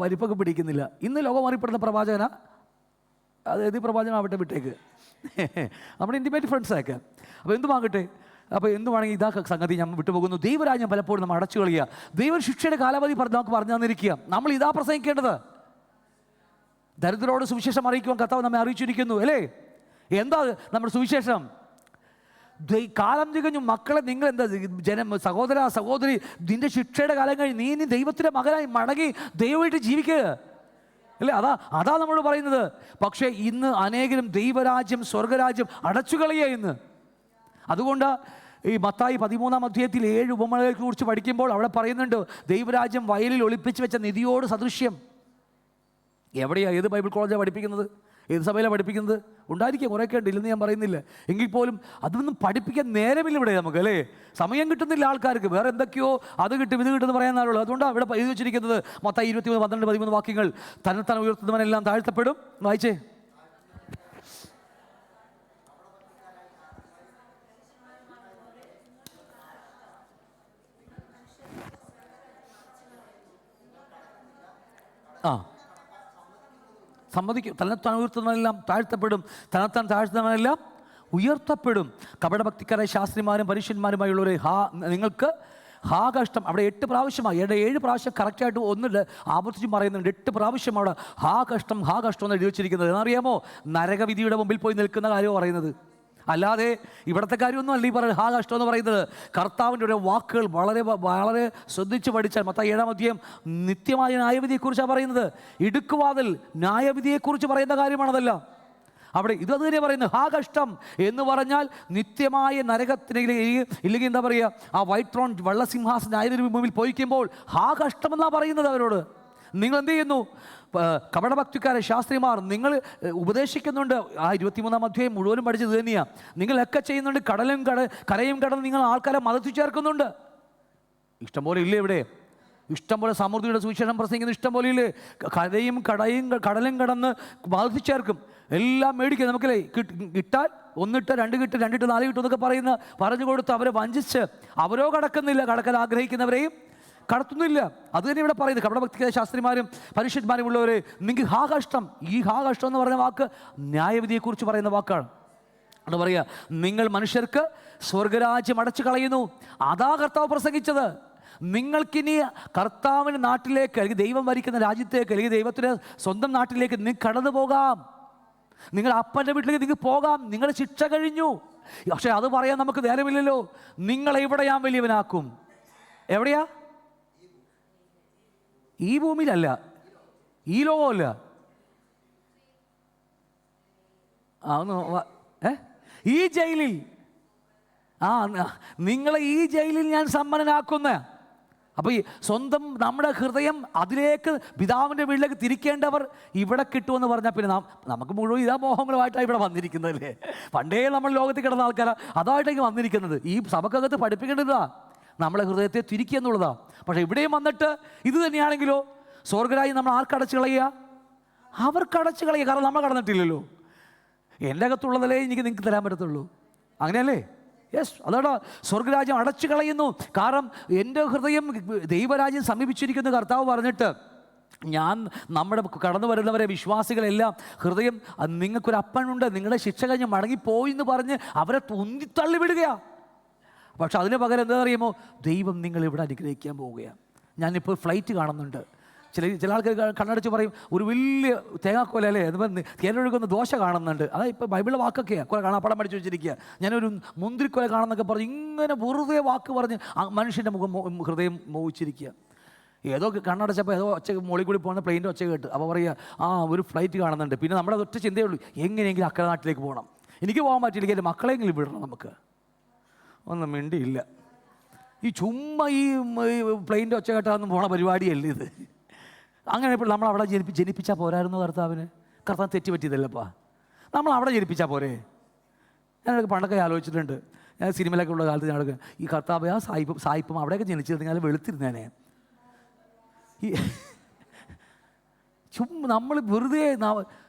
പരിപ്പൊക്കെ പിടിക്കുന്നില്ല. ഇന്ന് ലോകം അറിയപ്പെടുന്ന പ്രവാചകനാ. അത് പ്രവാചകൻ ആവട്ടെ, വിട്ടേക്ക്, നമ്മുടെ ഇൻറ്റിമേറ്റ് ഫ്രണ്ട്സാക്കാം. അപ്പോൾ എന്തുമാകട്ടെ, അപ്പോൾ എന്തുവാണെങ്കിൽ ഇതാ സംഗതി ഞാൻ വിട്ടുപോകുന്നു. ദൈവരാജ്യം പലപ്പോഴും നമ്മൾ അടച്ചു കളയുക. ദൈവ ശിക്ഷയുടെ കാലാവധി നമുക്ക് പറഞ്ഞു തന്നിരിക്കുക. നമ്മൾ ഇതാ പ്രസംഗിക്കേണ്ടത്. ദരിദ്രരോട് സുവിശേഷം അറിയിക്കുവാൻ കർത്താവ് നമ്മെ അറിയിച്ചിരിക്കുന്നു അല്ലേ? എന്താ നമ്മുടെ സുവിശേഷം? കാലം തികഞ്ഞു മക്കളെ, നിങ്ങൾ എന്താ സഹോദര സഹോദരി, നിന്റെ ശിക്ഷയുടെ കാലം കഴിഞ്ഞ് നീ ദൈവത്തിൻ്റെ മകനായി മടങ്ങി ദൈവമായിട്ട് ജീവിക്കുക അല്ലേ? അതാ നമ്മളോട് പറയുന്നത്. പക്ഷേ ഇന്ന് അനേകരും ദൈവരാജ്യം സ്വർഗരാജ്യം അടച്ചു കളയുക ഇന്ന്. അതുകൊണ്ട് ഈ മത്തായി 13-ാം അധ്യായത്തിൽ 7 ഉപമകളെ കുറിച്ച് പഠിക്കുമ്പോൾ അവിടെ പറയുന്നുണ്ട്, ദൈവരാജ്യം വയലിൽ ഒളിപ്പിച്ച് വെച്ച നിധിയോട് സദൃശ്യം. എവിടെയാണ്, ഏത് ബൈബിൾ കോളേജാണ് പഠിപ്പിക്കുന്നത്? ഏത് സഭയിലാണ് പഠിപ്പിക്കുന്നത്? ഉണ്ടായിരിക്കുക, കുറേയൊക്കെ ഉണ്ട്, ഇല്ലെന്ന് ഞാൻ പറയുന്നില്ല. എങ്കിൽ പോലും അതൊന്നും പഠിപ്പിക്കാൻ നേരമില്ല ഇവിടെ നമുക്ക് അല്ലേ? സമയം കിട്ടുന്നില്ല ആൾക്കാർക്ക്. വേറെ എന്തൊക്കെയോ അത് കിട്ടും ഇത് കിട്ടുമെന്ന് പറയാൻ ആളുള്ളൂ. അതുകൊണ്ടാണ് ഇവിടെ എഴുതി വെച്ചിരിക്കുന്നത് മത്തായി 23:12-13 വാക്യങ്ങൾ. തന്നെത്താൻ ഉയർത്തുന്നവനെല്ലാം താഴ്ത്തപ്പെടും. വായിച്ചേ. സമ്മതിക്കും. തന്നെത്താൻ ഉയർത്തുന്നവനെല്ലാം താഴ്ത്തപ്പെടും, തന്നെത്താൻ താഴ്ത്തുന്നവനെല്ലാം ഉയർത്തപ്പെടും. കപടഭക്തിക്കാരായ ശാസ്ത്രിമാരും പരീക്ഷന്മാരുമായുള്ളവരെ നിങ്ങൾക്ക് കഷ്ടം. അവിടെ 8 പ്രാവശ്യമാണ്, 7 പ്രാവശ്യം കറക്റ്റായിട്ട് ഒന്നിട്ട് ആവർത്തിച്ച് പറയുന്നുണ്ട്. 8 പ്രാവശ്യം അവിടെ കഷ്ടം എന്ന് എഴുതി വെച്ചിരിക്കുന്നത്. എന്നറിയാമോ? നരകവിധിയുടെ മുമ്പിൽ പോയി നിൽക്കുന്ന കാര്യമാണ് പറയുന്നത്, അല്ലാതെ ഇവിടുത്തെ കാര്യമൊന്നും അല്ല ഈ കഷ്ടം എന്ന് പറയുന്നത്. കർത്താവിൻ്റെ ഒരു വാക്കുകൾ വളരെ വളരെ ശ്രദ്ധിച്ച് പഠിച്ചാൽ മത്തായി 7-ാം അധ്യായം നിത്യമായ ന്യായവിധിയെക്കുറിച്ചാണ് പറയുന്നത്. ഇടുക്കുവാതിൽ ന്യായവിധിയെക്കുറിച്ച് പറയുന്ന കാര്യമാണതല്ല. അവിടെ ഇത് തന്നെ പറയുന്നത്. കഷ്ടം എന്ന് പറഞ്ഞാൽ നിത്യമായ നരകത്തിന്, ഇല്ലെങ്കിൽ എന്താ പറയുക, ആ വൈറ്റ് ട്രോൺ വെള്ളസിംഹാസന ന്യായവിധി മുമ്പിൽ പോയിക്കുമ്പോൾ കഷ്ടമെന്നാണ് പറയുന്നത് അവരോട്. നിങ്ങൾ എന്ത് ചെയ്യുന്നു? കപടഭക്തിക്കാരെ ശാസ്ത്രിമാർ, നിങ്ങൾ ഉപദേശിക്കുന്നുണ്ട്. ആ 23-ാം അധ്യായം മുഴുവനും പഠിച്ചത് തന്നെയാണ്. നിങ്ങളൊക്കെ ചെയ്യുന്നുണ്ട്. കരയും കടന്ന് നിങ്ങൾ ആൾക്കാരെ മതത്തിൽ ചേർക്കുന്നുണ്ട്. ഇഷ്ടംപോലെ ഇല്ലേ ഇവിടെ? ഇഷ്ടംപോലെ സമൃദ്ധിയുടെ സുവിശേഷം പ്രസംഗിക്കുന്ന ഇഷ്ടംപോലെ ഇല്ലേ? കടലും കടന്ന് മതത്തിൽ ചേർക്കും. എല്ലാം മേടിക്കുക നമുക്കല്ലേ? കിട്ടാൽ 1 ഇട്ട് 2 കിട്ട് 2 ഇട്ട് 4 കിട്ടും എന്നൊക്കെ പറഞ്ഞു കൊടുത്ത് അവരെ വഞ്ചിച്ച് അവരോ കടക്കുന്നില്ല, കടക്കാൻ ആഗ്രഹിക്കുന്നവരെയും കടത്തുന്നില്ല. അത് തന്നെ ഇവിടെ പറയുന്നത്. കപടഭക്തിക്കായ ശാസ്ത്രിമാരും പരീക്ഷന്മാരും ഉള്ളവരെ നിങ്ങൾക്ക് കഷ്ടം. ഈ കഷ്ടം എന്ന് പറയുന്ന വാക്ക് ന്യായവിധിയെക്കുറിച്ച് പറയുന്ന വാക്കാണ്. അത് പറയുക, നിങ്ങൾ മനുഷ്യർക്ക് സ്വർഗരാജ്യം അടച്ചു കളയുന്നു. അതാ കർത്താവ് പ്രസംഗിച്ചത്. നിങ്ങൾക്കിനി കർത്താവിൻ്റെ നാട്ടിലേക്ക്, അല്ലെങ്കിൽ ദൈവം ഭരിക്കുന്ന രാജ്യത്തേക്ക്, അല്ലെങ്കിൽ ദൈവത്തിൻ്റെ സ്വന്തം നാട്ടിലേക്ക് നിങ്ങൾക്ക് കടന്നു പോകാം. നിങ്ങൾ അപ്പൻ്റെ വീട്ടിലേക്ക് നിങ്ങൾക്ക് പോകാം. നിങ്ങളുടെ ശിക്ഷ കഴിഞ്ഞു. പക്ഷേ അത് പറയാൻ നമുക്ക് നേരമില്ലല്ലോ. നിങ്ങളെവിടെ ഞാൻ വലിയവനാക്കും? എവിടെയാ? ഈ ഭൂമിയിലല്ല, ഈ ലോകമല്ല. ഈ ജയിലിൽ, നിങ്ങളെ ഈ ജയിലിൽ ഞാൻ സമ്പന്നനാക്കുന്ന. അപ്പോൾ ഈ സ്വന്തം നമ്മുടെ ഹൃദയം അതിലേക്ക് പിതാവിൻ്റെ വീട്ടിലേക്ക് തിരിക്കേണ്ടവർ ഇവിടെ കിട്ടുമെന്ന് പറഞ്ഞാൽ പിന്നെ നമുക്ക് മുഴുവൻ ഇതാ മോഹങ്ങളുമായിട്ടാണ് ഇവിടെ വന്നിരിക്കുന്നതല്ലേ? പണ്ടേ നമ്മൾ ലോകത്തിൽ കിടന്ന ആൾക്കാരാണ്, അതായിട്ടേക്ക് വന്നിരിക്കുന്നത്. ഈ സഭക്കകത്ത് പഠിപ്പിക്കേണ്ടതാ നമ്മളെ ഹൃദയത്തെ തിരിക്കുക എന്നുള്ളതാണ്. പക്ഷേ ഇവിടെയും വന്നിട്ട് ഇത് തന്നെയാണെങ്കിലോ, സ്വർഗരായി നമ്മൾ ആർക്കടച്ചു കളയുക? അവർക്കടച്ചു കളയുക. കാരണം നമ്മൾ കടന്നിട്ടില്ലല്ലോ. എൻ്റെ അകത്തുള്ളതല്ലേ എനിക്ക് നിങ്ങൾക്ക് തരാൻ പറ്റത്തുള്ളൂ. അങ്ങനെയല്ലേ? യെസ്, അതാണ് സ്വർഗരാജ്യം അടച്ചു കളയുന്നു. കാരണം എൻ്റെ ഹൃദയം ദൈവരാജ്യം സമീപിച്ചിരിക്കുന്നു കർത്താവ് പറഞ്ഞിട്ട്, ഞാൻ നമ്മുടെ കടന്നു വരുന്നവരെ വിശ്വാസികളെല്ലാം ഹൃദയം, നിങ്ങൾക്കൊരു അപ്പനുണ്ട്, നിങ്ങളുടെ ശിക്ഷ കഴിഞ്ഞ് മടങ്ങിപ്പോയി എന്ന് പറഞ്ഞ് അവരെ തുന്തിത്തള്ളി വിടുകയാണ്. പക്ഷെ അതിന് പകരം എന്താ അറിയുമോ? ദൈവം നിങ്ങളിവിടെ അനുഗ്രഹിക്കാൻ പോവുകയാണ്. ഞാനിപ്പോൾ ഫ്ലൈറ്റ് കാണുന്നുണ്ട്. ചില ആൾക്കാർ കണ്ണടച്ച് പറയും, ഒരു വലിയ തേങ്ങാക്കോല അല്ലേ തേനൊഴുകുന്ന ദോശ കാണുന്നുണ്ട്. അതാ ഇപ്പോൾ ബൈബിളിലെ വാക്കൊക്കെയാണ്, കുറെ കാണാപ്പാടം പഠിച്ചു വെച്ചിരിക്കുക. ഞാനൊരു മുന്തിരിക്കൊല കാണുന്നൊക്കെ പറഞ്ഞ് ഇങ്ങനെ വെറുതെ വാക്ക് പറഞ്ഞ് മനുഷ്യൻ്റെ ഹൃദയം മോഹിച്ചിരിക്കുക. ഏതോ കണ്ണടച്ചപ്പോൾ ഏതോ ഒച്ച മുകളിൽ കൂടി പോകുന്ന പ്ലെയിൻ്റെ ഒച്ച കേട്ട്. അപ്പോൾ പറയുക, ഒരു ഫ്ലൈറ്റ് കാണുന്നുണ്ട്. പിന്നെ നമ്മുടെ ഒറ്റ ചിന്തയേ ഉള്ളൂ, എങ്ങനെയെങ്കിലും അക്കരെ നാട്ടിലേക്ക് പോകണം. എനിക്ക് പോകാൻ പറ്റിയില്ലെങ്കിൽ എൻ്റെ മക്കളെങ്കിലും വിടണം. നമുക്ക് ഒന്നും മിണ്ടിയില്ല. ഈ ചുമ്മാ ഈ പ്ലെയിൻ്റെ ഒച്ച കേട്ടാന്ന് പോണ പരിപാടിയല്ലേ ഇത്. അങ്ങനെ ഇപ്പോൾ നമ്മൾ അവിടെ ജനിപ്പിച്ചാൽ പോരായിരുന്നു കർത്താവിന്? കർത്താവ് തെറ്റുപറ്റിയതല്ലപ്പാ. നമ്മൾ അവിടെ ജനിപ്പിച്ചാൽ പോരെ? ഞാനൊക്കെ പണ്ടൊക്കെ ആലോചിച്ചിട്ടുണ്ട്. ഞാൻ സിനിമയിലൊക്കെ ഉള്ള കാലത്ത് ഞാൻ ഈ കർത്താവ് ആ സായിപ്പും അവിടെയൊക്കെ ജനിച്ചിരുന്നെങ്കിൽ അത് വെളുത്തിരുന്നേനെ. ഈ നമ്മൾ വെറുതെ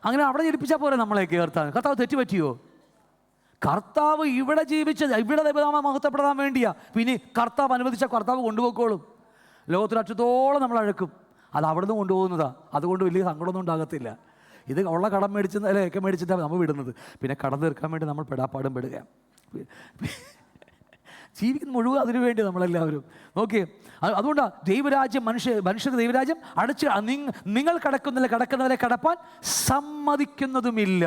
അങ്ങനെ അവിടെ ജനിപ്പിച്ചാൽ പോരെ നമ്മളെയൊക്കെ കർത്താവ് തെറ്റ് പറ്റിയോ? കർത്താവ് ഇവിടെ ജീവിച്ചത് ഇവിടെ ദൈവനാമം മഹത്വപ്പെടാൻ വേണ്ടിയാ. പിന്നെ കർത്താവ് അനുവദിച്ച കർത്താവ് കൊണ്ടുപോയിക്കോളും. ലോകത്തിനറ്റത്തോളം നമ്മൾ അഴക്കും, അത് അവിടെ നിന്ന് കൊണ്ടുപോകുന്നതാണ്. അതുകൊണ്ട് വലിയ സങ്കടമൊന്നും ഉണ്ടാകത്തില്ല. ഇത് ഉള്ള കടം മേടിച്ച് ഒക്കെ മേടിച്ചിട്ടാണ് നമ്മൾ വിടുന്നത്. പിന്നെ കടം തീർക്കാൻ വേണ്ടി നമ്മൾ പെടാപ്പാടും പെടുക. ജീവിക്കുന്ന മുഴുവൻ അതിനു വേണ്ടി നമ്മളെല്ലാവരും നോക്കിയേ. അതുകൊണ്ടാണ് ദൈവരാജ്യം മനുഷ്യർ ദൈവരാജ്യം നിങ്ങൾ കടക്കുന്നവരെ കടപ്പാൻ സമ്മതിക്കുന്നതുമില്ല.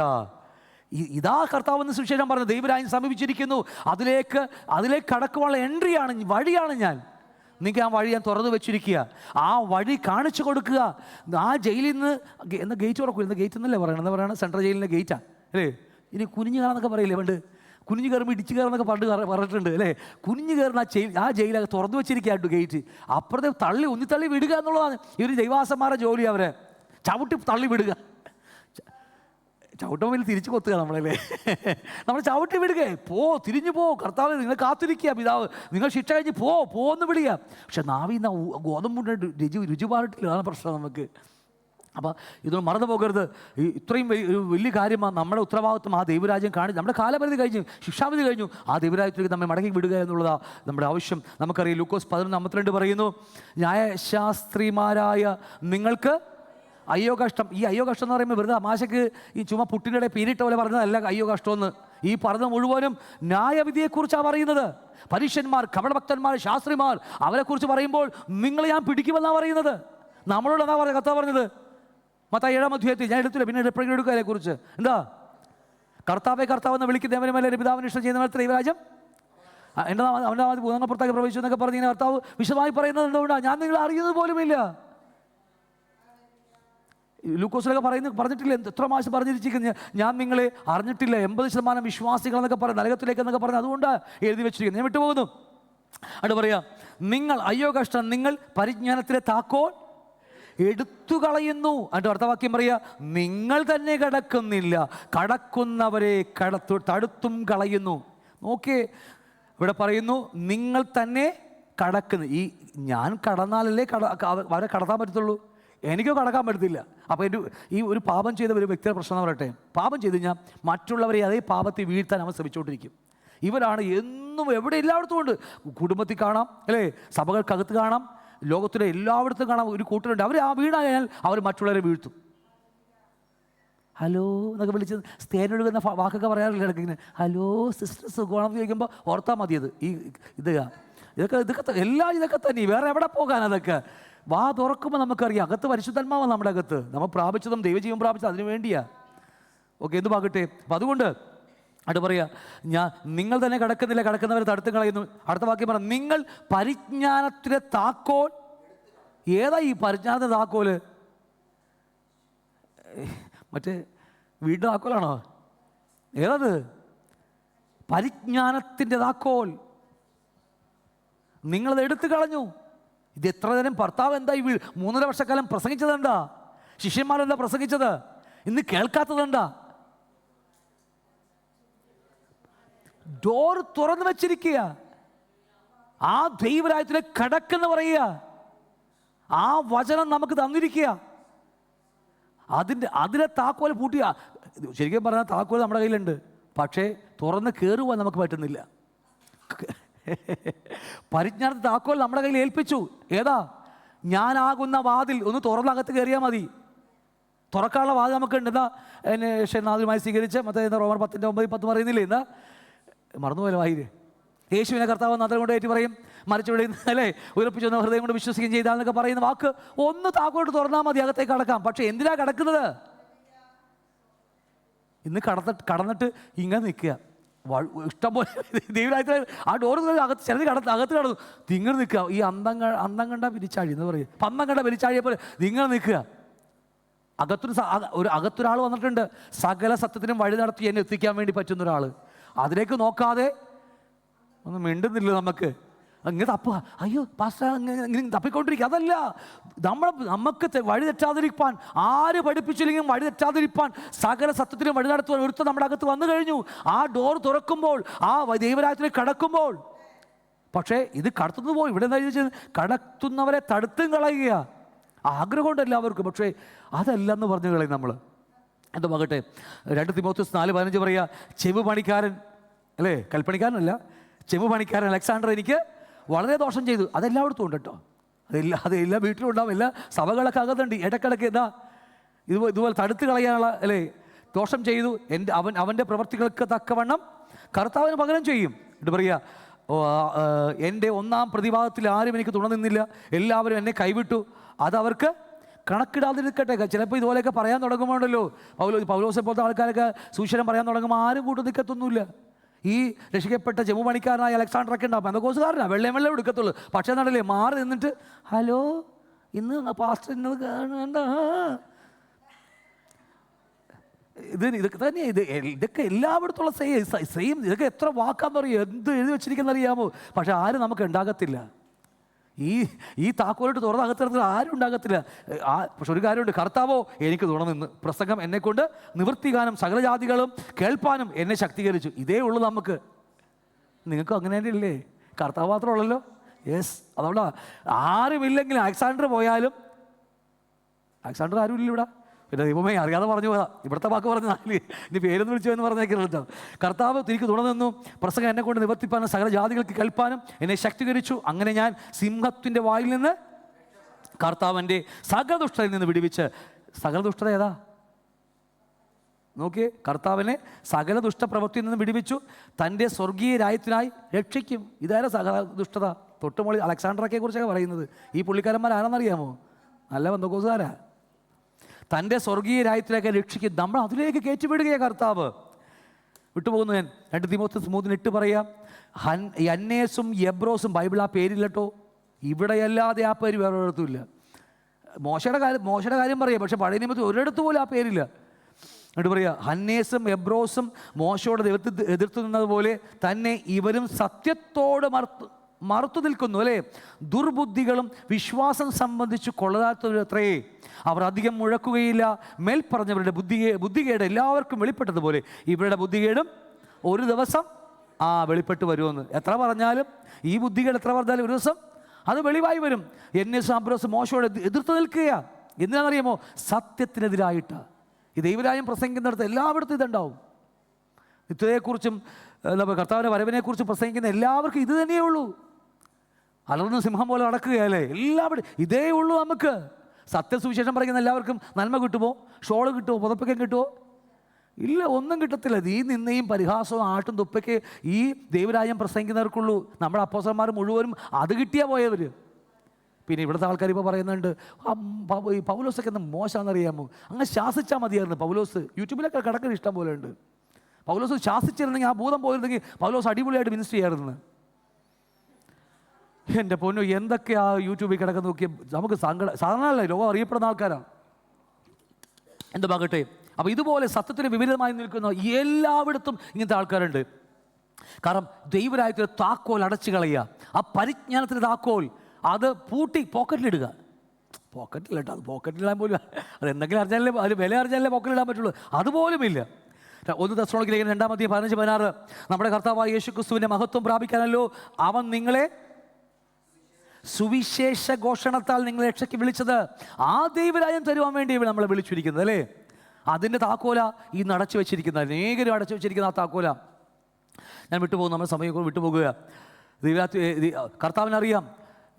ഇതാ കർത്താവെന്ന് സുവിശേഷം പറഞ്ഞത്. ദൈവരാജ്യം സമീപിച്ചിരിക്കുന്നു, അതിലേക്ക് കടക്കുവാനുള്ള എൻട്രിയാണ്, വഴിയാണ് ഞാൻ. നിങ്ങൾക്ക് ആ വഴി ഞാൻ തുറന്നു വെച്ചിരിക്കുക, ആ വഴി കാണിച്ചു കൊടുക്കുക. ആ ജയിലിൽ നിന്ന് എന്ന ഗേറ്റ് തുറക്കും, ഇന്ന് ഗേറ്റ് എന്നല്ലേ പറയണം, എന്താ പറയുക, സെൻട്രൽ ജയിലിൻ്റെ ഗേറ്റാണ് അല്ലേ. ഇനി കുനിഞ്ഞു കയറാന്നൊക്കെ പറയില്ലേ പണ്ട്, കുനിഞ്ഞു കയറുമ്പോൾ ഇടിച്ചു കയറുന്നൊക്കെ പറഞ്ഞിട്ടുണ്ട് അല്ലേ. കുനിഞ്ഞു കയറുന്ന ആ ജയിലൊക്കെ തുറന്നു വെച്ചിരിക്കുകയായിട്ട് ഗേറ്റ്. അപ്പുറത്തെ ഉന്നി വിടുക എന്നുള്ളതാണ് ഈ ഒരു ദൈവാസന്മാരുടെ ജോലി. അവരെ ചവിട്ടി തള്ളി വിടുക, ചവിട്ടുമ്പോൾ തിരിച്ചു കൊത്തുക നമ്മളല്ലേ. നമ്മൾ ചവിട്ടി വിടുക, തിരിഞ്ഞു പോ, കർത്താവ് നിങ്ങൾ കാത്തിരിക്കുക, പിതാവ് നിങ്ങൾ ശിക്ഷ കഴിഞ്ഞ് പോന്ന് വിടുക. പക്ഷെ നാവിന്ന് ഗോതമ്പുണ്ട് രുചി പാറിട്ടില്ല, അതാണ് പ്രശ്നം നമുക്ക്. അപ്പോൾ ഇതൊന്നും മറന്നു പോകരുത്. ഇത്രയും വലിയ കാര്യമാണ് നമ്മുടെ ഉത്തരവാദിത്വം. ആ ദൈവരാജ്യം നമ്മുടെ കാലപരിധി കഴിഞ്ഞു, ശിക്ഷാവിധി കഴിഞ്ഞു, ആ ദൈവരാജ്യത്തിലേക്ക് നമ്മെ മടക്കി വിടുക എന്നുള്ളതാണ് നമ്മുടെ ആവശ്യം. നമുക്കറിയാം ലൂക്കോസ് 11:52 പറയുന്നു, ന്യായശാസ്ത്രിമാരായ നിങ്ങൾക്ക് അയ്യോ കഷ്ടം. ഈ അയ്യോ കഷ്ടം എന്ന് പറയുമ്പോൾ വെറുതെ തമാശക്ക് ഈ ചുമ പുട്ടിനിടെ പീരിട്ട പോലെ പറഞ്ഞതല്ല അയ്യോ കഷ്ടമെന്ന്. ഈ പറഞ്ഞ മുഴുവനും ന്യായവിധിയെക്കുറിച്ചാണ് പറയുന്നത്. പരീക്ഷന്മാർ, കപടഭക്തന്മാർ, ശാസ്ത്രിമാർ, അവരെക്കുറിച്ച് പറയുമ്പോൾ നിങ്ങളെ ഞാൻ പിടിക്കുമെന്നാണ് പറയുന്നത്. നമ്മളോട് എന്താ പറയുക കർത്താവ് പറഞ്ഞത്? മത്തായി 7-ാം അധ്യായത്തിൽ, ഞാൻ എടുത്തില്ല, പിന്നെ എപ്പോഴെങ്കിലും എടുക്കുക അതിനെക്കുറിച്ച്. എന്താ? കർത്താവെന്ന് വിളിക്കുന്നവരുമല്ലേ പിതാവിന് ഇഷ്ടം ചെയ്യുന്നവർ ദൈവരാജ്യം അവൻ്റെ ഭൂതങ്ങൾ പുറത്താക്കി പ്രവേശിച്ചു എന്നൊക്കെ പറഞ്ഞ് ഇങ്ങനെ കർത്താവ് വിശദമായി പറയുന്നത് എന്തുകൊണ്ടാണ്? ഞാൻ നിങ്ങളെ അറിയുന്നത് പോലുമില്ല. ലൂക്കോസിലൊക്കെ പറഞ്ഞിട്ടില്ല, എത്ര മാസം പറഞ്ഞിരിക്കുന്നത്, ഞാൻ നിങ്ങളെ അറിഞ്ഞിട്ടില്ല. 80% വിശ്വാസികളെന്നൊക്കെ പറഞ്ഞ് നരകത്തിലേക്ക് എന്നൊക്കെ പറഞ്ഞ് അതുകൊണ്ടാണ് എഴുതി വെച്ചിരിക്കുന്നത്. ഞാൻ വിട്ടുപോകുന്നു. അത് പറയാം, നിങ്ങൾ അയ്യോ കഷ്ടം, നിങ്ങൾ പരിജ്ഞാനത്തിലെ താക്കോൽ എടുത്തു കളയുന്നു. അതിൻ്റെ അർത്ഥവാക്യം പറയുക, നിങ്ങൾ തന്നെ കടക്കുന്നില്ല, കടക്കുന്നവരെ തടുത്തും കളയുന്നു. നോക്കേ, ഇവിടെ പറയുന്നു നിങ്ങൾ തന്നെ കടക്കുന്നു. ഞാൻ കടന്നാലല്ലേ അവരെ കടത്താൻ പറ്റത്തുള്ളൂ, എനിക്കോ കടക്കാൻ പറ്റത്തില്ല. അപ്പോൾ ഈ ഒരു പാപം ചെയ്ത ഒരു വ്യക്തിയുടെ പ്രശ്നം എന്ന് പറയട്ടെ, പാപം ചെയ്ത് കഴിഞ്ഞാൽ മറ്റുള്ളവരെ അതേ പാപത്തിൽ വീഴ്ത്താൻ അവൻ ശ്രമിച്ചുകൊണ്ടിരിക്കും. ഇവരാണ് എന്നും എവിടെ എല്ലായിടത്തും ഉണ്ട്. കുടുംബത്തിൽ കാണാം അല്ലേ, സഭകൾക്കകത്ത് കാണാം, ലോകത്തിലെ എല്ലായിടത്തും കാണാം. ഒരു കൂട്ടരുണ്ട്, അവർ ആ വീണായാൽ അവർ മറ്റുള്ളവരെ വീഴ്ത്തും. ഹലോ എന്നൊക്കെ വിളിച്ച് തേനൊഴുകുന്ന വാക്കൊക്കെ പറയാറില്ല ഇടയ്ക്കിങ്ങനെ. ഹലോ സിസ്റ്റർ സുഖമാണെന്ന് ചോദിക്കുമ്പോൾ ഓർത്താൽ മതിയത്. ഇതൊക്കെ തന്നെ, വേറെ എവിടെ പോകാൻ? അതൊക്കെ വാ തുറക്കുമ്പോൾ നമുക്കറിയാം അകത്ത് പരിശുദ്ധാത്മാവാണ് നമ്മുടെ അകത്ത്. നമ്മൾ പ്രാപിച്ചതും ദൈവജീവൻ പ്രാപിച്ചത് അതിനു വേണ്ടിയാ. ഓക്കെ, എന്തുമാകട്ടെ. അപ്പം അതുകൊണ്ട് അത് പറയാ, നിങ്ങൾ തന്നെ കടക്കുന്നില്ല, കടക്കുന്നവരെ തടുത്തു കളയുന്നു. അടുത്ത വാക്യം പറയാം, നിങ്ങൾ പരിജ്ഞാനത്തിലെ താക്കോൽ. ഏതാ ഈ പരിജ്ഞാനത്തിൻ്റെ താക്കോല്? മറ്റേ വീടിൻ്റെ താക്കോലാണോ? ഏതത്? പരിജ്ഞാനത്തിൻ്റെ താക്കോൽ നിങ്ങളത് എടുത്തു കളഞ്ഞു. ഇത് എത്ര നേരം ഭർത്താവ് എന്താ 3.5 വർഷക്കാലം പ്രസംഗിച്ചതെന്താ? ശിഷ്യന്മാരെന്താ പ്രസംഗിച്ചത്? ഇന്ന് കേൾക്കാത്തതെന്താ? ഡോർ തുറന്നു വെച്ചിരിക്കുക. ആ ദൈവരാജ്യത്തിലേക്ക് കടക്കെന്ന് പറയുക. ആ വചനം നമുക്ക് തന്നിരിക്കുക. അതിലെ താക്കോൽ പൂട്ടിയ. ശരിക്കും പറഞ്ഞാൽ താക്കോൽ നമ്മുടെ കയ്യിലുണ്ട്, പക്ഷേ തുറന്ന് കയറുവാൻ നമുക്ക് പറ്റുന്നില്ല. പരിജ്ഞാനത്തെ താക്കോൽ നമ്മുടെ കയ്യിൽ ഏൽപ്പിച്ചു. ഏതാ? ഞാനാകുന്ന വാതിൽ ഒന്ന് തുറന്നകത്ത് കയറിയാൽ മതി. തുറക്കാനുള്ള വാതിൽ നമുക്കുണ്ട്. എന്താ? നാഥുമായി സ്വീകരിച്ച് റോമർ 10:9-10 പറയുന്നില്ലേ? എന്താ മറന്നുപോയാലോ വായില്? യേശുവിനെ കർത്താവ് നാഥൻ കൊണ്ട് ഏറ്റു പറയും, മരിച്ചുവിടെ അല്ലേ ഉയർപ്പിച്ചു വന്ന ഹൃദയം കൊണ്ട് വിശ്വസിക്കുകയും ചെയ്താൽ പറയുന്ന വാക്ക് ഒന്ന് താക്കോട്ട് തുറന്നാൽ മതി, അകത്തേക്ക് കടക്കാം. പക്ഷെ എന്തിനാ കടക്കുന്നത്? ഇന്ന് കടന്നിട്ട് ഇങ്ങനെ നിൽക്കുക. ഇഷ്ടംപോലെ ദൈവരാജ്യത്തിൽ ആ ഡോറ് ചിലത് അകത്ത് കടന്നു നിങ്ങൾ നിൽക്കുക. ഈ അന്തം കണ്ട പിരിച്ചാഴി എന്ന് പറയും, പന്തം കണ്ട പിരിച്ചാഴിയെ പോലെ നിങ്ങൾ നിൽക്കുക. അകത്തൊരാൾ വന്നിട്ടുണ്ട്, സകല സത്യത്തിനും വഴി നടത്തി എന്നെ എത്തിക്കാൻ വേണ്ടി പറ്റുന്ന ഒരാൾ. അതിലേക്ക് നോക്കാതെ ഒന്നും മിണ്ടുന്നില്ല നമുക്ക്. ഇങ്ങനെ തപ്പുക, അയ്യോ പാസ്റ്റർ ഇങ്ങനെ തപ്പിക്കൊണ്ടിരിക്കുക. അതല്ല, നമുക്ക് വഴി തെറ്റാതിരിക്കാൻ, ആര് പഠിപ്പിച്ചില്ലെങ്കിലും വഴി തെറ്റാതിരിക്കാൻ, സകല സത്യത്തിനും വഴി നടത്തുവാൻ ഒരുത്തൻ നമ്മുടെ അകത്ത് വന്നു കഴിഞ്ഞു. ആ ഡോർ തുറക്കുമ്പോൾ, ആ ദൈവരാജ്യത്തിലേക്ക് കടക്കുമ്പോൾ, പക്ഷേ ഇത് കടത്തുന്നത് പോയി ഇവിടെ എന്താ ചോദിച്ചത്, കടത്തുന്നവരെ തടുത്തും കളയുക. ആഗ്രഹമുണ്ട് എല്ലാവർക്കും, പക്ഷേ അതല്ലെന്ന് പറഞ്ഞു കളയും നമ്മൾ. എന്തുമാകട്ടെ, 2 തിമോത്തിയോസ് 4:15 പറയുക, ചെവു പണിക്കാരൻ അല്ലേ, കൽപ്പണിക്കാരനല്ല, ചെവു പണിക്കാരൻ അലക്സാണ്ടർ എനിക്ക് വളരെ ദോഷം ചെയ്തു. അതെല്ലായിടത്തും ഉണ്ട് കേട്ടോ, അതെല്ലാം വീട്ടിലും ഉണ്ടാവും, എല്ലാ സഭകളൊക്കെ അകത്തുണ്ട്. ഇടക്കിടക്ക് എന്താ ഇതുപോലെ തടുത്ത് കളയാനുള്ള അല്ലേ, ദോഷം ചെയ്തു, അവൻ്റെ പ്രവർത്തികൾക്ക് തക്കവണ്ണം കർത്താവിന് പകരം ചെയ്യും. എന്നിട്ട് പറയുക, എൻ്റെ 1-ാം പ്രതിഭാഗത്തിൽ ആരും എനിക്ക് തുണ നിന്നില്ല, എല്ലാവരും എന്നെ കൈവിട്ടു, അതവർക്ക് കണക്കിടാതിരിക്കട്ടെ. ചിലപ്പോൾ ഇതുപോലെയൊക്കെ പറയാൻ തുടങ്ങുമ്പോഴല്ലോ, പൗലോസെ പോലത്തെ ആൾക്കാരൊക്കെ സുവിശേഷം പറയാൻ തുടങ്ങുമ്പോൾ ആരും കൂട്ടു നിൽക്കത്തൊന്നുമില്ല. ഈ രക്ഷിക്കപ്പെട്ട ജമ്മു പണിക്കാരനായ അലക്സാണ്ടറൊക്കെ ഉണ്ടാവും, പെന്തക്കോസ്തുകാരനാണ്, വെള്ളം എടുക്കത്തുള്ളൂ. പക്ഷേ നടല്ലേ മാറി നിന്നിട്ട്, ഹലോ ഇന്ന് പാസ്റ്റർ ഇന്നത് കാണണ്ട, ഇതൊക്കെ തന്നെയാണ്. ഇതൊക്കെ എല്ലായിടത്തുള്ള സെയിം. ഇതൊക്കെ എത്ര വാക്കാന്നറിയോ, എന്ത് എഴുതി വെച്ചിരിക്കുന്നറിയാമോ, പക്ഷെ ആരും നമുക്ക് ഉണ്ടാകത്തില്ല. ഈ താക്കോലിട്ട് തുറന്ന് അകത്തിടത്തിൽ ആരും ഉണ്ടാകത്തില്ല. പക്ഷെ ഒരു കാര്യമുണ്ട്, കർത്താവോ എനിക്ക് തുണനിന്ന് പ്രസംഗം എന്നെക്കൊണ്ട് നിവർത്തിക്കാനും സകല ജാതികളും കേൾപ്പാനും എന്നെ ശക്തീകരിച്ചു. ഇതേ ഉള്ളൂ നമുക്ക്. നിങ്ങൾക്ക് അങ്ങനെ ഇല്ലേ? കർത്താവ് മാത്രമുള്ളല്ലോ. യെസ്, അതുകൊണ്ട് ആരുമില്ലെങ്കിലും അലക്സാണ്ടർ പോയാലും, അലക്സാണ്ടർ ആരും ഇല്ല ഇവിടെ, പിന്നെ ദൈവമേ അറിയാതെ പറഞ്ഞു പോകാം, ഇവിടുത്തെ വാക്ക് പറഞ്ഞ ഇനി പേരൊന്നും വിളിച്ചു എന്ന് പറഞ്ഞേക്കരുത്. കർത്താവ് തിരിക്ക് തുണനിന്നു, പ്രസംഗം എന്നെ കൊണ്ട് നിവർത്തിപ്പാനും സകല ജാതികൾക്ക് കേൾപ്പാനും എന്നെ ശക്തീകരിച്ചു. അങ്ങനെ ഞാൻ സിംഹത്തിൻ്റെ വായിൽ നിന്ന് കർത്താവിൻ്റെ സകല ദുഷ്ടതയിൽ നിന്ന് വിടുവിച്ച്. സകല ദുഷ്ടത ഏതാ നോക്കിയേ, കർത്താവിനെ സകല ദുഷ്ടപ്രവൃത്തിയിൽ നിന്ന് വിടുവിച്ചു, തൻ്റെ സ്വർഗീയ രാജ്യത്തിനായി രക്ഷിക്കും. ഇതായാലും സകല ദുഷ്ടത. തൊട്ടുമൊളി അലക്സാണ്ടറൊക്കെ കുറിച്ചൊക്കെ പറയുന്നത്. ഈ പുള്ളിക്കാരന്മാരാണെന്നറിയാമോ? നല്ല ബന്ധക്കോസുകാരാ. തൻ്റെ സ്വർഗീയ രാജ്യത്തിലേക്ക് രക്ഷിക്കും. നമ്മൾ അതിലേക്ക് കയറ്റിവിടുകയാണ് കർത്താവ്. വിട്ടുപോകുന്നു ഞാൻ. 2 തിമോത്തിയോസ് 3:8 പറയാം, യന്നേസും എബ്രോസും ബൈബിൾ ആ പേരില്ല കേട്ടോ, ഇവിടെയല്ലാതെ ആ പേര് വേറെ ഒരിടത്തുമില്ല. മോശയുടെ കാര്യം പറയാം, പക്ഷെ പഴയ നിയമത്തിൽ ഒരിടത്ത് പോലും ആ പേരില്ല. എന്നിട്ട് പറയുക, ഹന്നേസും എബ്രോസും മോശയോട് എതിർത്ത് നിന്നതുപോലെ തന്നെ ഇവരും സത്യത്തോട് മറുത്തു നിൽക്കുന്നു അല്ലേ. ദുർബുദ്ധികളും വിശ്വാസം സംബന്ധിച്ച് കൊള്ളതാത്തവരത്രേ. അവർ അധികം മുഴക്കുകയില്ല. മേൽ പറഞ്ഞവരുടെ ബുദ്ധികേട് എല്ലാവർക്കും വെളിപ്പെട്ടതുപോലെ ഇവരുടെ ബുദ്ധികേടും ഒരു ദിവസം വെളിപ്പെട്ട് വരുമെന്ന്. എത്ര പറഞ്ഞാലും ഈ ബുദ്ധികേട് എത്ര പറഞ്ഞാലും ഒരു ദിവസം അത് വെളിവായി വരും. എന്നേസും അബ്രോസും മോശയോട് എതിർത്ത് നിൽക്കുക. എന്തിനാണെന്നറിയാമോ? സത്യത്തിനെതിരായിട്ട്. ഈ ദൈവരാജ്യം പ്രസംഗിക്കുന്നിടത്ത് എല്ലായിടത്തും ഇതുണ്ടാവും. നിത്യതയെക്കുറിച്ചും കർത്താവിൻ്റെ വരവിനെക്കുറിച്ചും പ്രസംഗിക്കുന്ന എല്ലാവർക്കും ഇത് തന്നെയേ ഉള്ളൂ. അലർന്ന് സിംഹം പോലെ നടക്കുകയല്ലേ എല്ലാവരും. ഇതേ ഉള്ളൂ നമുക്ക്. സത്യസുവിശേഷം പറയുന്ന എല്ലാവർക്കും നന്മ കിട്ടുമോ? ഷോള് കിട്ടുമോ? പുതപ്പൊക്കെ കിട്ടുമോ? ഇല്ല, ഒന്നും കിട്ടത്തില്ല. ഈ നിന്നയും പരിഹാസവും ആട്ടും തുപ്പയ്ക്ക് ഈ ദൈവരാജ്യം പ്രസംഗിക്കുന്നവർക്കുള്ളൂ. നമ്മുടെ അപ്പോസ്തലന്മാർ മുഴുവനും അത് കിട്ടിയാൽ പോയവർ. പിന്നെ ഇവിടുത്തെ ആൾക്കാർ ഇപ്പോൾ പറയുന്നുണ്ട്, ഈ പൗലോസൊക്കെ എന്താ മോശമാണെന്നറിയാമോ? അങ്ങ് ശാസിച്ചാൽ മതിയായിരുന്നു. പൗലോസ് യൂട്യൂബിലൊക്കെ കിടക്കുന്ന ഇഷ്ടം പോലെ ഉണ്ട്. പൗലോസ് ശാസിച്ചിരുന്നെങ്കിൽ, ആ ഭൂതം പോയിരുന്നെങ്കിൽ പൗലോസ് അടിപൊളിയായിട്ട് മിനിസ്റ്റർ ചെയ്യാറുണ്ട്. എൻ്റെ പൊന്നു, എന്തൊക്കെയാ യൂട്യൂബിൽ കിടക്കുന്ന നോക്കിയാൽ നമുക്ക് സാധാരണ ലോകം അറിയപ്പെടുന്ന ആൾക്കാരാണ്. എന്തുമാകട്ടെ, അപ്പോൾ ഇതുപോലെ സത്യത്തിന് വിപരീതമായി നിൽക്കുന്ന എല്ലായിടത്തും ഇങ്ങനത്തെ ആൾക്കാരുണ്ട്. കാരണം ദൈവരാജ്യത്തിന് താക്കോൽ അടച്ചു കളയുക. ആ പരിജ്ഞാനത്തിന് താക്കോൽ അത് പൂട്ടി പോക്കറ്റിലിടുക. പോക്കറ്റിലിട്ട് അത് പോക്കറ്റിലിടാൻ പോലും, അത് എന്തെങ്കിലും അറിഞ്ഞാലേ, അത് വില അറിഞ്ഞാലേ പോക്കറ്റിലിടാൻ പറ്റുള്ളൂ. അതുപോലുമില്ല. 1 തെസ്സലോനിക്കർ 2:15-16 നമ്മുടെ കർത്താവായ യേശുക്രിസ്തുവിൻ്റെ മഹത്വം പ്രാപിക്കാനല്ലോ അവൻ നിങ്ങളെ സുവിശേഷ ഘോഷണത്താൽ നിങ്ങളെ രക്ഷയ്ക്ക് വിളിച്ചത്. ആ ദൈവരാജ്യം തരുവാൻ വേണ്ടി നമ്മളെ വിളിച്ചിരിക്കുന്നത് അല്ലേ. അതിൻ്റെ താക്കോല ഈ അടച്ചു വെച്ചിരിക്കുന്നത്, അനേകരും അടച്ചു വെച്ചിരിക്കുന്ന ആ താക്കോല. ഞാൻ വിട്ടുപോകും, നമ്മുടെ സമയം വിട്ടുപോകുക. കർത്താവിനറിയാം.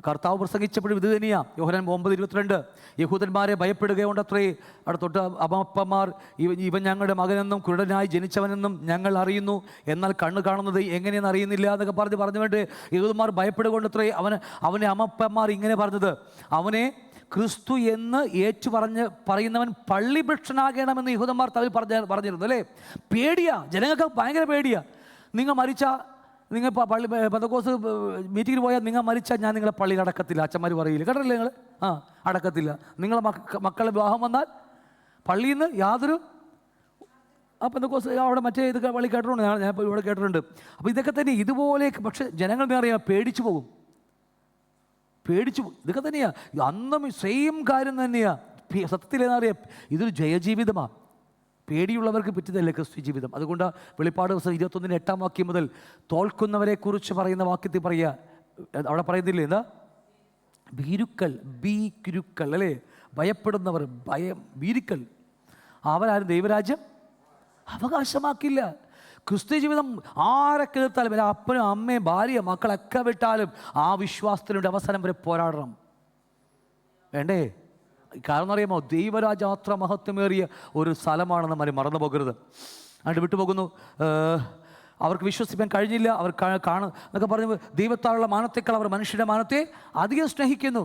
കർത്താവ് പ്രസംഗിച്ചപ്പോഴും ഇത് തന്നെയാണ്. യോഹന്നാൻ 9:22 യഹൂദന്മാരെ ഭയപ്പെടുകയുണ്ടത്രേ. അവിടെ തൊട്ട് അമ്മപ്പന്മാർ ഇവൻ ഞങ്ങളുടെ മകനെന്നും കുരുടനായി ജനിച്ചവനെന്നും ഞങ്ങൾ അറിയുന്നു, എന്നാൽ കണ്ണ് കാണുന്നത് എങ്ങനെയെന്ന് അറിയുന്നില്ല എന്നൊക്കെ പറഞ്ഞു വേണ്ടി യഹൂദന്മാർ ഭയപ്പെടുകൊണ്ടത്രേ. അവനെ അമ്മപ്പന്മാർ ഇങ്ങനെ പറഞ്ഞത്, അവനെ ക്രിസ്തു എന്ന് പറയുന്നവൻ പള്ളിഭൃക്ഷനാകണമെന്ന് യഹൂദന്മാർ തമ്മിൽ പറഞ്ഞിരുന്നു അല്ലേ. പേടിയാ, ജനങ്ങൾക്ക് ഭയങ്കര പേടിയാ. നിങ്ങൾ പള്ളി പെന്തക്കോസ്ത് മീറ്റിങ്ങിന് പോയാൽ നിങ്ങൾ മരിച്ചാൽ ഞാൻ നിങ്ങളെ പള്ളിയിൽ അടക്കത്തില്ല, അച്ഛന്മാർ പറയില്ല. കേട്ടല്ലേ നിങ്ങൾ? അടക്കത്തില്ല. നിങ്ങളെ മക്കളെ വിവാഹം വന്നാൽ പള്ളിയിൽ നിന്ന് യാതൊരു പെന്തക്കോസ്ത് അവിടെ മറ്റേ ഇത് പള്ളി കേട്ടിട്ടുണ്ട്. ഞാൻ ഇപ്പോൾ ഇവിടെ കേട്ടിട്ടുണ്ട്. അപ്പോൾ ഇതൊക്കെ തന്നെ ഇതുപോലെ. പക്ഷേ ജനങ്ങൾ അറിയാം, പേടിച്ചു പോകും. പേടിച്ചു. ഇതൊക്കെ തന്നെയാണ് അന്നും സെയിം കാര്യം തന്നെയാണ്. സത്യത്തിലെന്നറിയാം, ഇതൊരു ജയജീവിതമാണ്. പേടിയുള്ളവർക്ക് പറ്റിയതല്ലേ ക്രിസ്തു ജീവിതം. അതുകൊണ്ട് വെളിപ്പാട് ദിവസം 21:8 വാക്യം മുതൽ തോൽക്കുന്നവരെ കുറിച്ച് പറയുന്ന വാക്യത്തിൽ പറയുക, അവിടെ പറയുന്നില്ലേ, എന്താ? ഭീരുക്കൾ, ഭീരുക്കൾ അല്ലേ, ഭയപ്പെടുന്നവർ, ഭീരുക്കൾ, അവരാരും ദൈവരാജ്യം അവകാശമാക്കില്ല. ക്രിസ്തു ജീവിതം ആരൊക്കെ എതിർത്താലും, എൻ്റെ അപ്പനും അമ്മയും ഭാര്യ മക്കളൊക്കെ വിട്ടാലും ആ വിശ്വാസത്തിനുണ്ട് അവസാനം വരെ പോരാടണം. വേണ്ടേ? കാരണം അറിയാമോ, ദൈവരാജ്യം അത്ര മഹത്വമേറിയ ഒരു സ്ഥലമാണെന്ന് മറന്നു പോകരുത്. അതുകൊണ്ട് വിട്ടുപോകുന്നു. അവർക്ക് വിശ്വസിക്കാൻ കഴിഞ്ഞില്ല, അവർ കാണും എന്നൊക്കെ പറഞ്ഞു. ദൈവത്താലുള്ള മാനത്തേക്കാൾ അവർ മനുഷ്യരുടെ മാനത്തെ അധികം സ്നേഹിക്കുന്നു.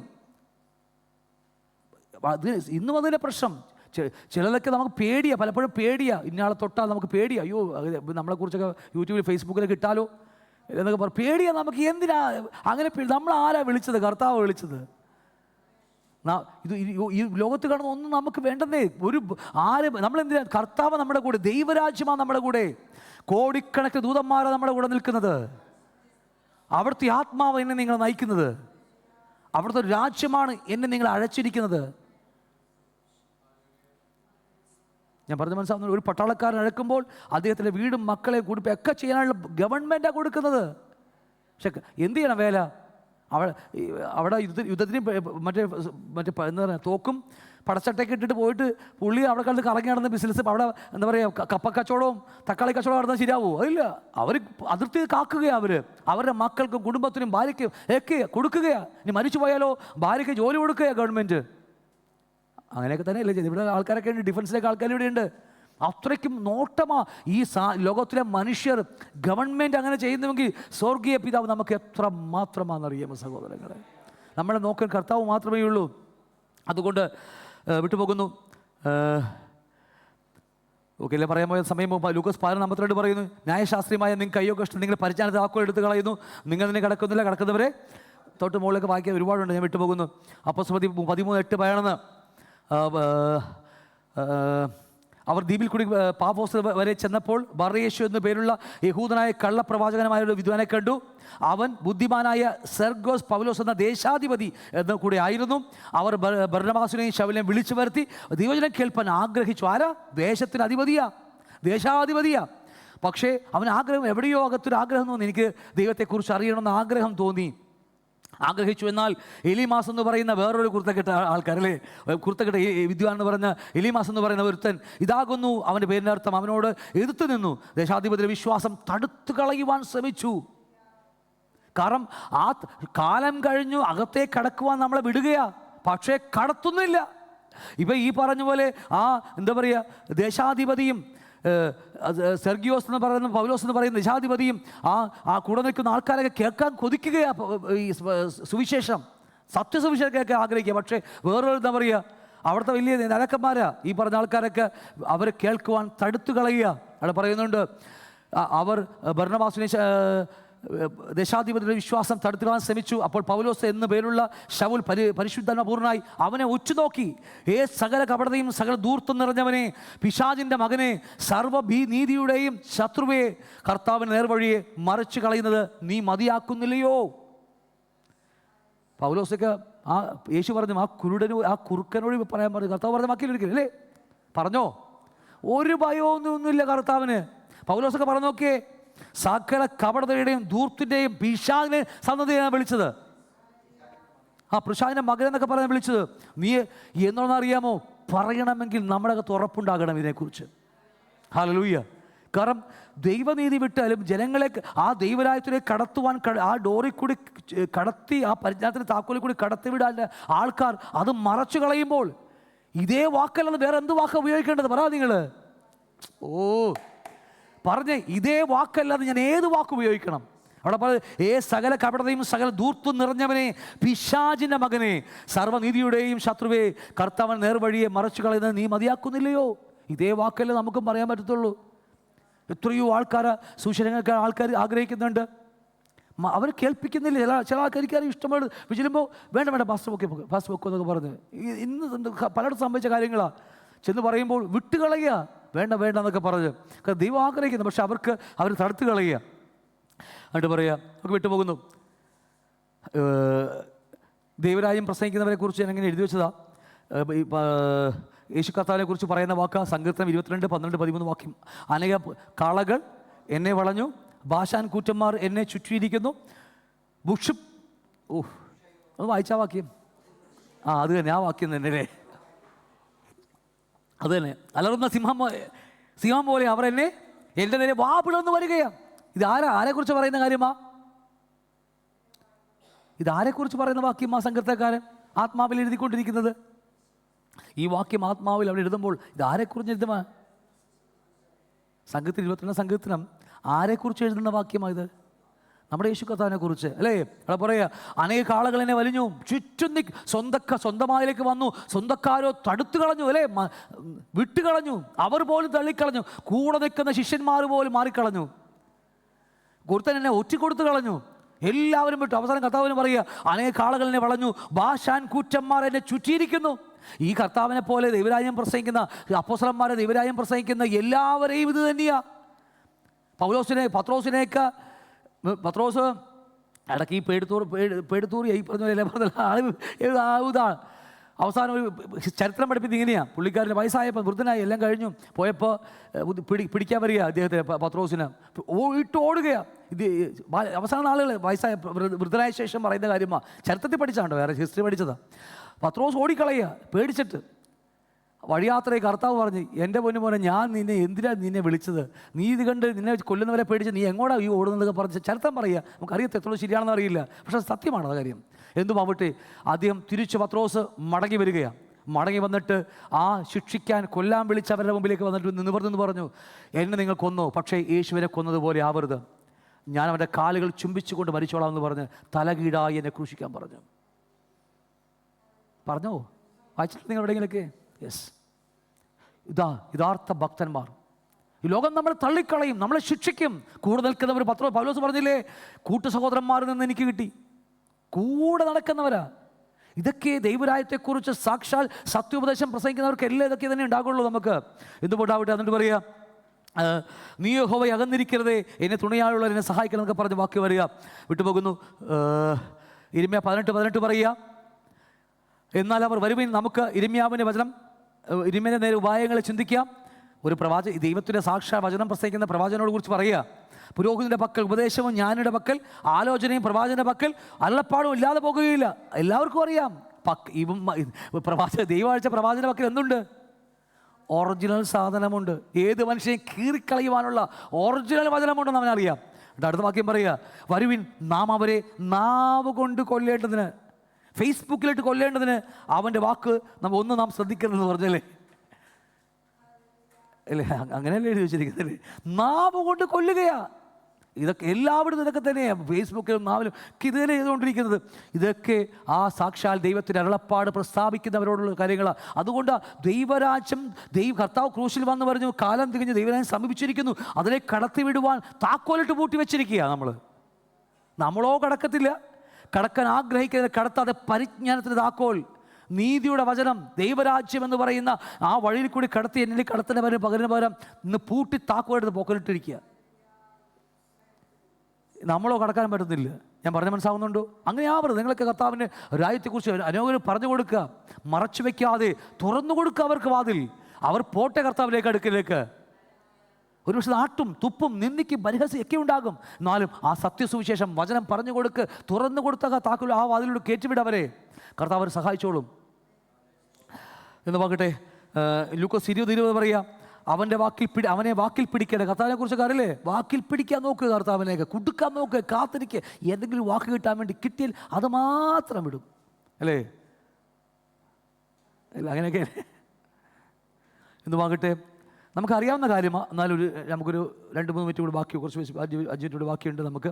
ഇന്നും അതിൻ്റെ പ്രശ്നം. ചിലതൊക്കെ നമുക്ക് പേടിയാണ്, പലപ്പോഴും പേടിയാണ്. ഇന്നയാളെ തൊട്ടാൽ നമുക്ക് പേടിയാണ്, അയ്യോ നമ്മളെക്കുറിച്ചൊക്കെ യൂട്യൂബിൽ ഫേസ്ബുക്കിലൊക്കെ ഇട്ടാലോ എന്നൊക്കെ പറഞ്ഞു. പേടിയാണ് നമുക്ക്. എന്തിനാ അങ്ങനെ? നമ്മൾ ആരാ വിളിച്ചത്? കർത്താവ് വിളിച്ചത്. ഈ ലോകത്ത് കാണുന്ന ഒന്നും നമുക്ക് വേണ്ടതേ. നമ്മളെന്തിനാ? കർത്താവ് നമ്മുടെ കൂടെ, ദൈവരാജ്യമാണ് നമ്മുടെ കൂടെ, കോടിക്കണക്കിന് ദൂതന്മാരാണ് നമ്മുടെ കൂടെ നിൽക്കുന്നത്. അവിടുത്തെ ആത്മാവ് എന്നെ നിങ്ങൾ നയിക്കുന്നത്, അവിടുത്തെ രാജ്യമാണ് എന്നെ നിങ്ങൾ അഴച്ചിരിക്കുന്നത്. ഞാൻ പറഞ്ഞു മനസ്സിലാവുന്ന, ഒരു പട്ടാളക്കാരൻ അഴക്കുമ്പോൾ അദ്ദേഹത്തിൻ്റെ വീടും മക്കളെ കുടിപ്പും ഒക്കെ ചെയ്യാനുള്ള ഗവൺമെൻറ്റാണ് കൊടുക്കുന്നത്. പക്ഷെ എന്ത് ചെയ്യണം? വേല അവിടെ യുദ്ധത്തിന് മറ്റേ എന്താ പറയുക, തോക്കും പടച്ചട്ടയൊക്കെ ഇട്ടിട്ട് പോയിട്ട് പുള്ളി അവിടെ കണ്ട് കറങ്ങി നടന്ന ബിസിനസ്, അവിടെ എന്താ പറയുക, കപ്പ കച്ചവടവും തക്കാളി കച്ചവടം നടന്നാൽ ശരിയാവുമോ? അതില്ല. അവർ അതിർത്തി കാക്കുകയാണ്. അവരുടെ മക്കൾക്കും കുടുംബത്തിനും ഭാര്യയ്ക്കും ഒക്കെ കൊടുക്കുകയാണ്. ഇനി മരിച്ചു പോയാലോ ഭാര്യയ്ക്ക് ജോലി കൊടുക്കുകയാണ് ഗവൺമെൻറ്. അങ്ങനെയൊക്കെ തന്നെയല്ലേ ചെയ്ത്. ഇവിടെ ആൾക്കാരൊക്കെ ഉണ്ട്, ഡിഫൻസിലേക്ക് ആൾക്കാർ ഇവിടെ ഉണ്ട്. അത്രയ്ക്കും നോട്ടമാ ഈ ലോകത്തിലെ മനുഷ്യർ. ഗവൺമെൻറ് അങ്ങനെ ചെയ്യുന്നുവെങ്കിൽ സ്വർഗീയ പിതാവ് നമുക്ക് എത്ര മാത്രമാണെന്നറിയാമോ സഹോദരങ്ങളെ? നമ്മളെ നോക്കാൻ കർത്താവ് മാത്രമേ ഉള്ളൂ. അതുകൊണ്ട് വിട്ടുപോകുന്നു. ഓക്കെ അല്ലേ? പറയാൻ പോയ സമയം ലൂക്കോസ് 11:52 പറയുന്നു, ന്യായശാസ്ത്രീയമായ നിങ്ങൾ കയ്യോ കഷ്ടം നിങ്ങൾ പരിജ്ഞാനത്തെ ആക്കോ എടുത്ത് കളയുന്നു, നിങ്ങൾ തന്നെ കിടക്കുന്നില്ല, കിടക്കുന്നവരെ തൊട്ട് മുകളിലേക്ക് വായിക്കാൻ ഒരുപാടുണ്ട്, ഞാൻ വിട്ടുപോകുന്നു. അപ്പോസ്തലർ 13:8 പറയണമെന്ന്, അവർ ദ്വീപിൽ കൂടി പാഫോസ് വരെ ചെന്നപ്പോൾ ബർയേശു എന്നു പേരുള്ള യഹൂദനായ കള്ളപ്രവാചകനായ ഒരു വിദ്വാനെ കണ്ടു. അവൻ ബുദ്ധിമാനായ സെർഗോസ് പൗലോസ് എന്ന ദേശാധിപതി എന്ന കൂടെ ആയിരുന്നു. അവർ ബർന്നബാസിനെയും ശൗലിനെയും വിളിച്ചു വരുത്തി ദൈവവചനം കേൾപ്പാൻ ആഗ്രഹിച്ചു. ആരാ? ദേശത്തിന് അധിപതിയാ, ദേശാധിപതിയാ. പക്ഷേ അവൻ ആഗ്രഹം എവിടെയോ അകത്തൊരു ആഗ്രഹം തോന്നി. എനിക്ക് ദൈവത്തെക്കുറിച്ച് അറിയണമെന്ന് ആഗ്രഹം തോന്നി, ആഗ്രഹിച്ചു. എന്നാൽ എലീമാസ് എന്ന് പറയുന്ന വേറൊരു കുർത്തക്കെട്ട ആൾക്കാരല്ലേ, കുർത്തക്കെട്ട വിദ്വാൻ എന്ന് പറഞ്ഞ എലീമാസ് എന്ന് പറയുന്ന ഒരുത്തൻ, ഇതാകുന്നു അവൻ്റെ പേരിൻ്റെ അർത്ഥം, അവനോട് എതിർത്ത് നിന്നു. ദേശാധിപതിയുടെ വിശ്വാസം തടുത്തു കളയുവാൻ ശ്രമിച്ചു. കാരണം ആ കാലം കഴിഞ്ഞു, അകത്തെ കടക്കുവാൻ നമ്മളെ വിടുകയാ, പക്ഷേ കടത്തുന്നില്ല. ഇപ്പം ഈ പറഞ്ഞ പോലെ ആ എന്താ പറയുക, ദേശാധിപതിയും സെർഗിയോസ് എന്ന് പറയുന്ന പൗലോസ് എന്ന് പറയുന്ന ദേശാധിപതിയും ആ കൂടെ നിൽക്കുന്ന ആൾക്കാരൊക്കെ കേൾക്കാൻ കൊതിക്കുകയാണ് ഈ സുവിശേഷം, സത്യസുവിശേഷം കേൾക്കാൻ ആഗ്രഹിക്കുക. പക്ഷേ വേറൊരു എന്താ പറയുക, അവിടുത്തെ വലിയ നേതാക്കന്മാരാ ഈ പറഞ്ഞ ആൾക്കാരൊക്കെ അവരെ കേൾക്കുവാൻ തടുത്തു കളയുക. അവിടെ പറയുന്നുണ്ട്, അവർ ബർന്നബാസിനെ ദേശാധിപതിയുടെ വിശ്വാസം തടുത്തുകളാൻ ശ്രമിച്ചു. അപ്പോൾ പൗലോസ് എന്നു പേരുള്ള ശൗൽ പരിശുദ്ധാത്മപൂർണ്ണനായി അവനെ ഉറ്റുനോക്കി, സകല കപടതയും സകല ധൂർത്തും നിറഞ്ഞവനെ, പിശാചിൻ്റെ മകനെ, സർവ്വനീതിയുടെയും ശത്രുവെ, കർത്താവിൻ്റെ നേർവഴിയെ മറിച്ചു കളയുന്നത് നീ മതിയാക്കുന്നില്ലയോ? പൗലോസൊക്കെ യേശു പറഞ്ഞു ആ കുറുക്കനോട് പറയാൻ പറഞ്ഞു. കർത്താവ് പറഞ്ഞ വാക്കിലൊരിക്കലും അല്ലേ പറഞ്ഞോ? ഒരു ഭയമൊന്നുമില്ല കർത്താവിന്. പൗലോസൊക്കെ പറഞ്ഞു നോക്കിയേ, സകല കപടതയുടെയും ധൂർത്തിൻ്റെയും പിശാചിനെ സന്തതിയാണ് വിളിച്ചത്. ആ പിശാചിൻ്റെ മകൻ എന്നൊക്കെ പറയാൻ വിളിച്ചത്. നീ എന്നറിയാമോ? പറയണമെങ്കിൽ നമ്മുടെ അകത്ത് ഉറപ്പുണ്ടാകണം ഇതിനെക്കുറിച്ച്. ഹല്ലേലൂയ. കാരണം ദൈവനീതി വിട്ടാലും ജനങ്ങളെ ആ ദൈവരാജ്യത്തിലേക്ക് കടത്തുവാൻ, ആ ഡോറിൽ കൂടി കടത്തി, ആ പരിജ്ഞാനത്തിൻ്റെ താക്കോലിൽ കൂടി കടത്തിവിടാൻ ആൾക്കാർ അത് മറച്ചു കളയുമ്പോൾ ഇതേ വാക്കല്ലാതെ വേറെ എന്ത് വാക്കാണ് ഉപയോഗിക്കേണ്ടത്? പറ നിങ്ങൾ. പറഞ്ഞേ, ഇതേ വാക്കല്ലാതെ ഞാൻ ഏത് വാക്ക് ഉപയോഗിക്കണം? അവിടെ പറഞ്ഞത് സകല കപടതയും സകല ധൂർത്തും നിറഞ്ഞവനെ, പിശാചിൻ്റെ മകനെ, സർവ്വനീതിയുടെയും ശത്രുവേ, കർത്താവൻ നേർവഴിയെ മറച്ചു കളയുന്നത് നീ മതിയാക്കുന്നില്ലയോ? ഇതേ വാക്കല്ലേ നമുക്കും പറയാൻ പറ്റത്തുള്ളൂ. എത്രയോ സുശീലങ്ങൾക്ക് ആൾക്കാർ ആഗ്രഹിക്കുന്നുണ്ട്, അവർ കേൾപ്പിക്കുന്നില്ല. ചില ആൾക്കാർക്ക് ഇഷ്ടമാണ് ചെല്ലുമ്പോൾ വേണ്ട പാസ്റ്റർ വെക്കും എന്നൊക്കെ പറഞ്ഞ് ഇന്ന് പലയിടത്തും സംഭവിച്ച കാര്യങ്ങളാണ്. ചെന്ന് പറയുമ്പോൾ വിട്ടുകളയുക, വേണ്ട എന്നൊക്കെ പറഞ്ഞ്. ദൈവം ആഗ്രഹിക്കുന്നു, പക്ഷെ അവർ തടുത്ത് കളയുക. എന്നിട്ട് പറയുക, നമുക്ക് വിട്ടുപോകുന്നു. ദൈവരാജ്യം പ്രസംഗിക്കുന്നവരെ കുറിച്ച് ഞാൻ എങ്ങനെ എഴുതി വെച്ചതാ. യേശു കർത്താവിനെ കുറിച്ച് പറയുന്ന വാക്ക് സങ്കീർത്തനം 22:12-13 വാക്യം. അനേക കാളകൾ എന്നെ വളഞ്ഞു, ഭാഷാൻ കൂറ്റന്മാർ എന്നെ ചുറ്റിയിരിക്കുന്നു. അത് വായിച്ച വാക്യം അത് തന്നെ, ആ വാക്യം തന്നെ അല്ലേ, അത് തന്നെ. അലറുന്ന സിംഹം പോലെ അവർ എന്നെ എൻ്റെ നേരെ വാ പിളർന്ന് വരികയാണ്. ആരെക്കുറിച്ച് പറയുന്ന കാര്യമാ? ഇതാരെക്കുറിച്ച് പറയുന്ന വാക്യം? ആ സങ്കീർത്തനക്കാരൻ ആത്മാവിൽ എഴുതിക്കൊണ്ടിരിക്കുന്നത് ഈ വാക്യം ആത്മാവിൽ അവിടെ എഴുതുമ്പോൾ ഇതാരെക്കുറിച്ച് എഴുതുമാ? സംഘത്തിൽ 22 സങ്കീർത്തനം ആരെക്കുറിച്ച് എഴുതുന്ന വാക്യമാണ് ഇത്? നമ്മുടെ യേശു കർത്താവിനെ കുറിച്ച് അല്ലേ? അവിടെ പറയുക, അനേക കാളകൾ എന്നെ വലിഞ്ഞു, ചുറ്റും സ്വന്തമായിലേക്ക് വന്നു, സ്വന്തക്കാരോ തടുത്തു കളഞ്ഞു അല്ലേ, വിട്ടുകളഞ്ഞു, അവർ പോലും തള്ളിക്കളഞ്ഞു, കൂടെ നിൽക്കുന്ന ശിഷ്യന്മാർ പോലും മാറിക്കളഞ്ഞു, ഒരുത്തൻ എന്നെ ഒറ്റിക്കൊടുത്തു കളഞ്ഞു, എല്ലാവരും വിട്ടു. അവസാനം കർത്താവിന് പറയുക, അനേക കാളകൾ എന്നെ വളഞ്ഞു, ഭാഷാൻ കൂറ്റന്മാർ എന്നെ ചുറ്റിയിരിക്കുന്നു. ഈ കർത്താവിനെ പോലെ ദൈവരാജ്യം പ്രസംഗിക്കുന്ന അപ്പോസ്തലന്മാരെ ദൈവരാജ്യം പ്രസംഗിക്കുന്ന എല്ലാവരെയും ഇത് തന്നെയാണ്. പത്രോസ് ഇടയ്ക്ക് ഈ പേടുത്തൂറി ഈ പറഞ്ഞ അവസാനം ഒരു ചരിത്രം പഠിപ്പിക്കുന്നത് ഇങ്ങനെയാണ്. പുള്ളിക്കാരൻ്റെ വയസ്സായപ്പോൾ വൃദ്ധനായി എല്ലാം കഴിഞ്ഞു പോയപ്പോൾ പിടിക്കാൻ വരിക അദ്ദേഹത്തെ പത്രോസിന് ഓടുകയാണ്. ഇത് അവസാന നാളുകൾ വയസ്സായ വൃദ്ധനായ ശേഷം പറയുന്ന കാര്യമാണ്. ചരിത്രത്തിൽ പഠിച്ചാണ്ടോ, വേറെ ഹിസ്റ്ററി പഠിച്ചതാണ്. പത്രോസ് ഓടിക്കളയുക പേടിച്ചിട്ട്. വഴിയാത്രയിൽ കർത്താവ് പറഞ്ഞ്, എൻ്റെ പൊന്നുമോനെ, ഞാൻ നിന്നെ വിളിച്ചത്? നീ ഇത് കണ്ട് നിന്നെ കൊല്ലുന്നവരെ പേടിച്ച് നീ എങ്ങോട്ടാണ് ഈ ഓടുന്നതൊക്കെ പറഞ്ഞ് ചരിത്രം പറയുക. നമുക്കറിയത്തെ എത്രയോ ശരിയാണെന്ന് അറിയില്ല, പക്ഷേ സത്യമാണ് ആ കാര്യം. എന്തുമാവട്ടെ, ആദ്യം തിരിച്ച് പത്രോസ് മടങ്ങി വരികയാണ്. മടങ്ങി വന്നിട്ട് ആ ശിക്ഷിക്കാൻ കൊല്ലാൻ വിളിച്ചവരുടെ മുമ്പിലേക്ക് വന്നിട്ട് നിവർന്നു പറഞ്ഞു, എന്നെ നിങ്ങൾ കൊന്നു, പക്ഷേ യേശുവിനെ കൊന്നതുപോലെ ആവരുത്. ഞാൻ അവൻ്റെ കാലുകൾ ചുംബിച്ചുകൊണ്ട് മരിച്ചോളാം എന്ന് പറഞ്ഞ് തലകീഴായി എന്നെ ക്രൂശിക്കാൻ പറഞ്ഞോ? വായിച്ചിട്ട് നിങ്ങൾ എവിടെയെങ്കിലൊക്കെ? യെസ്, യഥാർത്ഥ ഭക്തന്മാർ. ഈ ലോകം നമ്മളെ തള്ളിക്കളയും, നമ്മളെ ശിക്ഷിക്കും. കൂടെ നിൽക്കുന്നവർ പൗലോസ് പറഞ്ഞില്ലേ, കൂട്ടു സഹോദരന്മാരിൽ നിന്ന് എനിക്ക് കിട്ടി. കൂടെ നടക്കുന്നവരാ. ഇതൊക്കെ ദൈവരാജ്യത്തെക്കുറിച്ച് സാക്ഷാൽ സത്യോപദേശം പ്രസംഗിക്കുന്നവർക്ക് എല്ലാം ഇതൊക്കെ തന്നെ ഉണ്ടാകുള്ളൂ നമുക്ക്. എന്തുകൊണ്ടാവട്ടെ, എന്നിട്ട് പറയുക, നീ യഹോവയെ അകന്നിരിക്കരുതേ, എന്നെ തുണയാളുള്ളവർ എന്നെ സഹായിക്കണം എന്നൊക്കെ പറഞ്ഞ് വാക്ക് വരിക. വിട്ടുപോകുന്നു. ഇരിമ്യ 18:18 പറയുക, എന്നാൽ അവർ വരുവിൻ, നമുക്ക് ഇരിമ്യാവിൻ്റെ വചനം, ഇരിമ്യൻ്റെ നേരെ ഉപായങ്ങളെ ചിന്തിക്കാം. ഒരു ദൈവത്തിൻ്റെ സാക്ഷാൽ വചനം പ്രസംഗിക്കുന്ന പ്രവാചകനോട് കുറിച്ച് പറയുക, പുരോഹിതൻ്റെ പക്കൽ ഉപദേശവും ജ്ഞാനിയുടെ പക്കൽ ആലോചനയും പ്രവാചകൻ്റെ പക്കൽ അരുളപ്പാടും ഇല്ലാതെ പോകുകയില്ല. എല്ലാവർക്കും അറിയാം, ദൈവാഴ്ച പ്രവാചകൻ്റെ പക്കൽ എന്തുണ്ട്? ഒറിജിനൽ സാധനമുണ്ട്. ഏത് മനുഷ്യനെ കീറിക്കളയുവാനുള്ള ഒറിജിനൽ വചനമുണ്ടെന്ന് അവനറിയാം. അടുത്ത വാക്യം പറയുക, വരുവിൻ, നാം അവരെ നാവ് കൊണ്ട് കൊല്ലേണ്ടതിന്, ഫേസ്ബുക്കിലിട്ട് കൊല്ലേണ്ടതിന് അവൻ്റെ വാക്ക് നാം ശ്രദ്ധിക്കരുതെന്ന് പറഞ്ഞല്ലേ? അല്ലേ? അങ്ങനെയല്ലേ എഴുതി വെച്ചിരിക്കുന്നത്? നാവ് കൊണ്ട് കൊല്ലുകയാ. ഇതൊക്കെ എല്ലായിടത്തും ഇതൊക്കെ തന്നെയാണ്, ഫേസ്ബുക്കിലും നാവിലും ഇത് തന്നെ ചെയ്തുകൊണ്ടിരിക്കുന്നത്. ഇതൊക്കെ ആ സാക്ഷാൽ ദൈവത്തിൻ്റെ അരുളപ്പാട് പ്രസ്താവിക്കുന്നവരോടുള്ള കാര്യങ്ങളാണ്. അതുകൊണ്ട് ദൈവരാജ്യം കർത്താവ് ക്രൂശിൽ വന്ന് പറഞ്ഞു, കാലം തികഞ്ഞ് ദൈവരാജ്യം സമീപിച്ചിരിക്കുന്നു, അതിനെ കടത്തിവിടുവാൻ താക്കോലിട്ട് പൂട്ടി വെച്ചിരിക്കുക. നമ്മളോ കടക്കത്തില്ല. കടക്കാൻ ആഗ്രഹിക്കുന്നത് കടത്താതെ പരിജ്ഞാനത്തിന് താക്കോൽ, നീതിയുടെ വചനം, ദൈവരാജ്യം എന്ന് പറയുന്ന ആ വഴിയിൽ കൂടി കടത്തി എന്നിൽ കടത്തിന് പകരം ഇന്ന് പൂട്ടി താക്കോലെടുത്ത് പോക്കലിട്ടിരിക്കുക. നമ്മളോ കടക്കാൻ പറ്റുന്നില്ല. ഞാൻ പറഞ്ഞ മനസ്സാവുന്നുണ്ടോ? അങ്ങനെ ആവരുത്. നിങ്ങളൊക്കെ കർത്താവിൻ്റെ രാജ്യത്തെക്കുറിച്ച് അനേകം പറഞ്ഞു കൊടുക്കുക, മറച്ചു വയ്ക്കാതെ തുറന്നു കൊടുക്കുക അവർക്ക് വാതിൽ. അവർ പോട്ടെ കർത്താവിലേക്ക്, അടുക്കിലേക്ക്. ഒരു പക്ഷേ നാട്ടും തുപ്പും നിന്ദിക്കും പരിഹസിയൊക്കെ ഉണ്ടാകും. എന്നാലും ആ സത്യസുവിശേഷം വചനം പറഞ്ഞു കൊടുക്ക്, തുറന്നു കൊടുത്ത താക്കോൽ ആ വാതിലൂടെ കയറ്റിവിടവരെ കർത്താവ് അവരെ സഹായിച്ചോളും എന്ന് പറയട്ടെ. ലൂക്കോസ് 20:20 പറയാം, അവനെ വാക്കിൽ പിടിക്കേണ്ട. കർത്താവിനെ കുറിച്ചൊക്കെ അറിയില്ലേ? വാക്കിൽ പിടിക്കാൻ നോക്കുക, കർത്താവിനെയൊക്കെ കുടുക്കാൻ നോക്കുക, കാത്തിരിക്കുക. എന്തെങ്കിലും വാക്ക് കിട്ടാൻ വേണ്ടി കിട്ടിയാൽ അത് മാത്രം വിടും അല്ലേ? അല്ല, അങ്ങനെയൊക്കെ എന്ന് വാങ്ങട്ടെ. നമുക്കറിയാവുന്ന കാര്യമാണ്. എന്നാലും നമുക്കൊരു 2-3 മിനിറ്റ് കൂടി ബാക്കി, കുറച്ച് 5 മിനിറ്റ് കൂടി ബാക്കിയുണ്ട്. നമുക്ക്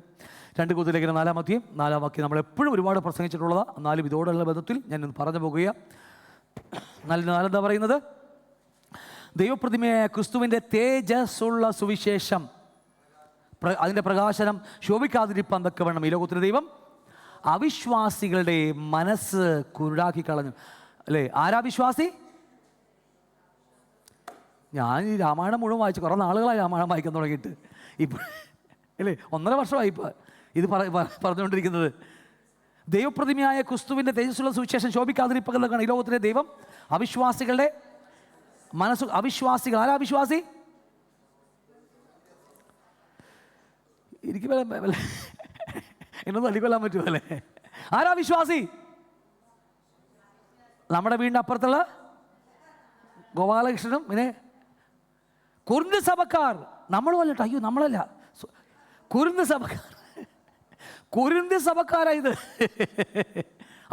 2 കൊരിന്ത്യർ 4 വാക്യം നമ്മളെപ്പോഴും ഒരുപാട് പ്രസംഗിച്ചിട്ടുള്ളതാണ്. എന്നാലും ഇതോടുള്ള ബന്ധത്തിൽ ഞാൻ പറഞ്ഞു പോകുക. നാലെന്താ പറയുന്നത്? ദൈവപ്രതിമയായ ക്രിസ്തുവിൻ്റെ തേജസ്സുള്ള സുവിശേഷം, അതിൻ്റെ പ്രകാശനം ശോഭിക്കാതിരിപ്പാൻ തക്കവണ്ണം ഈ ലോകത്തിലെ ദൈവം അവിശ്വാസികളുടെ മനസ്സ് കുരുടാക്കി കളഞ്ഞു അല്ലേ? ആരാ വിശ്വാസി? ഞാൻ ഈ രാമായണം മുഴുവൻ വായിച്ചു, കുറേ നാളുകളായി രാമായണം വായിക്കാൻ തുടങ്ങിയിട്ട്. ഇപ്പം അല്ലേ 1.5 വർഷമായി ഇപ്പം ഇത് പറഞ്ഞുകൊണ്ടിരിക്കുന്നത്. ദൈവപ്രതിമയായ ക്രിസ്തുവിൻ്റെ തേജസ്സുള്ള സുവിശേഷം ശോഭിക്കാതിരിപ്പകലാണ് ഈ ലോകത്തിലെ ദൈവം അവിശ്വാസികളുടെ മനസ്സ്. അവിശ്വാസികൾ ആരാ അവിശ്വാസി? എനിക്ക് എന്നൊന്നും തല്ലിക്കൊല്ലാൻ പറ്റുമല്ലേ? ആരാ വിശ്വാസി? നമ്മുടെ വീടിൻ്റെ അപ്പുറത്തുള്ള ഗോപാലകൃഷ്ണനും പിന്നെ കുറുന്ത് സഭക്കാർ. നമ്മളും അല്ല കേട്ടോ, അയ്യോ നമ്മളല്ല, കുറുന്ത് സഭക്കാർ. കുറുന്ത് സഭക്കാരായത്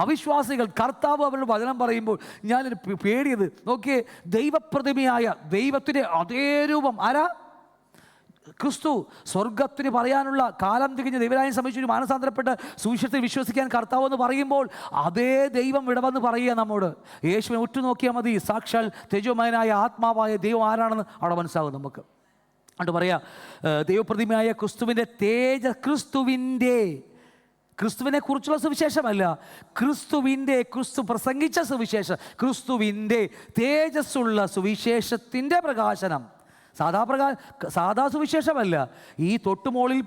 അവിശ്വാസികൾ. കർത്താവ് അവരുടെ വചനം പറയുമ്പോൾ ഞാനൊരു പേടിയത് നോക്കിയേ, ദൈവപ്രതിമയായ ദൈവത്തിൻ്റെ അതേ രൂപം ആരാ? ക്രിസ്തു. സ്വർഗത്തിന് പറയാനുള്ള കാലം തികഞ്ഞ് ദൈവരാജ്യം സംബന്ധിച്ചൊരു മാനസാന്തരപ്പെട്ട് സുവിശേഷത്തിൽ വിശ്വസിക്കാൻ കർത്താവ് എന്ന് പറയുമ്പോൾ അതേ ദൈവം വിടവെന്ന് പറയുക നമ്മോട്. യേശുവിനെ ഉറ്റുനോക്കിയാൽ മതി, സാക്ഷാൽ തേജോമയനായ ആത്മാവായ ദൈവം ആരാണെന്ന് അവിടെ മനസ്സിലാകും നമുക്ക്. അതുകൊണ്ട് പറയാം, ദൈവപ്രതിമയായ ക്രിസ്തുവിൻ്റെ ക്രിസ്തുവിനെ കുറിച്ചുള്ള സുവിശേഷമല്ല, ക്രിസ്തു പ്രസംഗിച്ച സുവിശേഷം, ക്രിസ്തുവിൻ്റെ തേജസ്സുള്ള സുവിശേഷത്തിൻ്റെ പ്രകാശനം. സാധാ സുവിശേഷമല്ല. ഈ തൊട്ടുമോളിൽ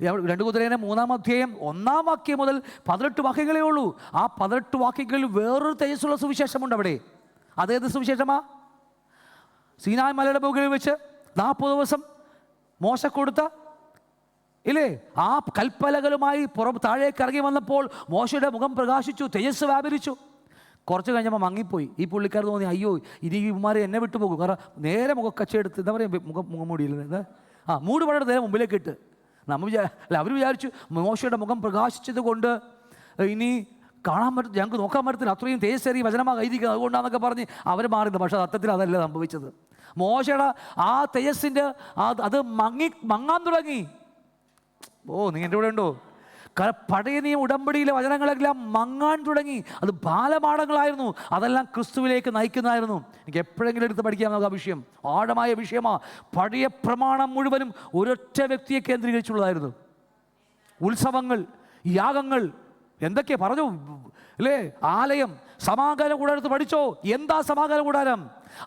2 കൊരിന്ത്യർ 3-ാം അധ്യായം 1-ാം വാക്യം മുതൽ 18 വാക്യങ്ങളേ ഉള്ളൂ. ആ 18 വാക്യങ്ങളിൽ വേറൊരു തേജസ്സുള്ള സുവിശേഷമുണ്ട് അവിടെ. അതേത് സുവിശേഷമാ? സീനായ് മലയുടെ മുകളിൽ വെച്ച് 40 ദിവസം മോശ കൊടുത്ത ഇല്ലേ ആ കൽപ്പലകളുമായി താഴേക്ക് ഇറങ്ങി വന്നപ്പോൾ മോശയുടെ മുഖം പ്രകാശിച്ചു, തേജസ് വ്യാപരിച്ചു. കുറച്ച് കഴിഞ്ഞപ്പോൾ മങ്ങിപ്പോയി. ഈ പുള്ളിക്കാർ തോന്നി, അയ്യോ ഇനി ഈ ഉമ്മാരെ എന്നെ വിട്ടു പോകും. കാരണം നേരെ മുഖക്കച്ചയെടുത്ത് എന്താ പറയുക, മുഖംമൂടിയില്ല, മൂടുപടയുടെ നേരെ മുമ്പിലേക്ക് ഇട്ട് അവർ വിചാരിച്ചു മോശയുടെ മുഖം പ്രകാശിച്ചത് കൊണ്ട് ഇനി കാണാൻ പറ്റും, ഞങ്ങൾക്ക് നോക്കാൻ പറ്റത്തില്ല, അത്രയും തേജസ്സേറിയ വചനമാണ് കൈരിക്കുന്നത്, അതുകൊണ്ടാണെന്നൊക്കെ പറഞ്ഞ് അവർ മാറിയത്. പക്ഷേ സത്യത്തിൽ അതല്ല സംഭവിച്ചത്. മോശയുടെ ആ തേജസ്സിൻ്റെ അത് മങ്ങാൻ തുടങ്ങി. നിങ്ങൾ എൻ്റെ കൂടെ ഉണ്ടോ? പഴയ നിയമ ഉടമ്പടിയിലെ വചനങ്ങളെല്ലാം മങ്ങാൻ തുടങ്ങി. അത് ബാലപാഠങ്ങളായിരുന്നു, അതെല്ലാം ക്രിസ്തുവിലേക്ക് നയിക്കുന്നതായിരുന്നു. എനിക്ക് എപ്പോഴെങ്കിലും എടുത്ത് പഠിക്കാവുന്ന ആ വിഷയം ആഴമായ വിഷയമാണ്. പഴയ പ്രമാണം മുഴുവനും ഒരൊറ്റ വ്യക്തിയെ കേന്ദ്രീകരിച്ചുള്ളതായിരുന്നു. ഉത്സവങ്ങൾ, യാഗങ്ങൾ, എന്തൊക്കെയാ പറഞ്ഞു അല്ലേ? ആലയം, സമാഗമന കൂടാരത്ത് പഠിച്ചോ? എന്താ സമാഗമന കൂടാരം?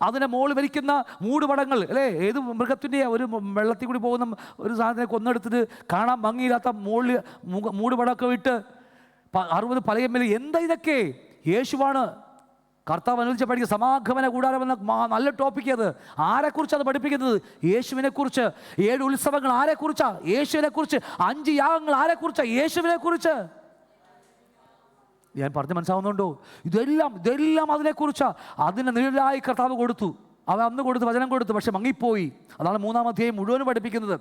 അതിനെ മോള് വരിക്കുന്ന മൂടുപടങ്ങൾ അല്ലേ? ഏത് മൃഗത്തിൻ്റെ ഒരു വെള്ളത്തിൽ കൂടി പോകുന്ന ഒരു സാധനത്തെ കൊന്നെടുത്തിട്ട് കാണാൻ ഭംഗിയില്ലാത്ത മൂടുപടമൊക്കെ വിട്ട് 60 പലയമ്മൽ. എന്താ ഇതൊക്കെ? യേശുവാണ് കർത്താവ് അനുവദിച്ച് പഠിക്കുക. സമാഗമന കൂടാരം എന്ന നല്ല ടോപ്പിക്. അത് ആരെക്കുറിച്ചാണ് പഠിപ്പിക്കുന്നത്? യേശുവിനെക്കുറിച്ച്. 7 ഉത്സവങ്ങൾ ആരെക്കുറിച്ചാണ്? യേശുവിനെക്കുറിച്ച്. 5 യാഗങ്ങൾ ആരെക്കുറിച്ചാണ്? യേശുവിനെക്കുറിച്ച്. ഞാൻ പറഞ്ഞ് മനസ്സിലാവുന്നുണ്ടോ? ഇതെല്ലാം അതിനെക്കുറിച്ചാണ്. അതിൻ്റെ നിഴലായി കർത്താവ് കൊടുത്തു. അവ അന്ന് കൊടുത്ത് വചനം കൊടുത്തു, പക്ഷെ മങ്ങിപ്പോയി. അതാണ് 3-ാം അധ്യായം മുഴുവനും പഠിപ്പിക്കുന്നത്.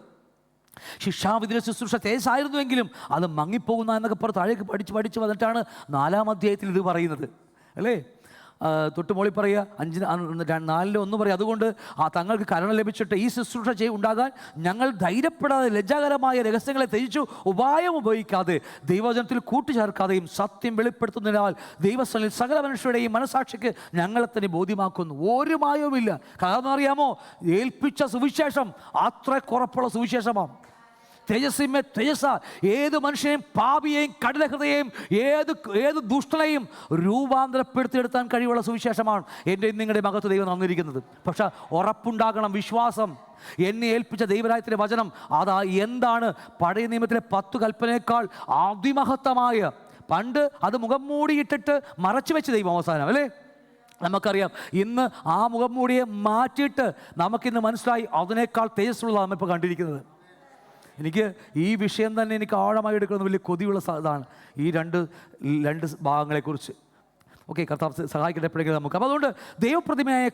ശിക്ഷാവിധിയുടെ ശുശ്രൂഷ തേജസ്സായിരുന്നുവെങ്കിലും അത് മങ്ങിപ്പോകുന്ന എന്നൊക്കെ പറഞ്ഞ് താഴേക്ക് പഠിച്ച് വന്നിട്ടാണ് 4-ാം അധ്യായത്തിൽ ഇത് പറയുന്നത് അല്ലേ? തൊട്ടുമോളി പറയുക 5:4 പറയുക. അതുകൊണ്ട് തങ്ങൾക്ക് കരുണ ലഭിച്ചിട്ട് ഈ ശുശ്രൂഷ ഉണ്ടാകാൻ ഞങ്ങൾ ധൈര്യപ്പെടാതെ ലജ്ജാകരമായ രഹസ്യങ്ങളെ ത്യജിച്ചു ഉപായം ഉപയോഗിക്കാതെ ദൈവവചനത്തിൽ കൂട്ടിച്ചേർക്കാതെയും സത്യം വെളിപ്പെടുത്തുന്നതിനാൽ ദൈവസ്ഥലിൽ സകല മനുഷ്യരുടെയും മനസാക്ഷിക്ക് ഞങ്ങളെ തന്നെ ബോധ്യമാക്കുന്നു. ഒരു മായവുമില്ല. കാരണം അറിയാമോ, ഏൽപ്പിച്ച സുവിശേഷം അത്ര കുറപ്പുള്ള സുവിശേഷമാണ്. തേജസ്സിന്മേ തേജസ്സ. ഏത് മനുഷ്യനെയും, പാപിയെയും, കഠിനഹൃദയെയും, ഏത് ദുഷ്ടനെയും രൂപാന്തരപ്പെടുത്തിയെടുത്താൻ കഴിവുള്ള സുവിശേഷമാണ് എൻ്റെ നിങ്ങളുടെ മകത്ത് ദൈവം തന്നിരിക്കുന്നത്. പക്ഷെ ഉറപ്പുണ്ടാകണം, വിശ്വാസം. എന്നെ ഏൽപ്പിച്ച ദൈവരാജ്യത്തിൻ്റെ വചനം അതാ എന്താണ്? പഴയ നിയമത്തിലെ 10 കൽപ്പനയേക്കാൾ അതിമഹത്തമായ, പണ്ട് അത് മുഖം മൂടിയിട്ടിട്ട് മറച്ചു വെച്ച് ദൈവം അവസാനം അല്ലേ? നമുക്കറിയാം ഇന്ന് ആ മുഖം മൂടിയെ മാറ്റിയിട്ട് നമുക്കിന്ന് മനസ്സിലായി അതിനേക്കാൾ തേജസ്സുള്ളതാണ് നമ്മളിപ്പോൾ കണ്ടിരിക്കുന്നത്. എനിക്ക് ഈ വിഷയം തന്നെ എനിക്ക് ആഴമായി എടുക്കുന്നത് വലിയ കൊതിയുള്ള ഇതാണ് ഈ രണ്ട് ഭാഗങ്ങളെക്കുറിച്ച്. ഓക്കെ, കർത്താവ് സഹായിക്കട്ടെ എപ്പോഴെങ്കിലും നമുക്ക്. അപ്പോൾ അതുകൊണ്ട് ദൈവപ്രതിമയായ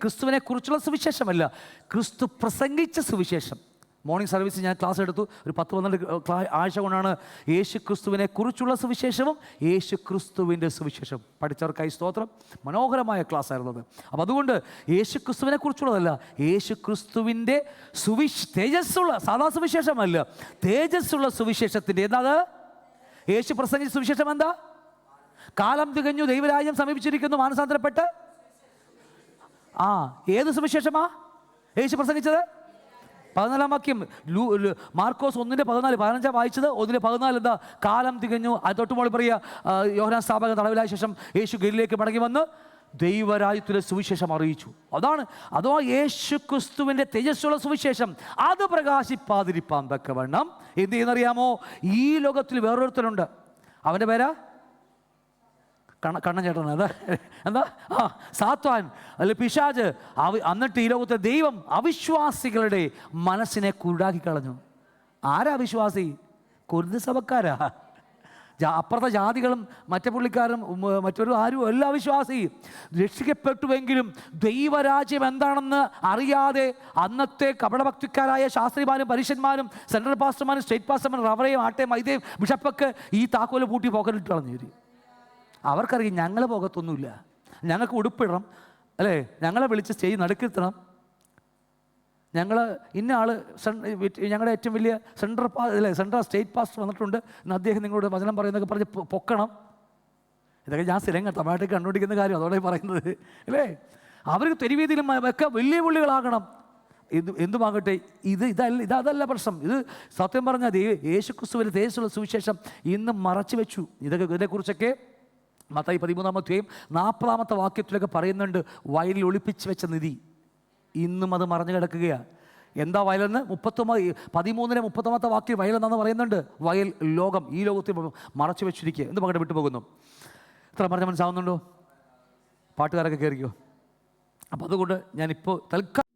ക്രിസ്തുവിനെ കുറിച്ചുള്ള സുവിശേഷമല്ല, ക്രിസ്തു പ്രസംഗിച്ച സുവിശേഷം. മോർണിംഗ് സർവീസ് ഞാൻ ക്ലാസ് എടുത്തു. ഒരു 10-12 ആഴ്ച കൊണ്ടാണ് യേശു ക്രിസ്തുവിനെ കുറിച്ചുള്ള സുവിശേഷവും യേശു ക്രിസ്തുവിൻ്റെ സുവിശേഷം പഠിച്ചവർക്കായി സ്തോത്രം. മനോഹരമായ ക്ലാസ് ആയിരുന്നു അത്. അപ്പോൾ അതുകൊണ്ട് യേശു ക്രിസ്തുവിനെ കുറിച്ചുള്ളതല്ല, യേശു ക്രിസ്തുവിൻ്റെ തേജസ്സുള്ള സാധാ സുവിശേഷമല്ല, തേജസ്സുള്ള സുവിശേഷത്തിൻ്റെ എന്താ? യേശു പ്രസംഗിച്ച സുവിശേഷം എന്താ? കാലം തികഞ്ഞു, ദൈവരാജ്യം സമീപിച്ചിരിക്കുന്നു, മാനസാന്തരപ്പെട്ട്. ഏത് സുവിശേഷമാ യേശു പ്രസംഗിച്ചത്? 14-ാം വാക്യം മാർക്കോസ് 1:14 15 വായിച്ചത്. 1:14 എന്താ? കാലം തികഞ്ഞു. അത് തൊട്ടുമോളി പറയുക, യോഹന്നാൻ സ്നാപകൻ തടവിലായ ശേഷം യേശു ഗലീലയിലേക്ക് മടങ്ങി വന്ന് ദൈവരാജ്യത്തിലെ സുവിശേഷം അറിയിച്ചു. അതോ യേശു ക്രിസ്തുവിൻ്റെ തേജസ്സുള്ള സുവിശേഷം അത് പ്രകാശിപ്പാതിരിപ്പാൻ തക്കവണ്ണം എന്ത് ചെയ്യുന്നറിയാമോ? ഈ ലോകത്തിൽ വേറൊരുത്തനുണ്ട്, അവൻ്റെ പേരാ കണ്ണൻ ചേട്ടൻ. അതാ എന്താ സാത്താൻ അല്ലെ പിശാച്. എന്നിട്ട് ഈ ലോകത്തെ ദൈവം അവിശ്വാസികളുടെ മനസ്സിനെ കുരുടാക്കി കളഞ്ഞു. ആരാ വിശ്വാസി? കൊരിന്ത് സഭക്കാരാ. അപ്പുറത്തെ ജാതികളും മറ്റേ പുള്ളിക്കാരും മറ്റൊരു ആരും എല്ലാ വിശ്വാസി. രക്ഷിക്കപ്പെട്ടുവെങ്കിലും ദൈവരാജ്യം എന്താണെന്ന് അറിയാതെ അന്നത്തെ കപടഭക്തിക്കാരായ ശാസ്ത്രിമാരും പരീക്ഷന്മാരും സെൻട്രൽ പാസ്റ്റർമാരും സ്റ്റേറ്റ് പാസ്റ്റർമാരും റവറേയും ആട്ടയും മൈദയും ബിഷപ്പൊക്കെ ഈ താക്കോല് പൂട്ടി പോക്കറ്റിട്ട് കളഞ്ഞു. അവർക്കറിയാം ഞങ്ങൾ പോകത്തൊന്നുമില്ല, ഞങ്ങൾക്ക് ഉടുപ്പിടണം അല്ലേ, ഞങ്ങളെ വിളിച്ച് സ്റ്റേജ് നടുക്കിരുത്തണം, ഞങ്ങൾ ഇന്ന ആൾ ഞങ്ങളുടെ ഏറ്റവും വലിയ സെൻട്രൽ സ്റ്റേറ്റ് പാസ്റ്റർ വന്നിട്ടുണ്ട്, ഇന്ന് അദ്ദേഹം നിങ്ങളോട് വചനം പറയുന്നതൊക്കെ പറഞ്ഞ് പൊക്കണം. ഇതൊക്കെ ഞാൻ സ്ഥിരം തമാട്ടിക്ക് കണ്ടുപിടിക്കുന്ന കാര്യം, അതോടെ പറയുന്നത് അല്ലേ. അവർക്ക് തെരുവീതിയിലും ഒക്കെ വലിയ പുള്ളികളാകണം. എന്തുമാകട്ടെ, അതല്ല പ്രശ്നം. ഇത് സത്യം പറഞ്ഞാൽ യേശുക്രിസ്തുവിൻ്റെ തേജസ്സുള്ള സുവിശേഷം ഇന്ന് മറച്ചു വെച്ചു. ഇതിനെക്കുറിച്ചൊക്കെ മത്തായി 13-ാം 40-ാമത്തെ വാക്യത്തിലൊക്കെ പറയുന്നുണ്ട്. വയലിൽ ഒളിപ്പിച്ച് വെച്ച നിധി ഇന്നും അത് മറഞ്ഞു കിടക്കുകയാണ്. എന്താ വയലെന്ന് 13-ാമത്തെ വാക്യം വയലെന്നാന്ന് പറയുന്നുണ്ട്. വയൽ ലോകം, ഈ ലോകത്തിൽ മറച്ചു വെച്ചിരിക്കുക. എന്ത് മകടെ വിട്ടുപോകുന്നു? ഇത്ര പറഞ്ഞ മനസ്സാവുന്നുണ്ടോ? പാട്ടുകാരൊക്കെ കയറിക്കോ. അപ്പം അതുകൊണ്ട് ഞാനിപ്പോൾ തൽക്കാലം